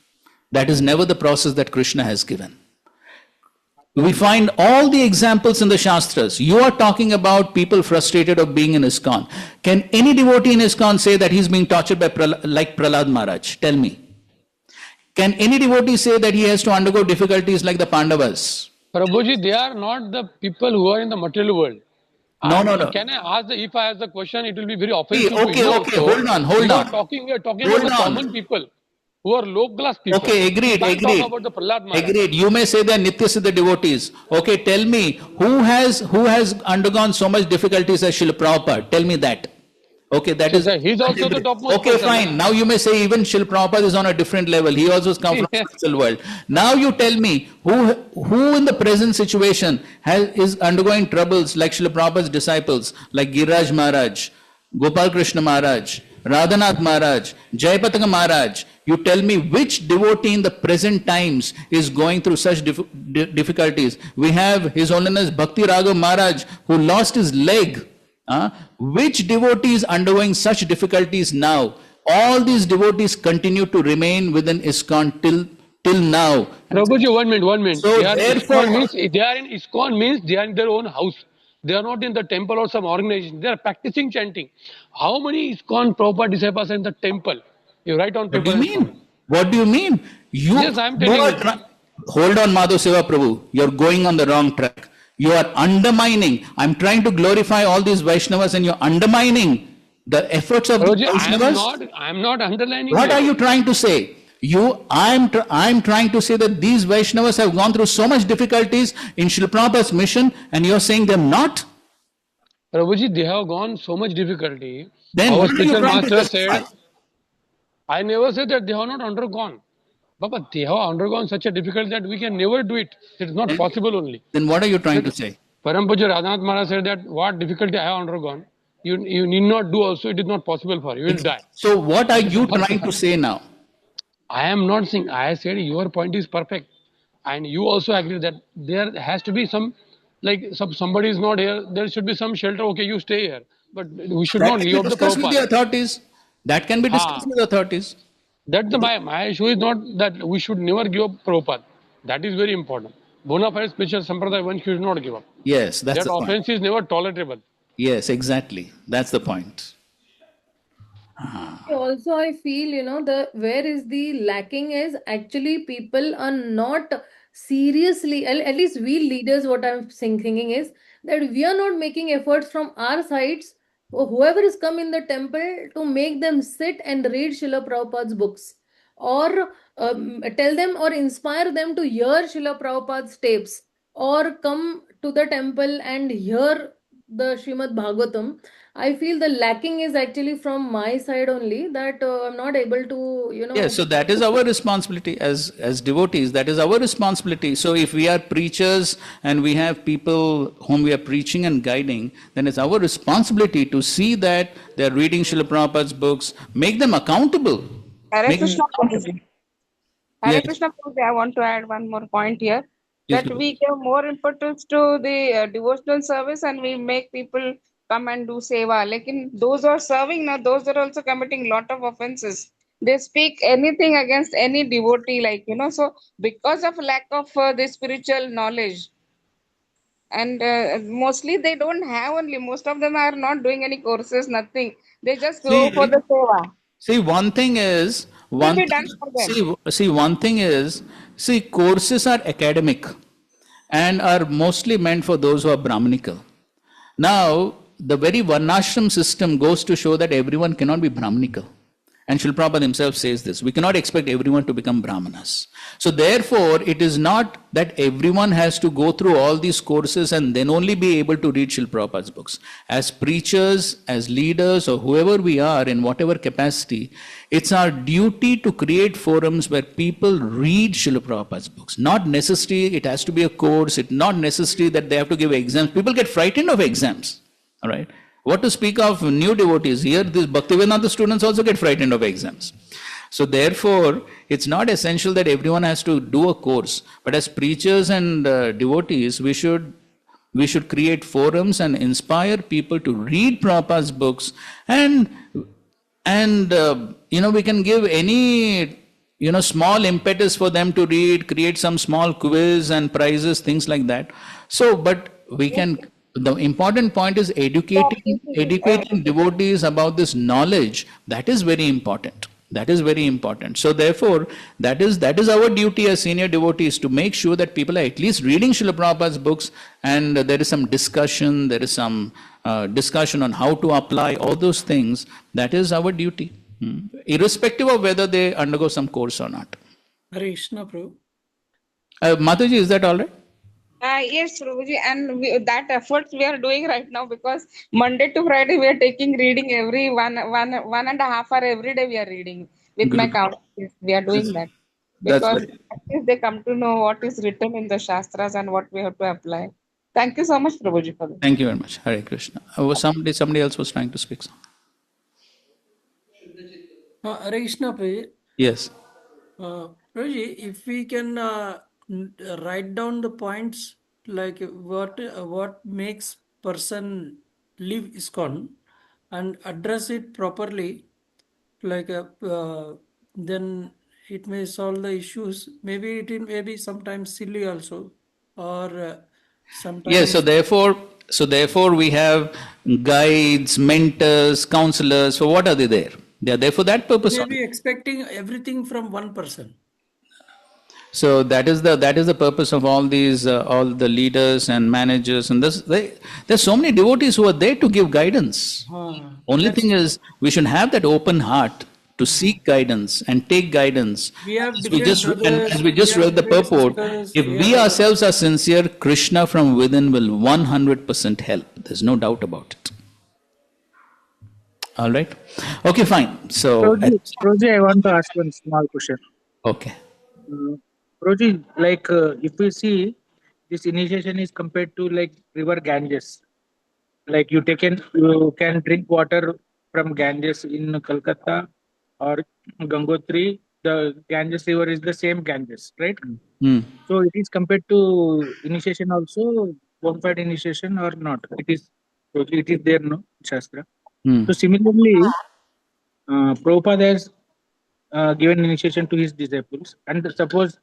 That is never the process that Krishna has given. We find all the examples in the Shastras. You are talking about people frustrated of being in ISKCON. Can any devotee in ISKCON say that he's being tortured by like Prahlad Maharaj? Tell me. Can any devotee say that he has to undergo difficulties like the Pandavas? Prabhuji, they are not the people who are in the material world. No. Can I ask if I ask the question, it will be very offensive to Okay, you okay, also. hold on. We are talking about the common people who are low class people. Okay, agreed. Talk about the Prahlad Maharaj. Agreed. You may say they are Nitya Siddha devotees. Okay, tell me, who has undergone so much difficulties as Srila Prabhupada? Tell me that. Okay, that is. He's also the topmost Okay, person. fine. Now you may say even Srila Prabhupada is on a different level. He also has come from the spiritual world. Now you tell me, who in the present situation is undergoing troubles like Srila Prabhupada's disciples, like Giriraj Maharaj, Gopal Krishna Maharaj, Radhanath Maharaj, Jayapataka Maharaj. You tell me which devotee in the present times is going through such difficulties. We have His Holiness Bhakti Raghav Maharaj who lost his leg. Which devotee is undergoing such difficulties now? All these devotees continue to remain within ISKCON till now. Prabhuji, 1 minute. So they are therefore, they are in ISKCON means they are in their own house. They are not in the temple or some organization. They are practicing chanting. How many ISKCON Prabhupada disciples are in the temple? You write on paper. What do you mean? What do you mean? Yes, I am telling you. Hold on, Madhav Seva Prabhu. You're going on the wrong track. You are undermining. I'm trying to glorify all these Vaishnavas and you're undermining the efforts of the Vaishnavas. I'm not underlining. What are you trying to say? I'm trying to say that these Vaishnavas have gone through so much difficulties in Srila Prabhupada's mission and you're saying them not? Prabhuji, they have gone so much difficulty. Then our what are you spiritual trying to master justify? said, I never said that they have not undergone. But they have undergone such a difficulty that we can never do it. It is not possible only. Then what are you trying to say? Param Pujya Radhanath Maharaj said that what difficulty I have undergone, you need not do also, it is not possible for you. You will die. So what are you trying to say now? I am not saying, I said your point is perfect. And you also agree that there has to be some, like somebody is not here, there should be some shelter, okay, you stay here. But we should not leave the discussed with the authorities. That can be discussed with the authorities. That's my issue is not that we should never give up Prabhupada. That is very important. Bona fide spiritual sampradaya one should not give up. Yes, that's the point. That offense is never tolerable. Yes, exactly. That's the point. Also, I feel, where is the lacking is actually people are not seriously, at least we leaders, what I'm thinking is that we are not making efforts from our sides for whoever is come in the temple to make them sit and read Srila Prabhupada's books or tell them or inspire them to hear Srila Prabhupada's tapes or come to the temple and hear the Srimad Bhagavatam. I feel the lacking is actually from my side only, that I'm not able to, Yes, so that is our responsibility as devotees. That is our responsibility. So if we are preachers and we have people whom we are preaching and guiding, then it's our responsibility to see that they are reading Srila Prabhupada's books, make them accountable. Hare Krishna Prabhuji. Hare Yes. Krishna Prabhuji, I want to add one more point here. Yes, That we give more importance to the devotional service and we make people come and do seva. Like those who are serving now, those are also committing lot of offenses. They speak anything against any devotee, so because of lack of the spiritual knowledge. And mostly they don't have only, most of them are not doing any courses, nothing. They just go for the seva. See, one thing is, courses are academic and are mostly meant for those who are Brahmanical. Now, the very Varnashram system goes to show that everyone cannot be Brahmanical. And Srila Prabhupada himself says this, we cannot expect everyone to become Brahmanas. So therefore, it is not that everyone has to go through all these courses and then only be able to read Srila Prabhupada's books. As preachers, as leaders, or whoever we are in whatever capacity, it's our duty to create forums where people read Srila Prabhupada's books. Not necessarily it has to be a course, it's not necessary that they have to give exams. People get frightened of exams, all right? What to speak of new devotees? Here, these Bhaktivedanta students also get frightened of exams. So therefore, it's not essential that everyone has to do a course. But as preachers and devotees, we should create forums and inspire people to read Prabhupada's books. And we can give any small impetus for them to read, create some small quiz and prizes, things like that. So, but we can, the important point is educating devotees about this knowledge. That is very important. That is very important. So therefore, that is our duty as senior devotees, to make sure that people are at least reading Srila Prabhupada's books, and there is some discussion, discussion on how to apply all those things. That is our duty, irrespective of whether they undergo some course or not. Hare Krishna, Prabhu. Mataji, is that all right? Yes, Prabhuji, and that efforts we are doing right now, because Monday to Friday we are taking reading every one and a half hour every day we are reading with my count. We are doing that because at least they come to know what is written in the Shastras and what we have to apply. Thank you so much, Prabhuji, for that. Thank you very much. Hare Krishna. Somebody else was trying to speak. Hare Krishna, Prabhuji. Yes. Prabhuji, if we can write down the points, like what makes person live ISKCON, and address it properly, like then it may solve the issues. Maybe it may be sometimes silly also, or sometimes. Yes. So therefore, we have guides, mentors, counselors. So what are they there? They are there for that purpose. Maybe expecting everything from one person. So that is the purpose of all these, all the leaders and managers, and there's so many devotees who are there to give guidance. Only thing is, we should have that open heart to seek guidance and take guidance. As we just read the purport, if we ourselves are sincere, Krishna from within will 100% help. There's no doubt about it. All right. Okay, fine. So, Prabhuji, I want to ask one small question. Okay. Prabhuji, like if we see this initiation is compared to like river Ganges, like you can drink water from Ganges in Calcutta or Gangotri. The Ganges river is the same Ganges, right? So it is compared to initiation also, bona fide initiation or not? It is there, no, Shastra. So similarly, Prabhupada has given initiation to his disciples, and suppose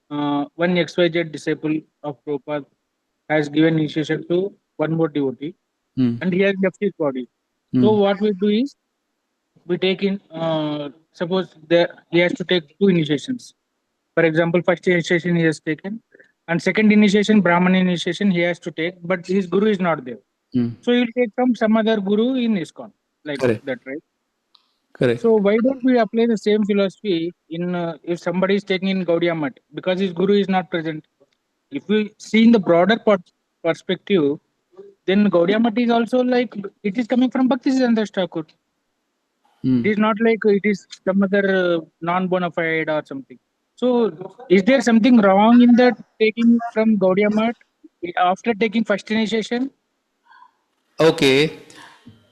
one XYZ disciple of Prabhupada has given initiation to one more devotee, and he has left his body. So what we do is, we take in, suppose he has to take two initiations. For example, first initiation he has taken, and second initiation, Brahman initiation, he has to take, but his guru is not there. So he will take from some other guru in ISKCON, like that, right? Correct. So why don't we apply the same philosophy in if somebody is taking in Gaudiya Math, because his guru is not present? If we see in the broader perspective, then Gaudiya Math is also like, it is coming from Bhaktivedanta Thakur. It is not like it is some other non-bona fide or something. So is there something wrong in that taking from Gaudiya Math after taking first initiation? Okay.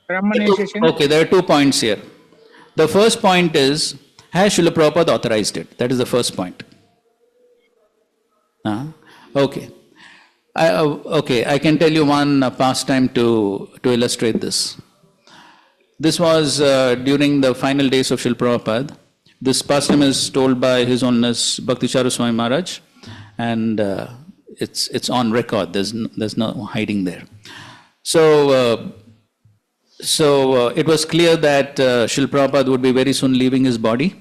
Brahman initiation? Okay, there are 2 points here. The first point is, has Srila Prabhupada authorized it? That is the first point. Okay. I can tell you one pastime to illustrate this. This was during the final days of Srila Prabhupada. This pastime is told by His Holiness Bhaktivedanta Swami Maharaj, and it's on record. There's no hiding there. So it was clear that Srila Prabhupada would be very soon leaving his body,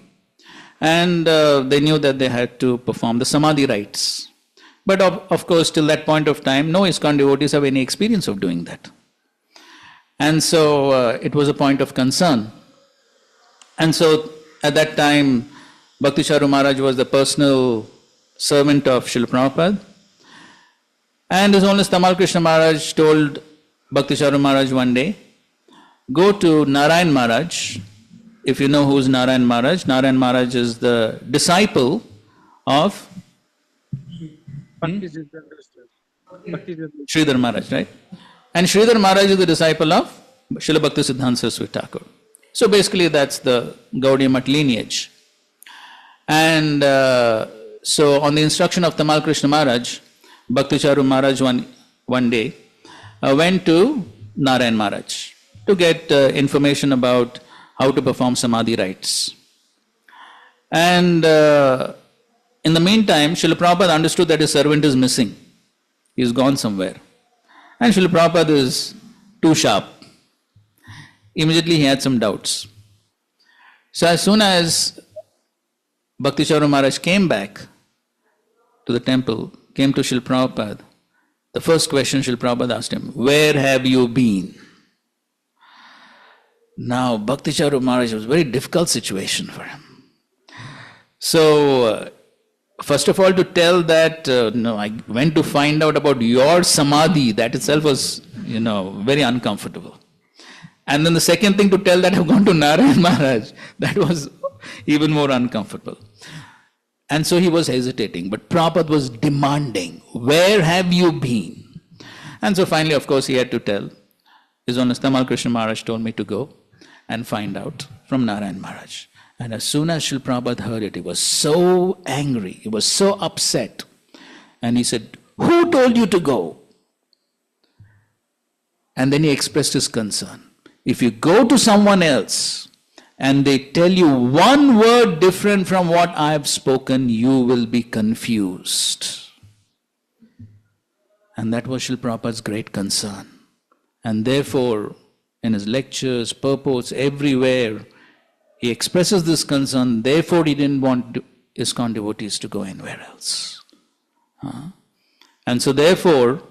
and they knew that they had to perform the Samadhi rites. But of course, till that point of time, no ISKCON devotees have any experience of doing that. And so it was a point of concern. And so at that time, Bhaktivedanta Maharaj was the personal servant of Srila Prabhupada. And His Holiness Tamal Krishna Maharaj told Bhaktivedanta Maharaj one day, go to Narayan Maharaj. If you know who's Narayan Maharaj is the disciple of Sridhar Maharaj, right? And Sridhar Maharaj is the disciple of Srila Bhakti Siddhanta Saraswati Thakur. So basically that's the Gaudiya Math lineage. And so on the instruction of Tamal Krishna Maharaj, Bhaktivedanta Maharaj one day went to Narayan Maharaj to get information about how to perform Samadhi rites. And in the meantime, Srila Prabhupada understood that his servant is missing. He's gone somewhere. And Srila Prabhupada is too sharp. Immediately he had some doubts. So as soon as Bhakti Maharaj came back to the temple, came to Srila Prabhupada, the first question Srila Prabhupada asked him, where have you been? Now Bhakti Maharaj was a very difficult situation for him. So first of all, to tell that, no, I went to find out about your samadhi, that itself was, very uncomfortable. And then the second thing, to tell that I've gone to Narayan Maharaj, that was even more uncomfortable. And so he was hesitating, but Prabhupada was demanding, where have you been? And so finally, of course, he had to tell. His Holiness Tamal Krishna Maharaj told me to go and find out from Narayan Maharaj. And as soon as Srila Prabhupada heard it, he was so angry, he was so upset. And he said, who told you to go? And then he expressed his concern. If you go to someone else and they tell you one word different from what I have spoken, you will be confused. And that was Srila Prabhupada's great concern. And therefore, in his lectures, purports, everywhere, he expresses this concern. Therefore, he didn't want ISKCON devotees to go anywhere else. And so therefore,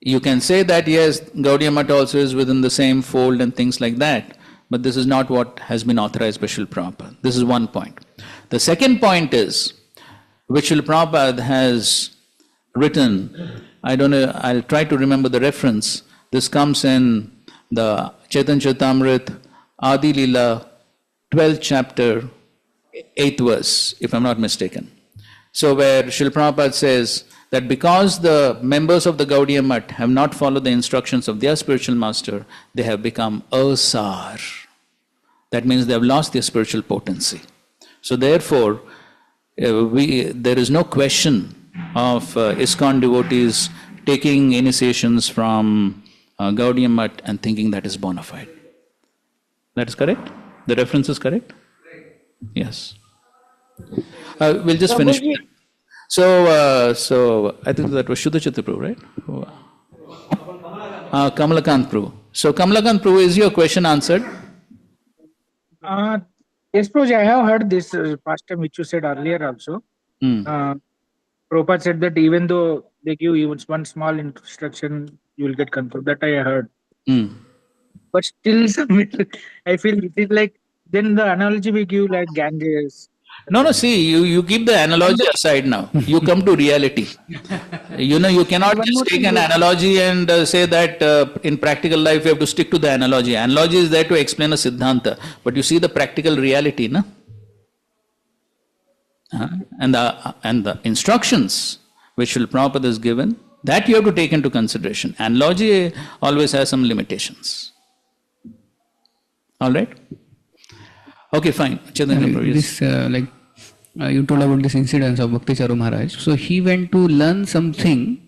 you can say that yes, Gaudiya Mata also is within the same fold and things like that, but this is not what has been authorized by Srila Prabhupada. This is one point. The second point is, which Srila Prabhupada has written, I don't know, I'll try to remember the reference. This comes in the Chaitanya Charitamrita, Adi Leela, 12th chapter, 8th verse, if I'm not mistaken. So where Srila Prabhupada says that because the members of the Gaudiya Mat have not followed the instructions of their spiritual master, they have become asar. That means they have lost their spiritual potency. So therefore, there is no question of ISKCON devotees taking initiations from Gaudiya Mat and thinking that is bona fide. That is correct? The reference is correct? Yes. We'll just finish. So I think that was Shuddhachitra Prabhu, right? Kamalakant Prabhu. So Kamalakant Prabhu, is your question answered? Yes, Prabhuji, I have heard this past time which you said earlier also. Prabhupada said that even though they give you one small instruction, you will get confused. That I heard. But still, I feel it is like, then the analogy we give like Ganges. No, see, you keep the analogy aside now. You come to reality. You cannot just take an analogy and say that in practical life you have to stick to the analogy. Analogy is there to explain a siddhanta, but you see the practical reality, no? And the instructions which Srila Prabhupada is given, that you have to take into consideration. Analogy always has some limitations. All right? Okay, fine. This, you told about this incident of Bhakti Charu Maharaj. So he went to learn something,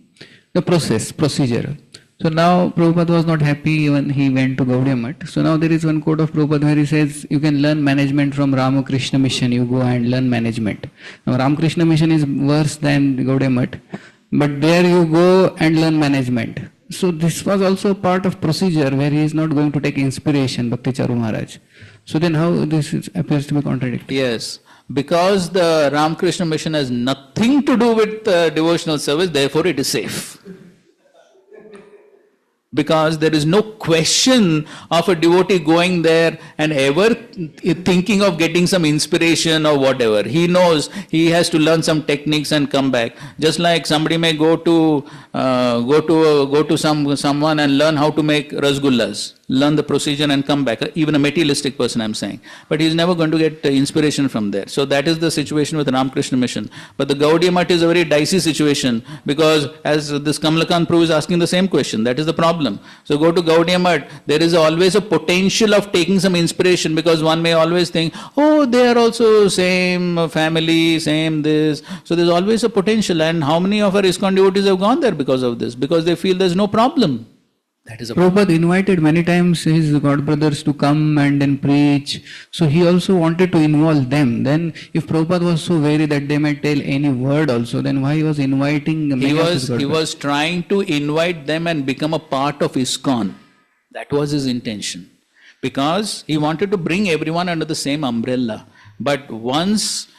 the procedure. So now Prabhupada was not happy when he went to Gaudiya Mat. So now there is one quote of Prabhupada where he says, you can learn management from Ramakrishna Mission. You go and learn management. Now Ramakrishna Mission is worse than Gaudiya Mat, but there you go and learn management. So this was also part of procedure where he is not going to take inspiration, Bhakti Charu Maharaj. So then how this appears to be contradictory? Yes, because the Ramakrishna Mission has nothing to do with devotional service, therefore it is safe. Because there is no question of a devotee going there and ever thinking of getting some inspiration or whatever. He knows he has to learn some techniques and come back. Just like somebody may go to someone and learn how to make rasgullas, learn the procedure and come back. Even a materialistic person, I'm saying. But he's never going to get inspiration from there. So that is the situation with Ramakrishna Mission. But the Gaudiya Mat is a very dicey situation because as this Kamalakant Prabhu is asking the same question, that is the problem. So go to Gaudiya Mat, there is always a potential of taking some inspiration because one may always think, oh, they are also same family, same this. So there's always a potential. And how many of our ISKCON devotees have gone there because of this? Because they feel there's no problem. That is a Prabhupada invited many times his god brothers to come and then preach. So he also wanted to involve them. Then if Prabhupada was so wary that they might tell any word also, then why he was inviting many of his god He brothers? was trying to invite them and become a part of ISKCON. That was his intention. Because he wanted to bring everyone under the same umbrella. But once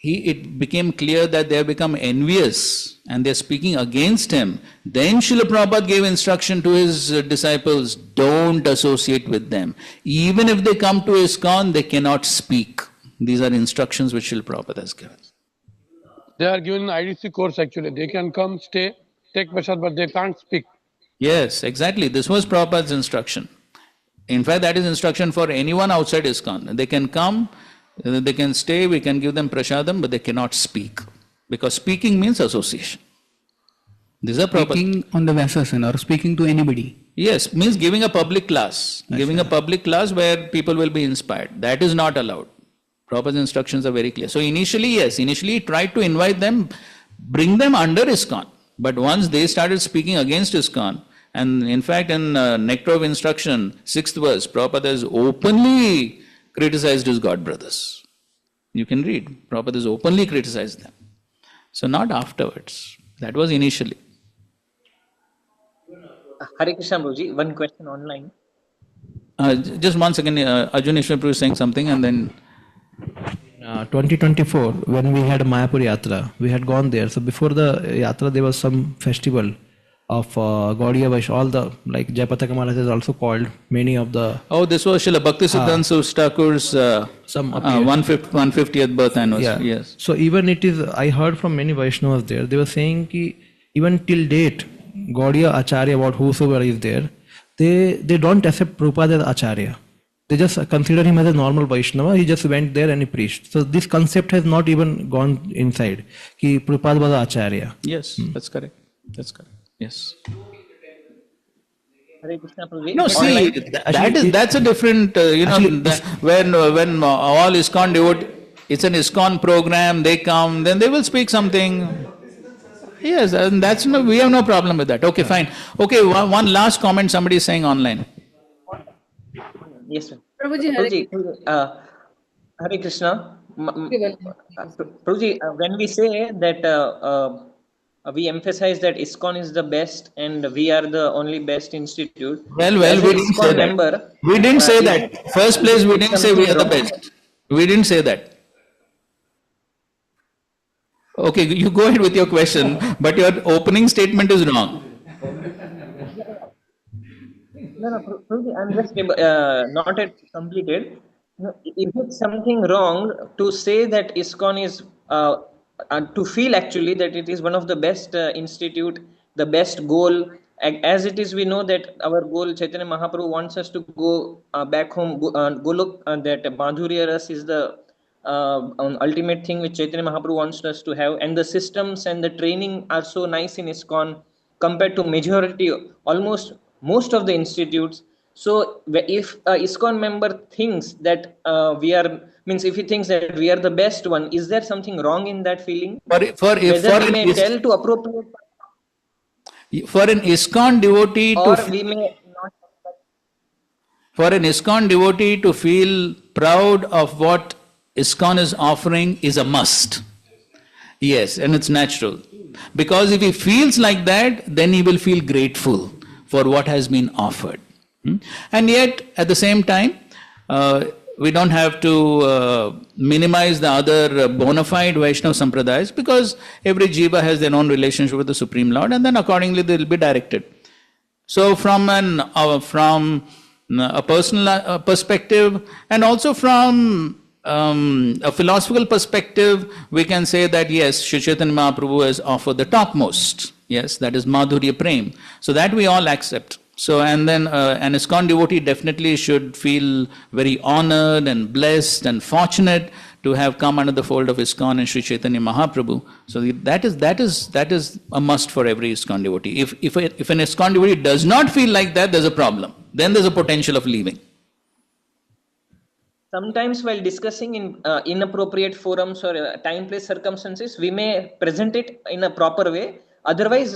it became clear that they have become envious and they are speaking against him, then Srila Prabhupada gave instruction to his disciples, don't associate with them. Even if they come to ISKCON, they cannot speak. These are instructions which Srila Prabhupada has given. They are given an IDC course actually. They can come, stay, take prasad, but they can't speak. Yes, exactly. This was Prabhupada's instruction. In fact, that is instruction for anyone outside ISKCON. They can come, they can stay, we can give them prasadam, but they cannot speak. Because speaking means association. These are Speaking on the Vyasasana or speaking to anybody. Yes, means giving a public class. Giving a public class where people will be inspired. That is not allowed. Prabhupada's instructions are very clear. So initially, yes, initially he tried to invite them, bring them under ISKCON. But once they started speaking against ISKCON, and in fact in Nectar of Instruction, 6th verse, Prabhupada has openly criticized his god brothers. You can read. Prabhupada has openly criticized them. So not afterwards. That was initially. Hare Krishna Prabhuji, one question online. Just 1 second, Arjun Ishwar Prabhu is saying something and then... 2024, when we had Mayapur Yatra, we had gone there. So before the Yatra, there was some festival of Gaudiya Vaishnav, all the, like Jayapataka Maharaj has also called many of the... Oh, this was Srila Bhaktisiddhanta Thakur's 150th birth anniversary. Yeah. Yes. So even it is, I heard from many Vaishnavas there, they were saying ki even till date, Gaudiya Acharya, about whosoever is there, they don't accept Prabhupada as Acharya. They just consider him as a normal Vaishnava. He just went there and he preached. So this concept has not even gone inside. Ki Prabhupada was Acharya. Yes, that's correct. That's correct. Yes. Hare Krishna Prabhuji. No, see, that's a different, when all ISKCON devotees, it's an ISKCON program, they come, then they will speak something. Yes, and that's no, we have no problem with that. Okay, fine. Okay, one last comment somebody is saying online. Yes, sir. Prabhuji, Hare Krishna. Prabhuji, when we say that we emphasize that ISKCON is the best and we are the only best institute. Well, we didn't say that. We didn't say that. First place, we didn't say we are the best. We didn't say that. Okay, you go ahead with your question, but your opening statement is wrong. No, Prabhuji, I'm just not yet completed. No, is it something wrong to say that ISKCON is, to feel actually that it is one of the best institute, the best goal? As it is, we know that our goal, Chaitanya Mahaprabhu wants us to go back home, go look, that Madhurya Ras is the ultimate thing which Chaitanya Mahaprabhu wants us to have. And the systems and the training are so nice in ISKCON compared to majority, almost most of the institutes. So if a ISKCON member thinks that if he thinks that we are the best one, is there something wrong in that feeling? For an ISKCON devotee for an ISKCON devotee to feel proud of what ISKCON is offering is a must. Yes, and it's natural. Because if he feels like that, then he will feel grateful for what has been offered. And yet, at the same time, we don't have to minimize the other bona fide Vaishnava Sampradayas, because every jiva has their own relationship with the Supreme Lord, and then accordingly they will be directed. So from a personal perspective, and also from a philosophical perspective, we can say that yes, Shri Chaitanya Mahaprabhu has offered the topmost. Yes, that is Madhurya Prem. So that we all accept. So, and then an ISKCON devotee definitely should feel very honored and blessed and fortunate to have come under the fold of ISKCON and Shri Chaitanya Mahaprabhu. So that is a must for every ISKCON devotee. If an ISKCON devotee does not feel like that, there's a problem. Then there's a potential of leaving. Sometimes while discussing in inappropriate forums or time, place, circumstances, we may present it in a proper way, Otherwise,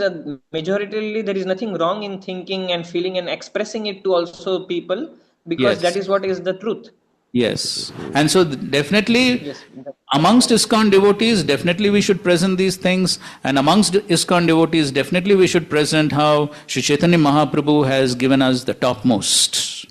majoritarily there is nothing wrong in thinking and feeling and expressing it to also people, because that Yes. is what is the truth. Yes. And so definitely Yes. amongst ISKCON devotees, definitely we should present these things. And amongst ISKCON devotees, definitely we should present how Sri Chaitanya Mahaprabhu has given us the topmost,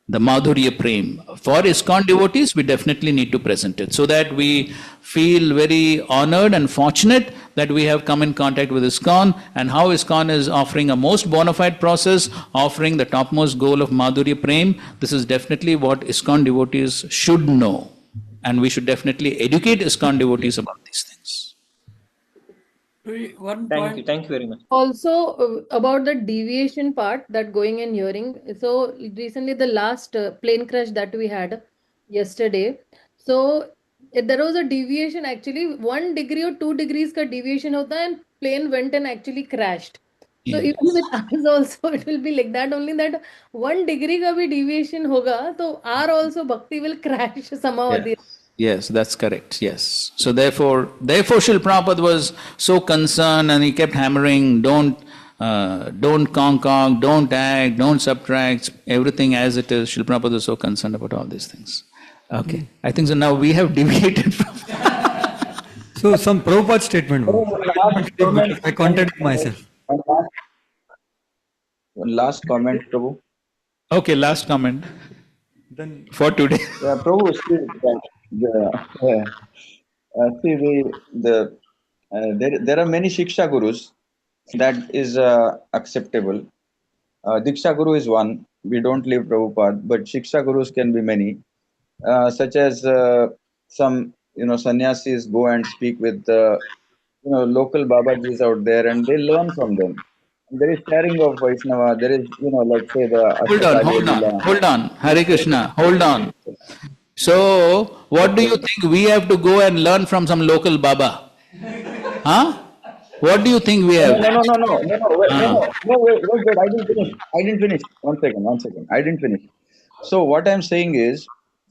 the Madhurya Prem. For ISKCON devotees, we definitely need to present it so that we feel very honored and fortunate that we have come in contact with ISKCON, and how ISKCON is offering a most bona fide process, offering the topmost goal of Madhurya Prem. This is definitely what ISKCON devotees should know. And we should definitely educate ISKCON devotees about these things. One Thank point. you. Thank you very much. Also, about the deviation part, that going and hearing. So recently, the last plane crash that we had yesterday. So there was a deviation actually. 1 degree or 2 degrees ka deviation hota hai, and plane went and actually crashed. So Yes. even with us also, it will be like that. Only that 1 degree ka bhi deviation hoga, so our also bhakti will crash somehow or the other. Yes, that's correct. Yes. So therefore, Srila Prabhupada was so concerned, and he kept hammering, don't concoct, don't act, don't subtract, everything as it is. Srila Prabhupada was so concerned about all these things. Okay. I think so now we have deviated from... So some Prabhupada statement. I contradict myself. One last comment, Prabhu. Okay, last comment. Then for today. Yeah, Prabhu, there are many Shiksha Gurus that is acceptable. Diksha Guru is one. We don't leave Prabhupada, but Shiksha Gurus can be many, such as some sannyasis go and speak with local Babajis out there, and they learn from them. There is sharing of Vaishnava. There is like say the AIP. Hold on. Hare Krishna, hold on. So, what do you think we have to go and learn from some local Baba? Huh? What do you think we have? No, wait, I didn't finish. One second. I didn't finish. So what I'm saying is,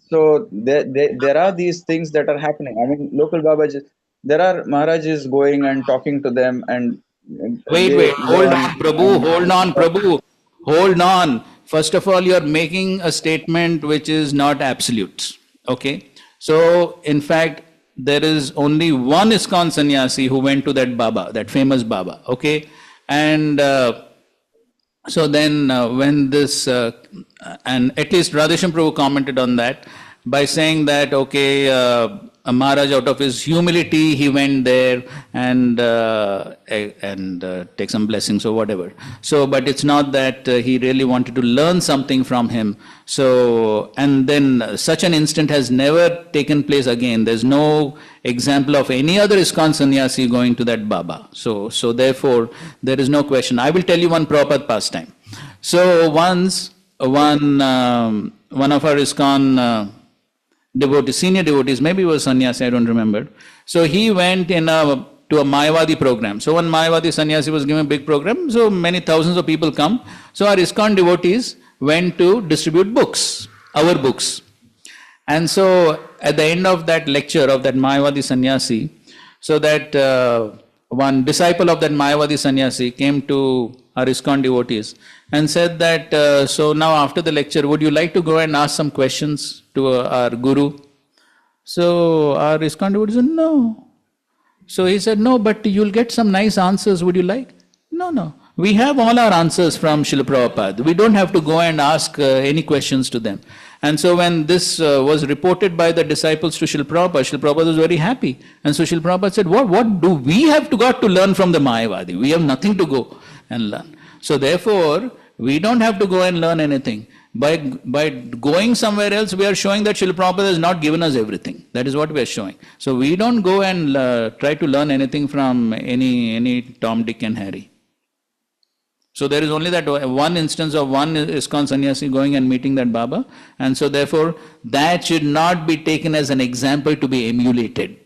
so there are these things that are happening. I mean, local Babaji, there are Maharajas going and talking to them, and Wait, hold on, Prabhu. Hold on. First of all, you're making a statement which is not absolute. Okay? So, in fact, there is only one ISKCON sannyasi who went to that Baba, that famous Baba. Okay? And so then when this, and at least Radhesham Prabhu commented on that by saying that, okay, Maharaj, out of his humility, he went there and take some blessings or whatever. So, but it's not that he really wanted to learn something from him. So, and then such an instant has never taken place again. There's no example of any other ISKCON sannyasi going to that Baba. So therefore, there is no question. I will tell you one Prabhupada pastime. So once, one of our ISKCON devotees, senior devotees, maybe he was sannyasi, I don't remember. So he went to a Mayavadi program. So one Mayavadi sannyasi was giving a big program, so many thousands of people come. So our ISKCON devotees went to distribute books, our books. And so at the end of that lecture of that Mayavadi sannyasi, so that one disciple of that Mayavadi sannyasi came to our ISKCON devotees and said that, so now after the lecture, would you like to go and ask some questions to our guru? So our ISKCON devotees said, no. So he said, no, but you'll get some nice answers, would you like? No. We have all our answers from Srila Prabhupada. We don't have to go and ask any questions to them. And so when this was reported by the disciples to Srila Prabhupada was very happy. And so Srila Prabhupada said, what do we have got to learn from the Mayavadi? We have nothing to go and learn. So therefore, we don't have to go and learn anything. By going somewhere else, we are showing that Srila Prabhupada has not given us everything. That is what we are showing. So we don't go and try to learn anything from any Tom, Dick and Harry. So there is only that one instance of one ISKCON sannyasi going and meeting that Baba, and so therefore that should not be taken as an example to be emulated.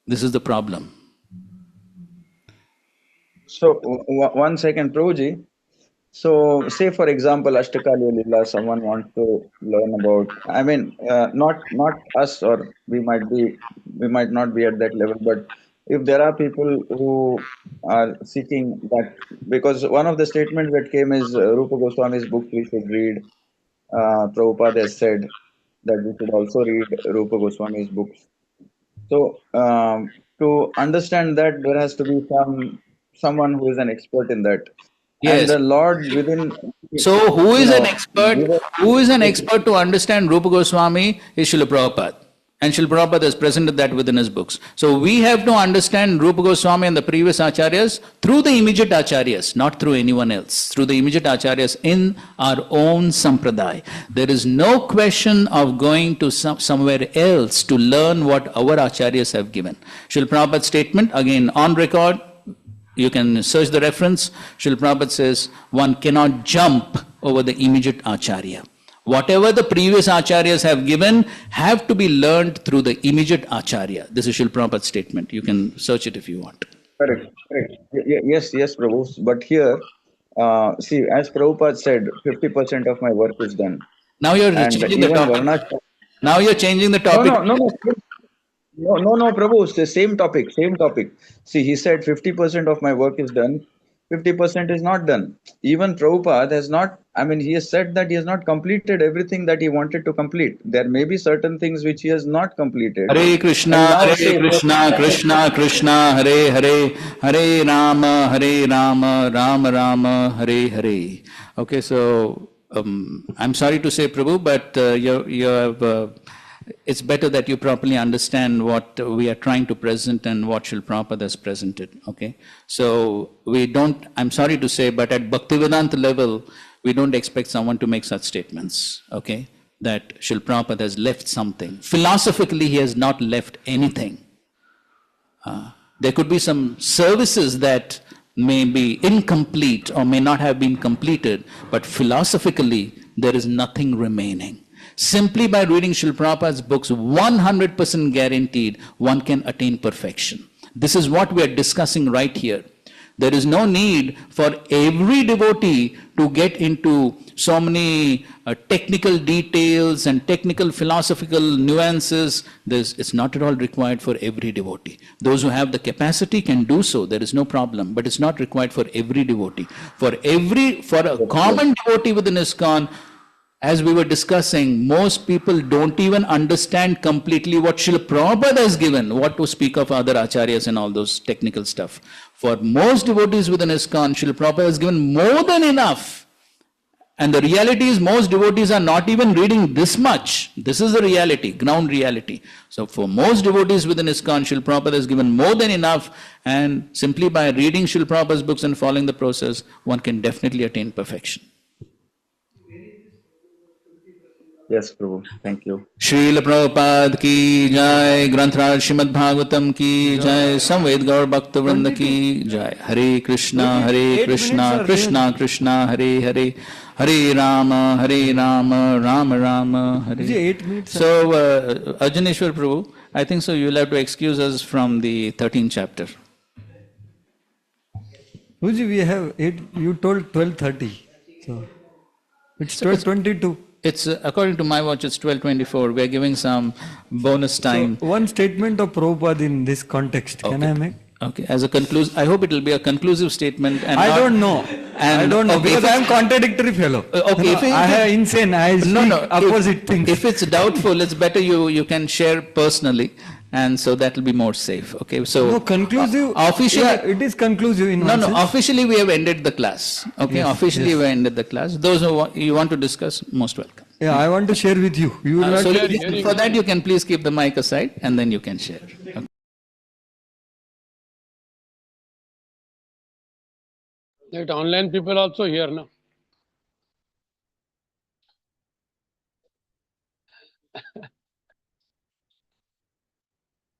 This is the problem. So 1 second, Prabhuji. So say for example, Ashtakali Lila, someone wants to learn about, I mean, not us, or we might not be at that level, but if there are people who are seeking that, because one of the statements that came is Rupa Goswami's books we should read. Prabhupada has said that we should also read Rupa Goswami's books. So to understand that, there has to be someone who is an expert in that. And Yes. the Lord within, So who is an expert? give us- Who is an expert to understand Rupa Goswami is Srila Prabhupada. And Srila Prabhupada has presented that within his books. So we have to understand Rupa Goswami and the previous acharyas through the immediate acharyas, not through anyone else. Through the immediate acharyas in our own sampradaya. There is no question of going to somewhere else to learn what our acharyas have given. Srila Prabhupada's statement, again on record, you can search the reference. Srila Prabhupada says, one cannot jump over the immediate acharya. Whatever the previous acharyas have given have to be learned through the immediate acharya. This is Srila Prabhupada's statement. You can search it if you want. Correct, correct. Yes, Prabhu. But here, see, as Prabhupada said, 50% of my work is done. Now you're And changing the even topic. Now you're changing the topic. No, Prabhu, it's the same topic. See, he said 50% of my work is done, 50% is not done. Even Prabhupada has not, he has said that he has not completed everything that he wanted to complete. There may be certain things which he has not completed. Hare Krishna, Krishna Krishna, Hare Hare, Hare Rama, Rama Rama, Hare Hare. Okay, so I'm sorry to say, Prabhu, but you have... it's better that you properly understand what we are trying to present and what Srila Prabhupada has presented, okay? So we don't, I'm sorry to say, but at Bhaktivedanta level, we don't expect someone to make such statements, okay? That Srila Prabhupada has left something. Philosophically, he has not left anything. There could be some services that may be incomplete or may not have been completed, but philosophically, there is nothing remaining. Simply by reading Srila Prabhupada's books, 100% guaranteed one can attain perfection. This is what we are discussing right here. There is no need for every devotee to get into so many technical details and technical philosophical nuances. It's not at all required for every devotee. Those who have the capacity can do so. There is no problem. But it's not required for every devotee. For a common devotee within ISKCON, as we were discussing, most people don't even understand completely what Srila Prabhupada has given, what to speak of other acharyas and all those technical stuff. For most devotees within ISKCON, Srila Prabhupada has given more than enough. And the reality is most devotees are not even reading this much. This is the reality, ground reality. So for most devotees within ISKCON, Srila Prabhupada has given more than enough, and simply by reading Srila Prabhupada's books and following the process, one can definitely attain perfection. Yes, Prabhu. Thank you. Srila Prabhupada ki jai, Granthar Srimad Bhagavatam ki jai, Samved Gaur Bhaktivedanta ki jai. Hare Krishna, Krishna Krishna, Hare Hare, Hare Rama, Rama Rama, Hare. 8 minutes. So, Arjaneshwar Prabhu, I think so you'll have to excuse us from the 13th chapter. Guruji, we have 8, you told 12:30. So, it's 12:22. It's according to my watch, it's 12:24. We are giving some bonus time. So one statement of Prabhupada in this context. Okay. Can I make? Okay. As a conclusion, I hope it will be a conclusive statement. And I don't know. I don't know because I am contradictory fellow. Okay. I am insane. I speak opposite things. If it's doubtful, it's better you can share personally. And so that will be more safe. Okay, so no, conclusive. Officially, yeah, it is conclusive in no. Officially, we have ended the class. Okay, yes, officially we ended the class. Those who you want to discuss, most welcome. Yeah, I want to share with you. You will so for that, you can please keep the mic aside, and then you can share. Okay. That online people also here now.